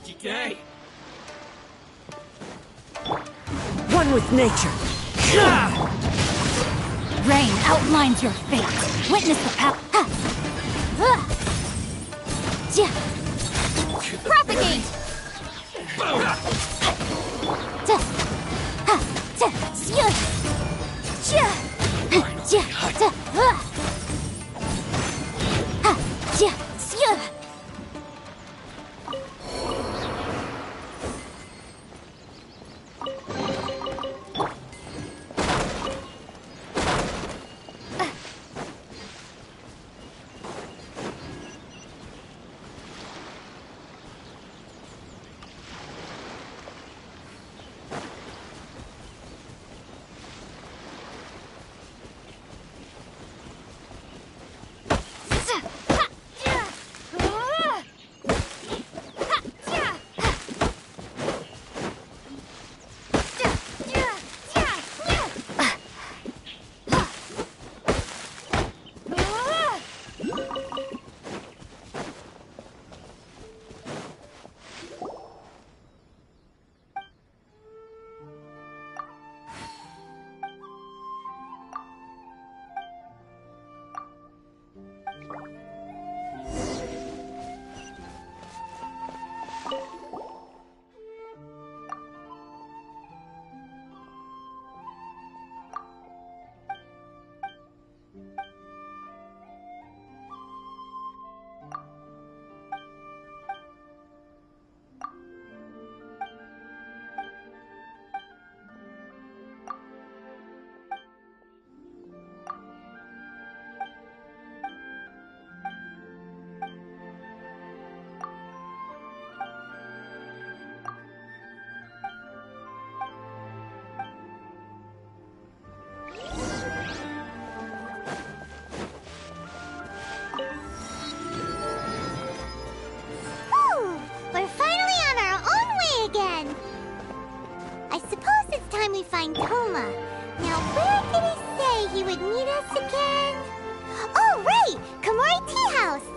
GK! One with nature. Rain outlines your fate. Witness the power. Propagate! Whew! We're finally on our own way again! I suppose it's time we find Toma. Now, where did he say he would meet us again? Oh, right! Komori Tea House!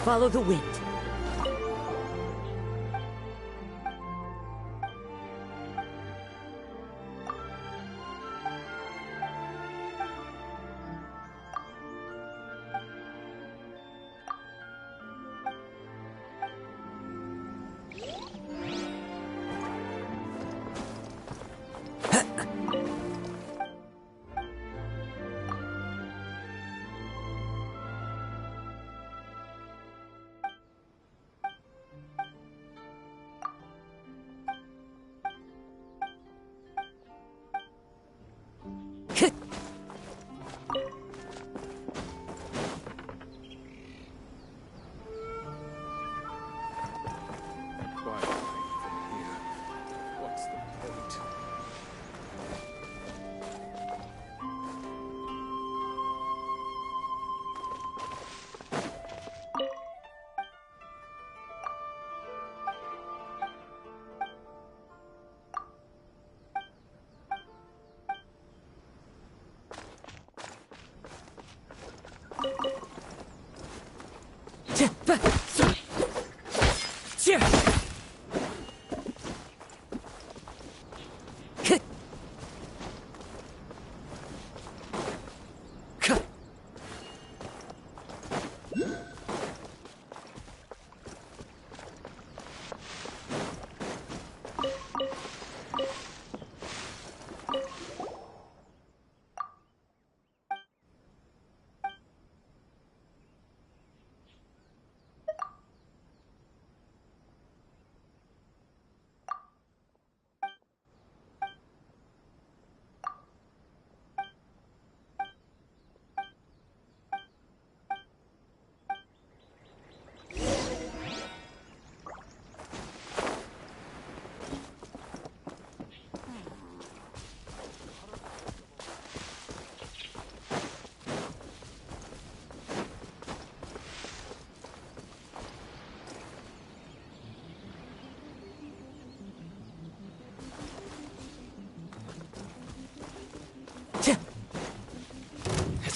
Follow the wind. What's the point?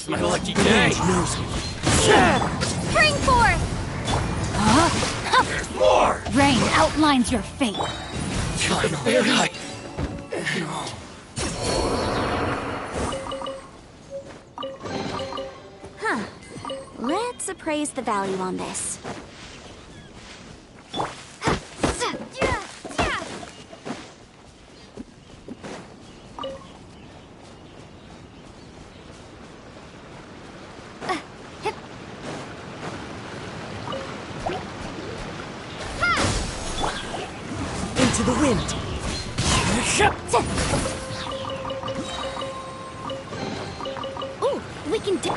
It's my lucky day. Spring forth! There's more! Rain outlines your fate. Finally. Huh. Let's appraise the value on this. Into the wind. Ooh, we can do.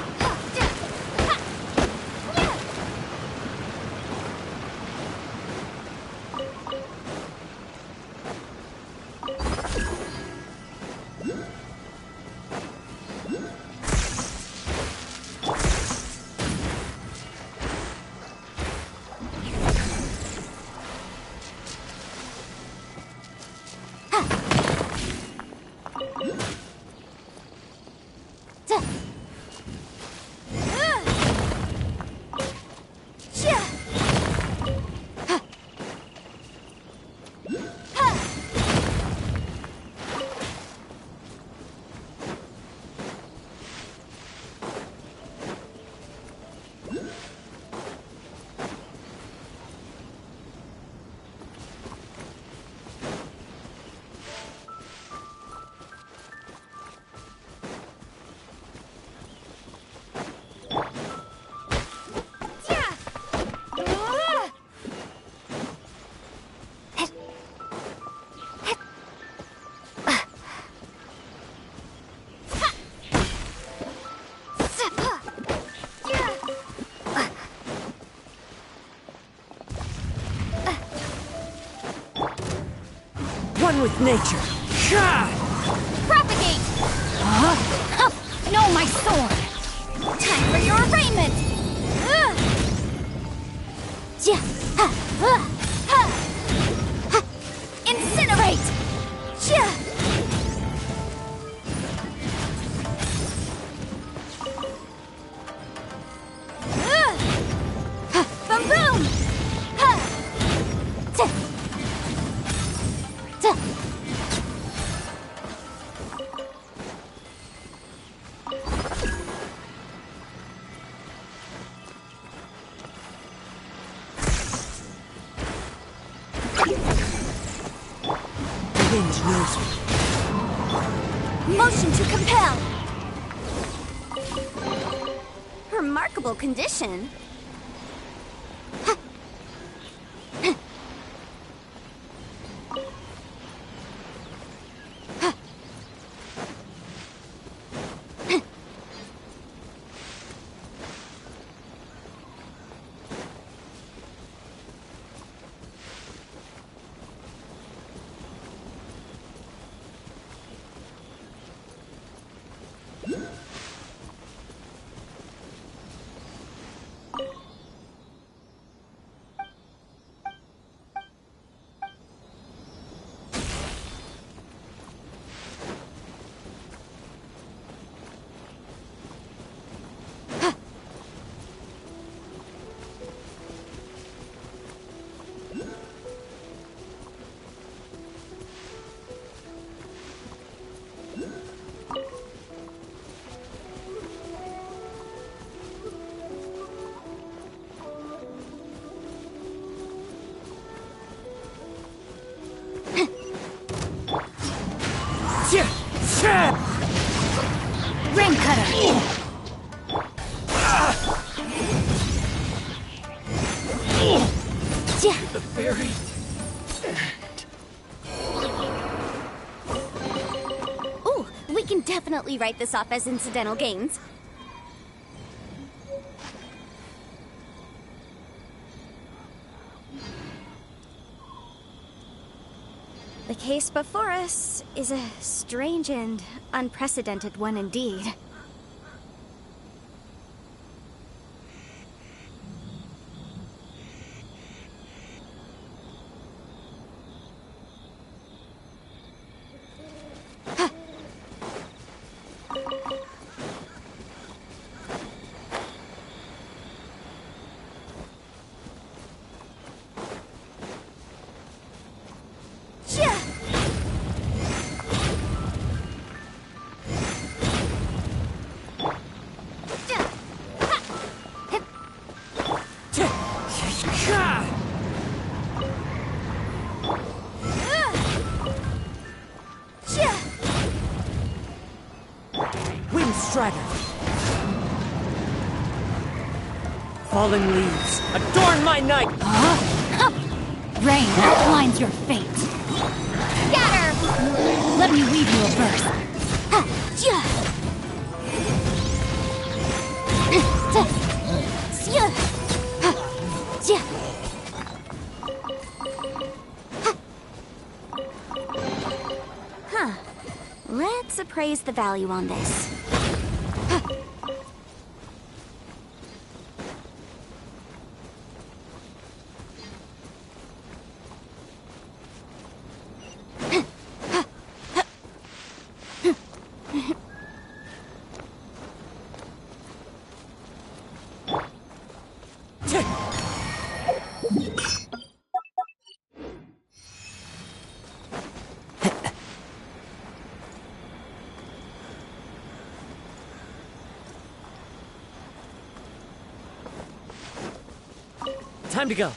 One with nature. Propagate! No, my sword! Time for your arraignment! Incinerate! Boom! The wind knows me. Motion to compel. Remarkable condition. Ring cutter! The fairy. Ooh, we can definitely write this off as incidental gains. The case before us is a strange and unprecedented one indeed. Strider. Falling leaves, adorn my night! Rain outlines your fate. Scatter! Let me weave you a verse. Ha! Ja! Sya! Ha! Ja! Ha! Huh. Let's appraise the value on this. Time to go.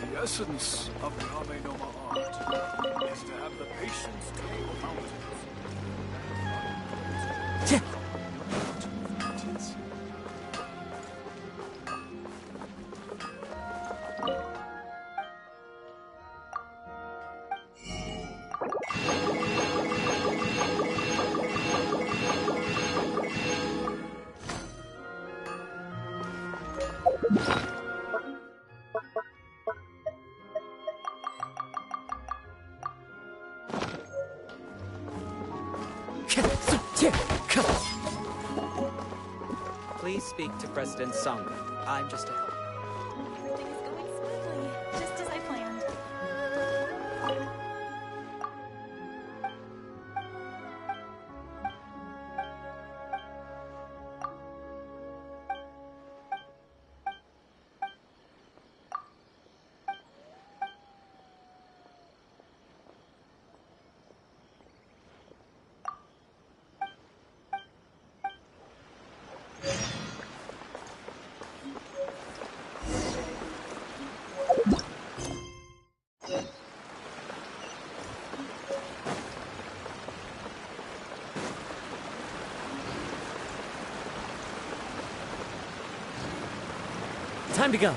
The essence of the Ame Noma art is to have the patience to move mountains. Please speak to President Sangha. I'm just a helper. Everything is going smoothly, just as I planned. Time to go.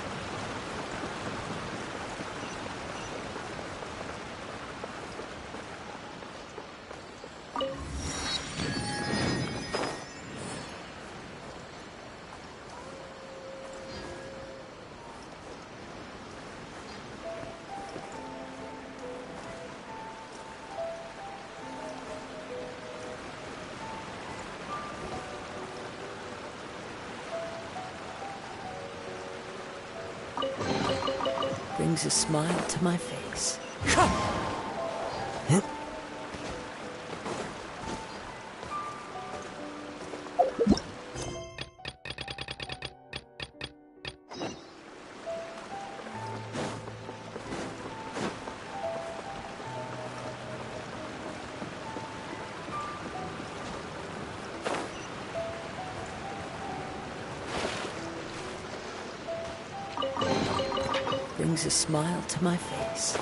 Brings a smile to my face. Brings a smile to my face.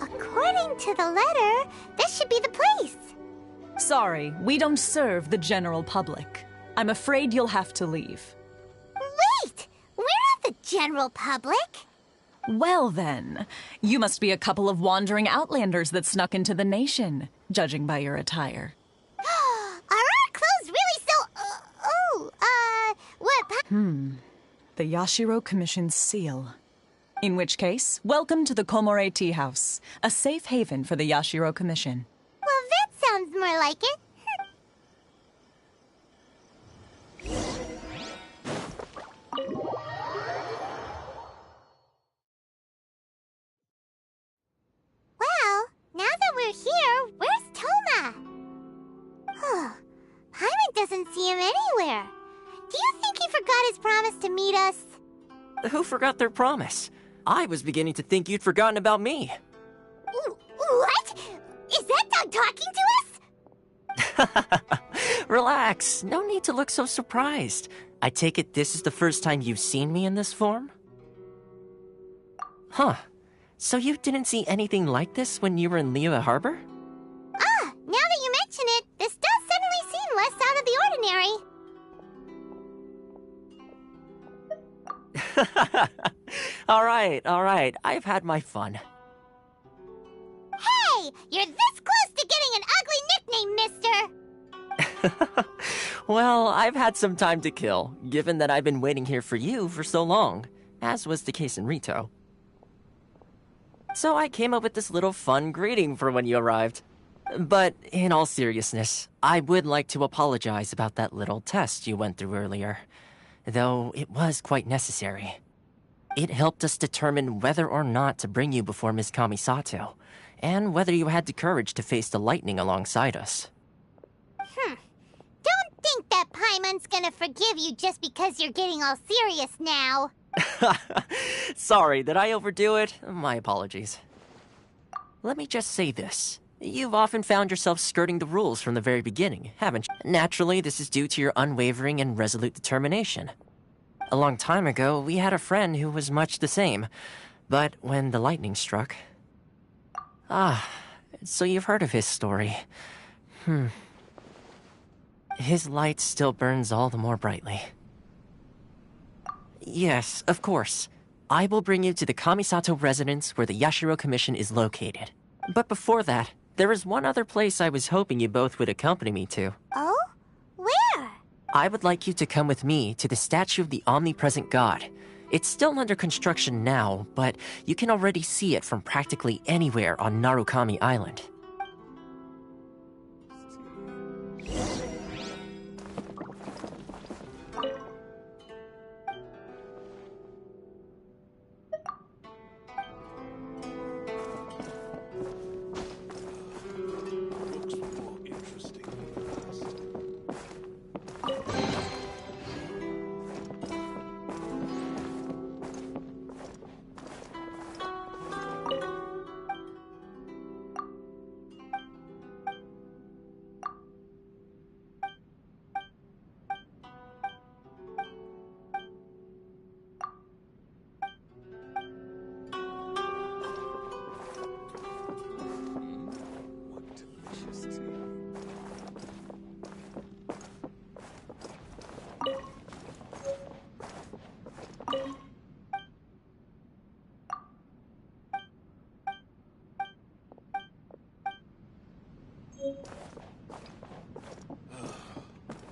According to the letter, this should be the place. Sorry, we don't serve the general public. I'm afraid you'll have to leave. Wait! We're not the general public. Well then, you must be a couple of wandering outlanders that snuck into the nation, judging by your attire. Are our clothes really so... what... The Yashiro Commission's seal. In which case, welcome to the Komore Tea House, a safe haven for the Yashiro Commission. Well, that sounds more like it. Well, now that we're here, where's Toma? Paimon doesn't see him anywhere. Do you think he forgot his promise to meet us? Who forgot their promise? I was beginning to think you'd forgotten about me. What? Is that dog talking to us? Relax. No need to look so surprised. I take it this is the first time you've seen me in this form? Huh. So you didn't see anything like this when you were in Liyue Harbor? Now that you mention it, this does suddenly seem less out of the ordinary. All right. I've had my fun. Hey! You're this close to getting an ugly nickname, mister! Well, I've had some time to kill, given that I've been waiting here for you for so long, as was the case in Rito. So I came up with this little fun greeting for when you arrived. But in all seriousness, I would like to apologize about that little test you went through earlier, though it was quite necessary. It helped us determine whether or not to bring you before Ms. Kamisato, and whether you had the courage to face the lightning alongside us. Don't think that Paimon's gonna forgive you just because you're getting all serious now. Sorry, did I overdo it? My apologies. Let me just say this. You've often found yourself skirting the rules from the very beginning, haven't you? Naturally, this is due to your unwavering and resolute determination. A long time ago, we had a friend who was much the same, but when the lightning struck... so you've heard of his story. His light still burns all the more brightly. Yes, of course. I will bring you to the Kamisato residence where the Yashiro Commission is located. But before that, there is one other place I was hoping you both would accompany me to. Oh? Where? I would like you to come with me to the statue of the omnipresent god. It's still under construction now, but you can already see it from practically anywhere on Narukami Island.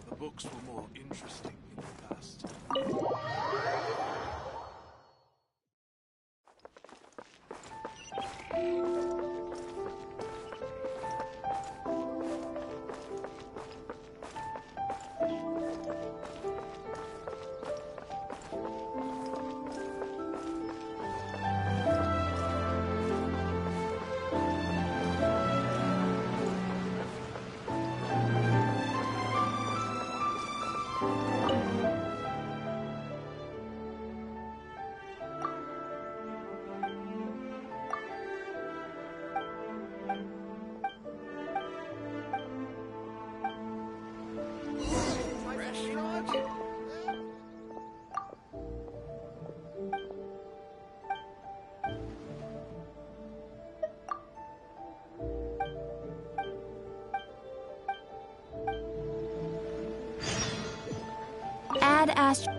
The books were more interesting in the past. Add Astro.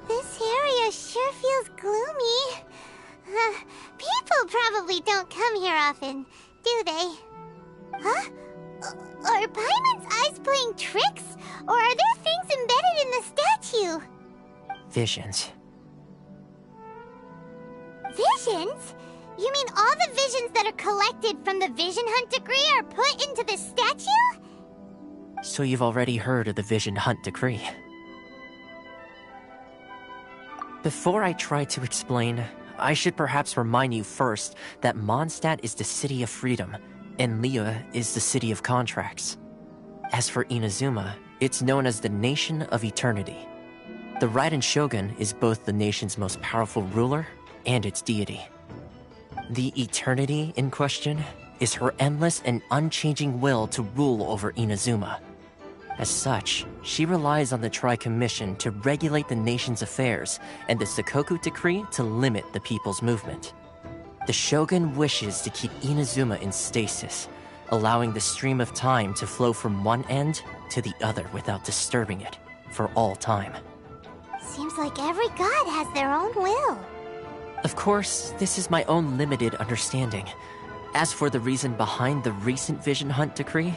This area sure feels gloomy. People probably don't come here often, do they? Huh? Are Paimon's eyes playing tricks? Or are there things embedded in the statue? Visions. Visions? You mean all the visions that are collected from the Vision Hunt decree are put into the statue? So you've already heard of the Vision Hunt decree. Before I try to explain, I should perhaps remind you first that Mondstadt is the city of freedom, and Liyue is the city of contracts. As for Inazuma, it's known as the Nation of Eternity. The Raiden Shogun is both the nation's most powerful ruler and its deity. The Eternity in question is her endless and unchanging will to rule over Inazuma. As such, she relies on the Tri-Commission to regulate the nation's affairs and the Sakoku Decree to limit the people's movement. The Shogun wishes to keep Inazuma in stasis, allowing the stream of time to flow from one end to the other without disturbing it for all time. Seems like every god has their own will. Of course, this is my own limited understanding. As for the reason behind the recent Vision Hunt decree,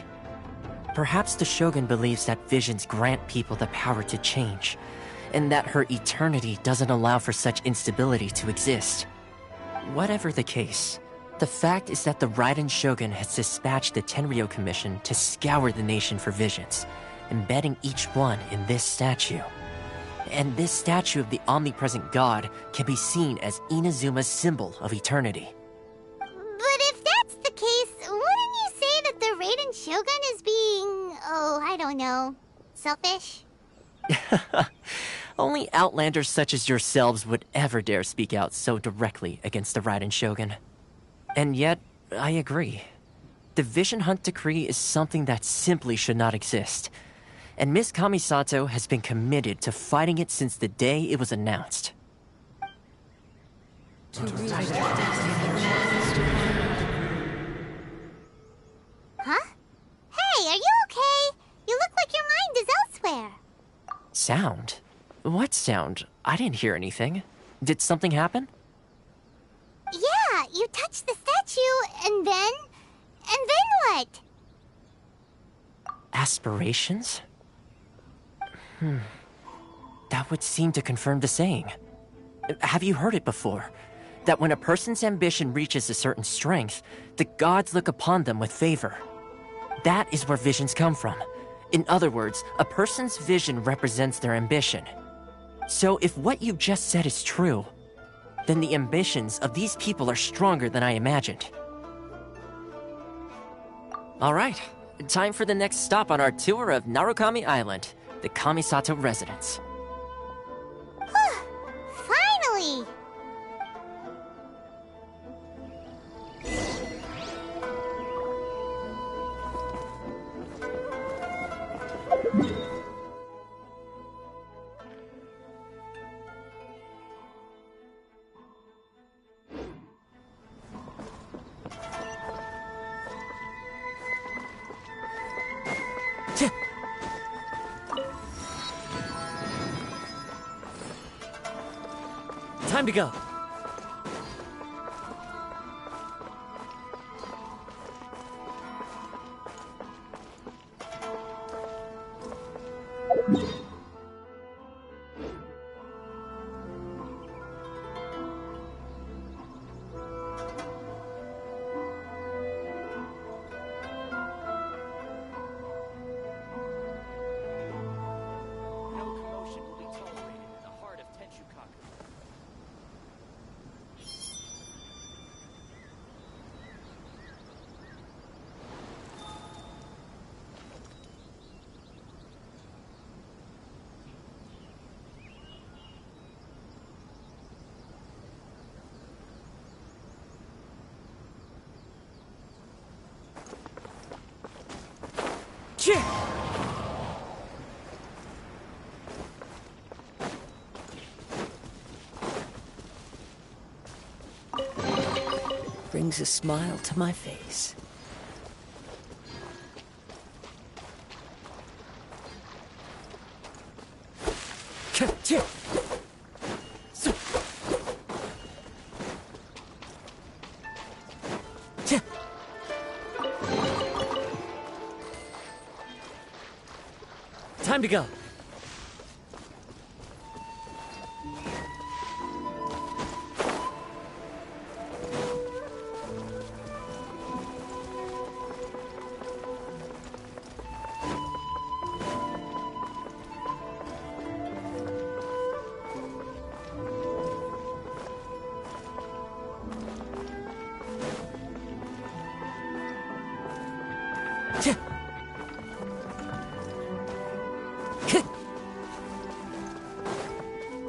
perhaps the Shogun believes that visions grant people the power to change, and that her eternity doesn't allow for such instability to exist. Whatever the case, the fact is that the Raiden Shogun has dispatched the Tenryou Commission to scour the nation for visions, embedding each one in this statue. And this statue of the omnipresent god can be seen as Inazuma's symbol of eternity. But if that's the case, wouldn't you say that the Raiden Shogun is being, I don't know, selfish? Only outlanders such as yourselves would ever dare speak out so directly against the Raiden Shogun. And yet, I agree. The Vision Hunt Decree is something that simply should not exist. And Miss Kamisato has been committed to fighting it since the day it was announced. Huh? Hey, are you okay? You look like your mind is elsewhere. Sound? What sound? I didn't hear anything. Did something happen? Yeah, you touched the statue, and then what? Aspirations? That would seem to confirm the saying. Have you heard it before? That when a person's ambition reaches a certain strength, the gods look upon them with favor. That is where visions come from. In other words, a person's vision represents their ambition. So if what you just said is true, then the ambitions of these people are stronger than I imagined. All right, time for the next stop on our tour of Narukami Island, the Kamisato residence. Finally! Time to go. Brings a smile to my face. Time to go.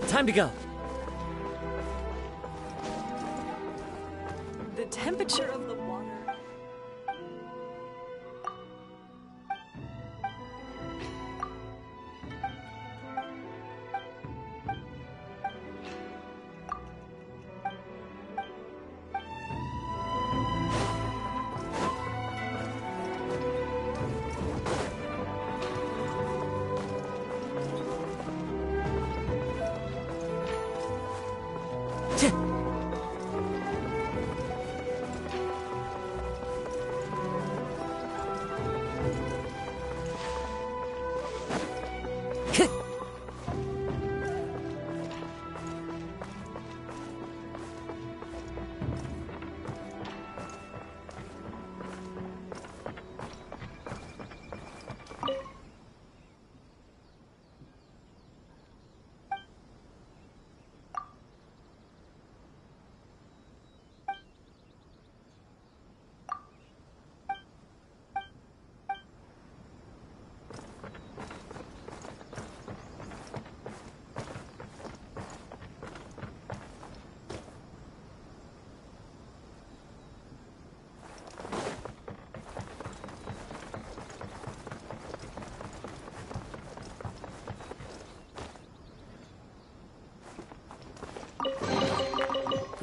Time to go. The temperature of the water.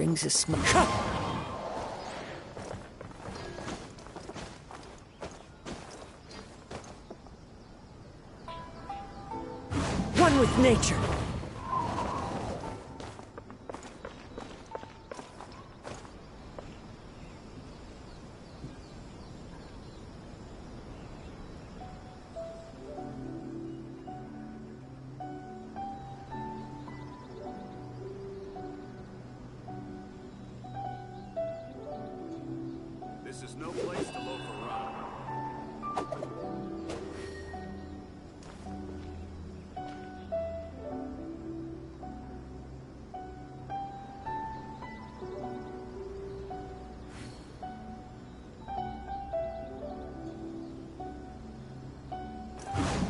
brings a smile. One with nature. This is no place to loaf around.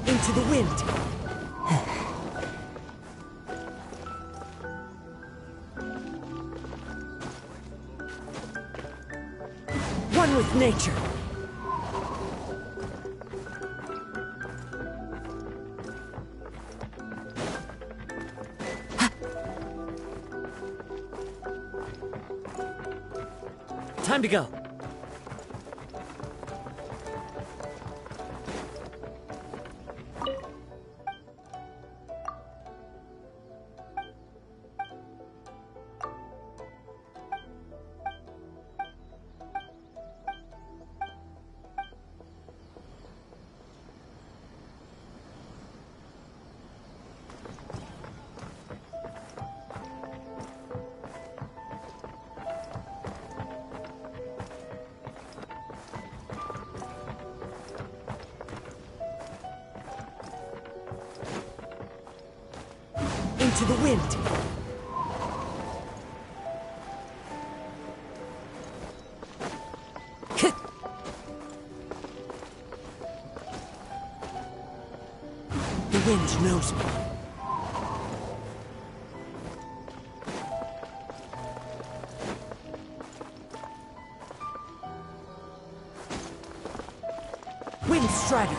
Into the wind. One with nature. Time to go. Into the wind. The wind knows me. Wind Strider.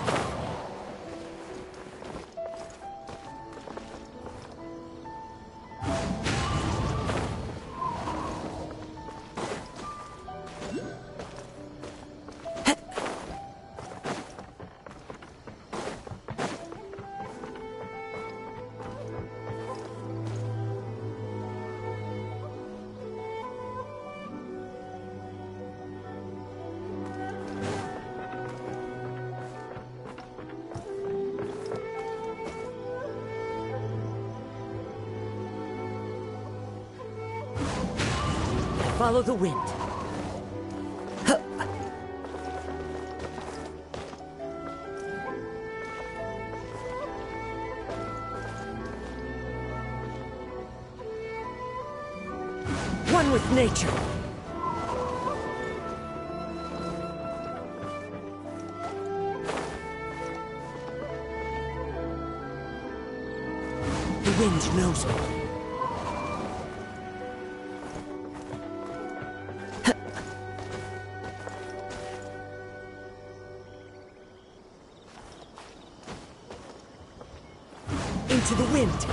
Follow the wind. One with nature. The wind knows me. Into the wind.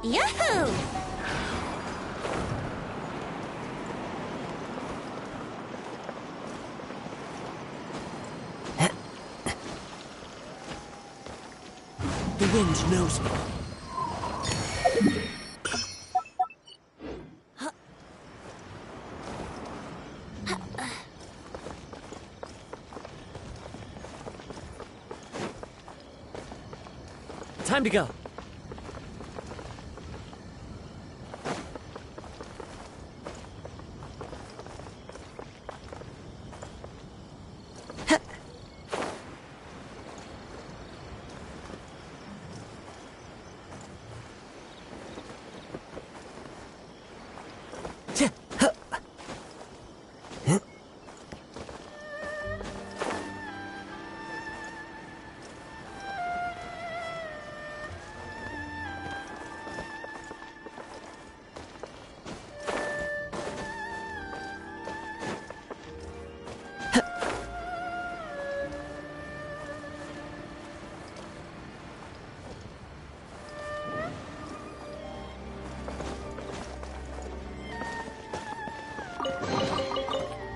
Yahoo! The wind knows me. Time to go.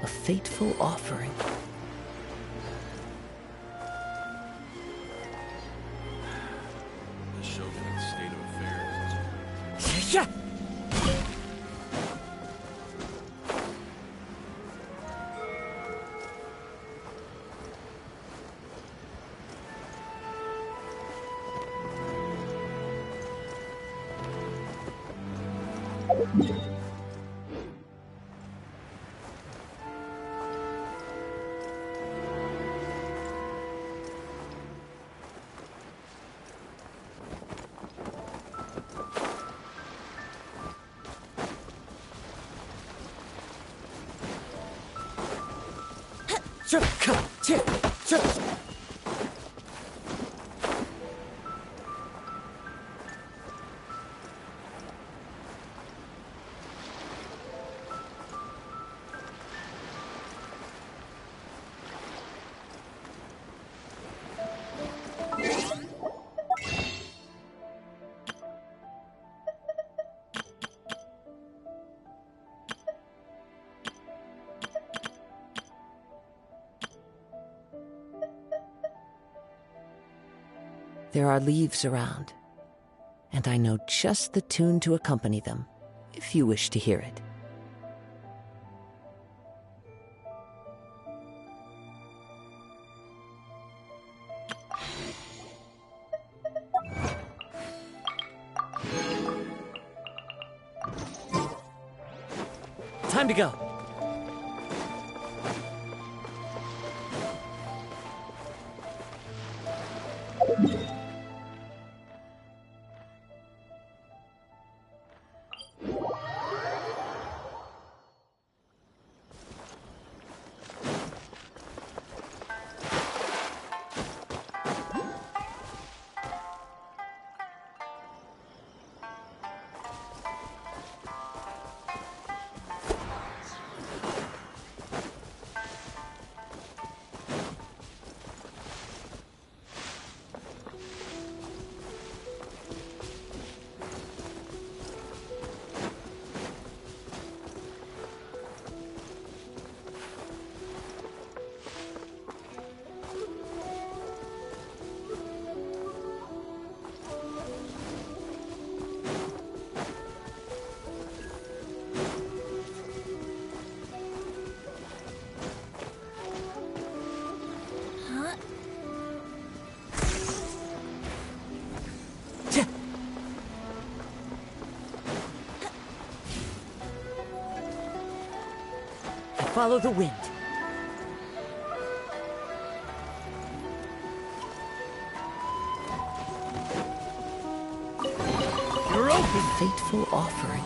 A fateful offering. This shows you the state of affairs. Yeah. There are leaves around, and I know just the tune to accompany them, if you wish to hear it. Time to go. Follow the wind. You're open. Fateful offering.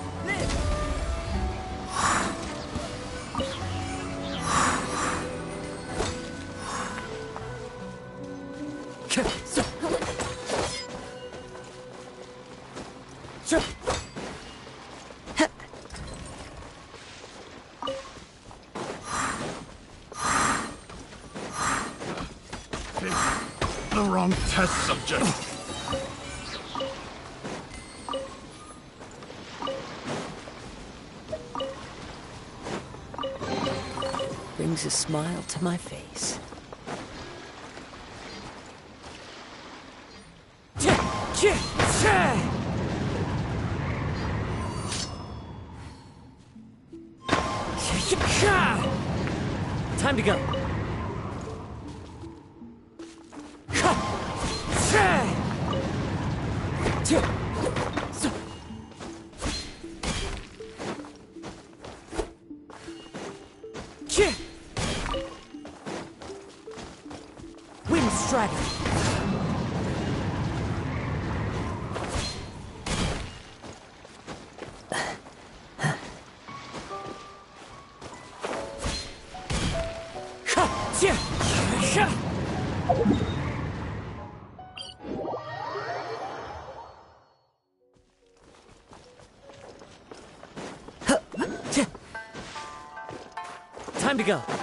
The wrong test subject. brings a smile to my face. Time to go. Wind Strider. Time to go.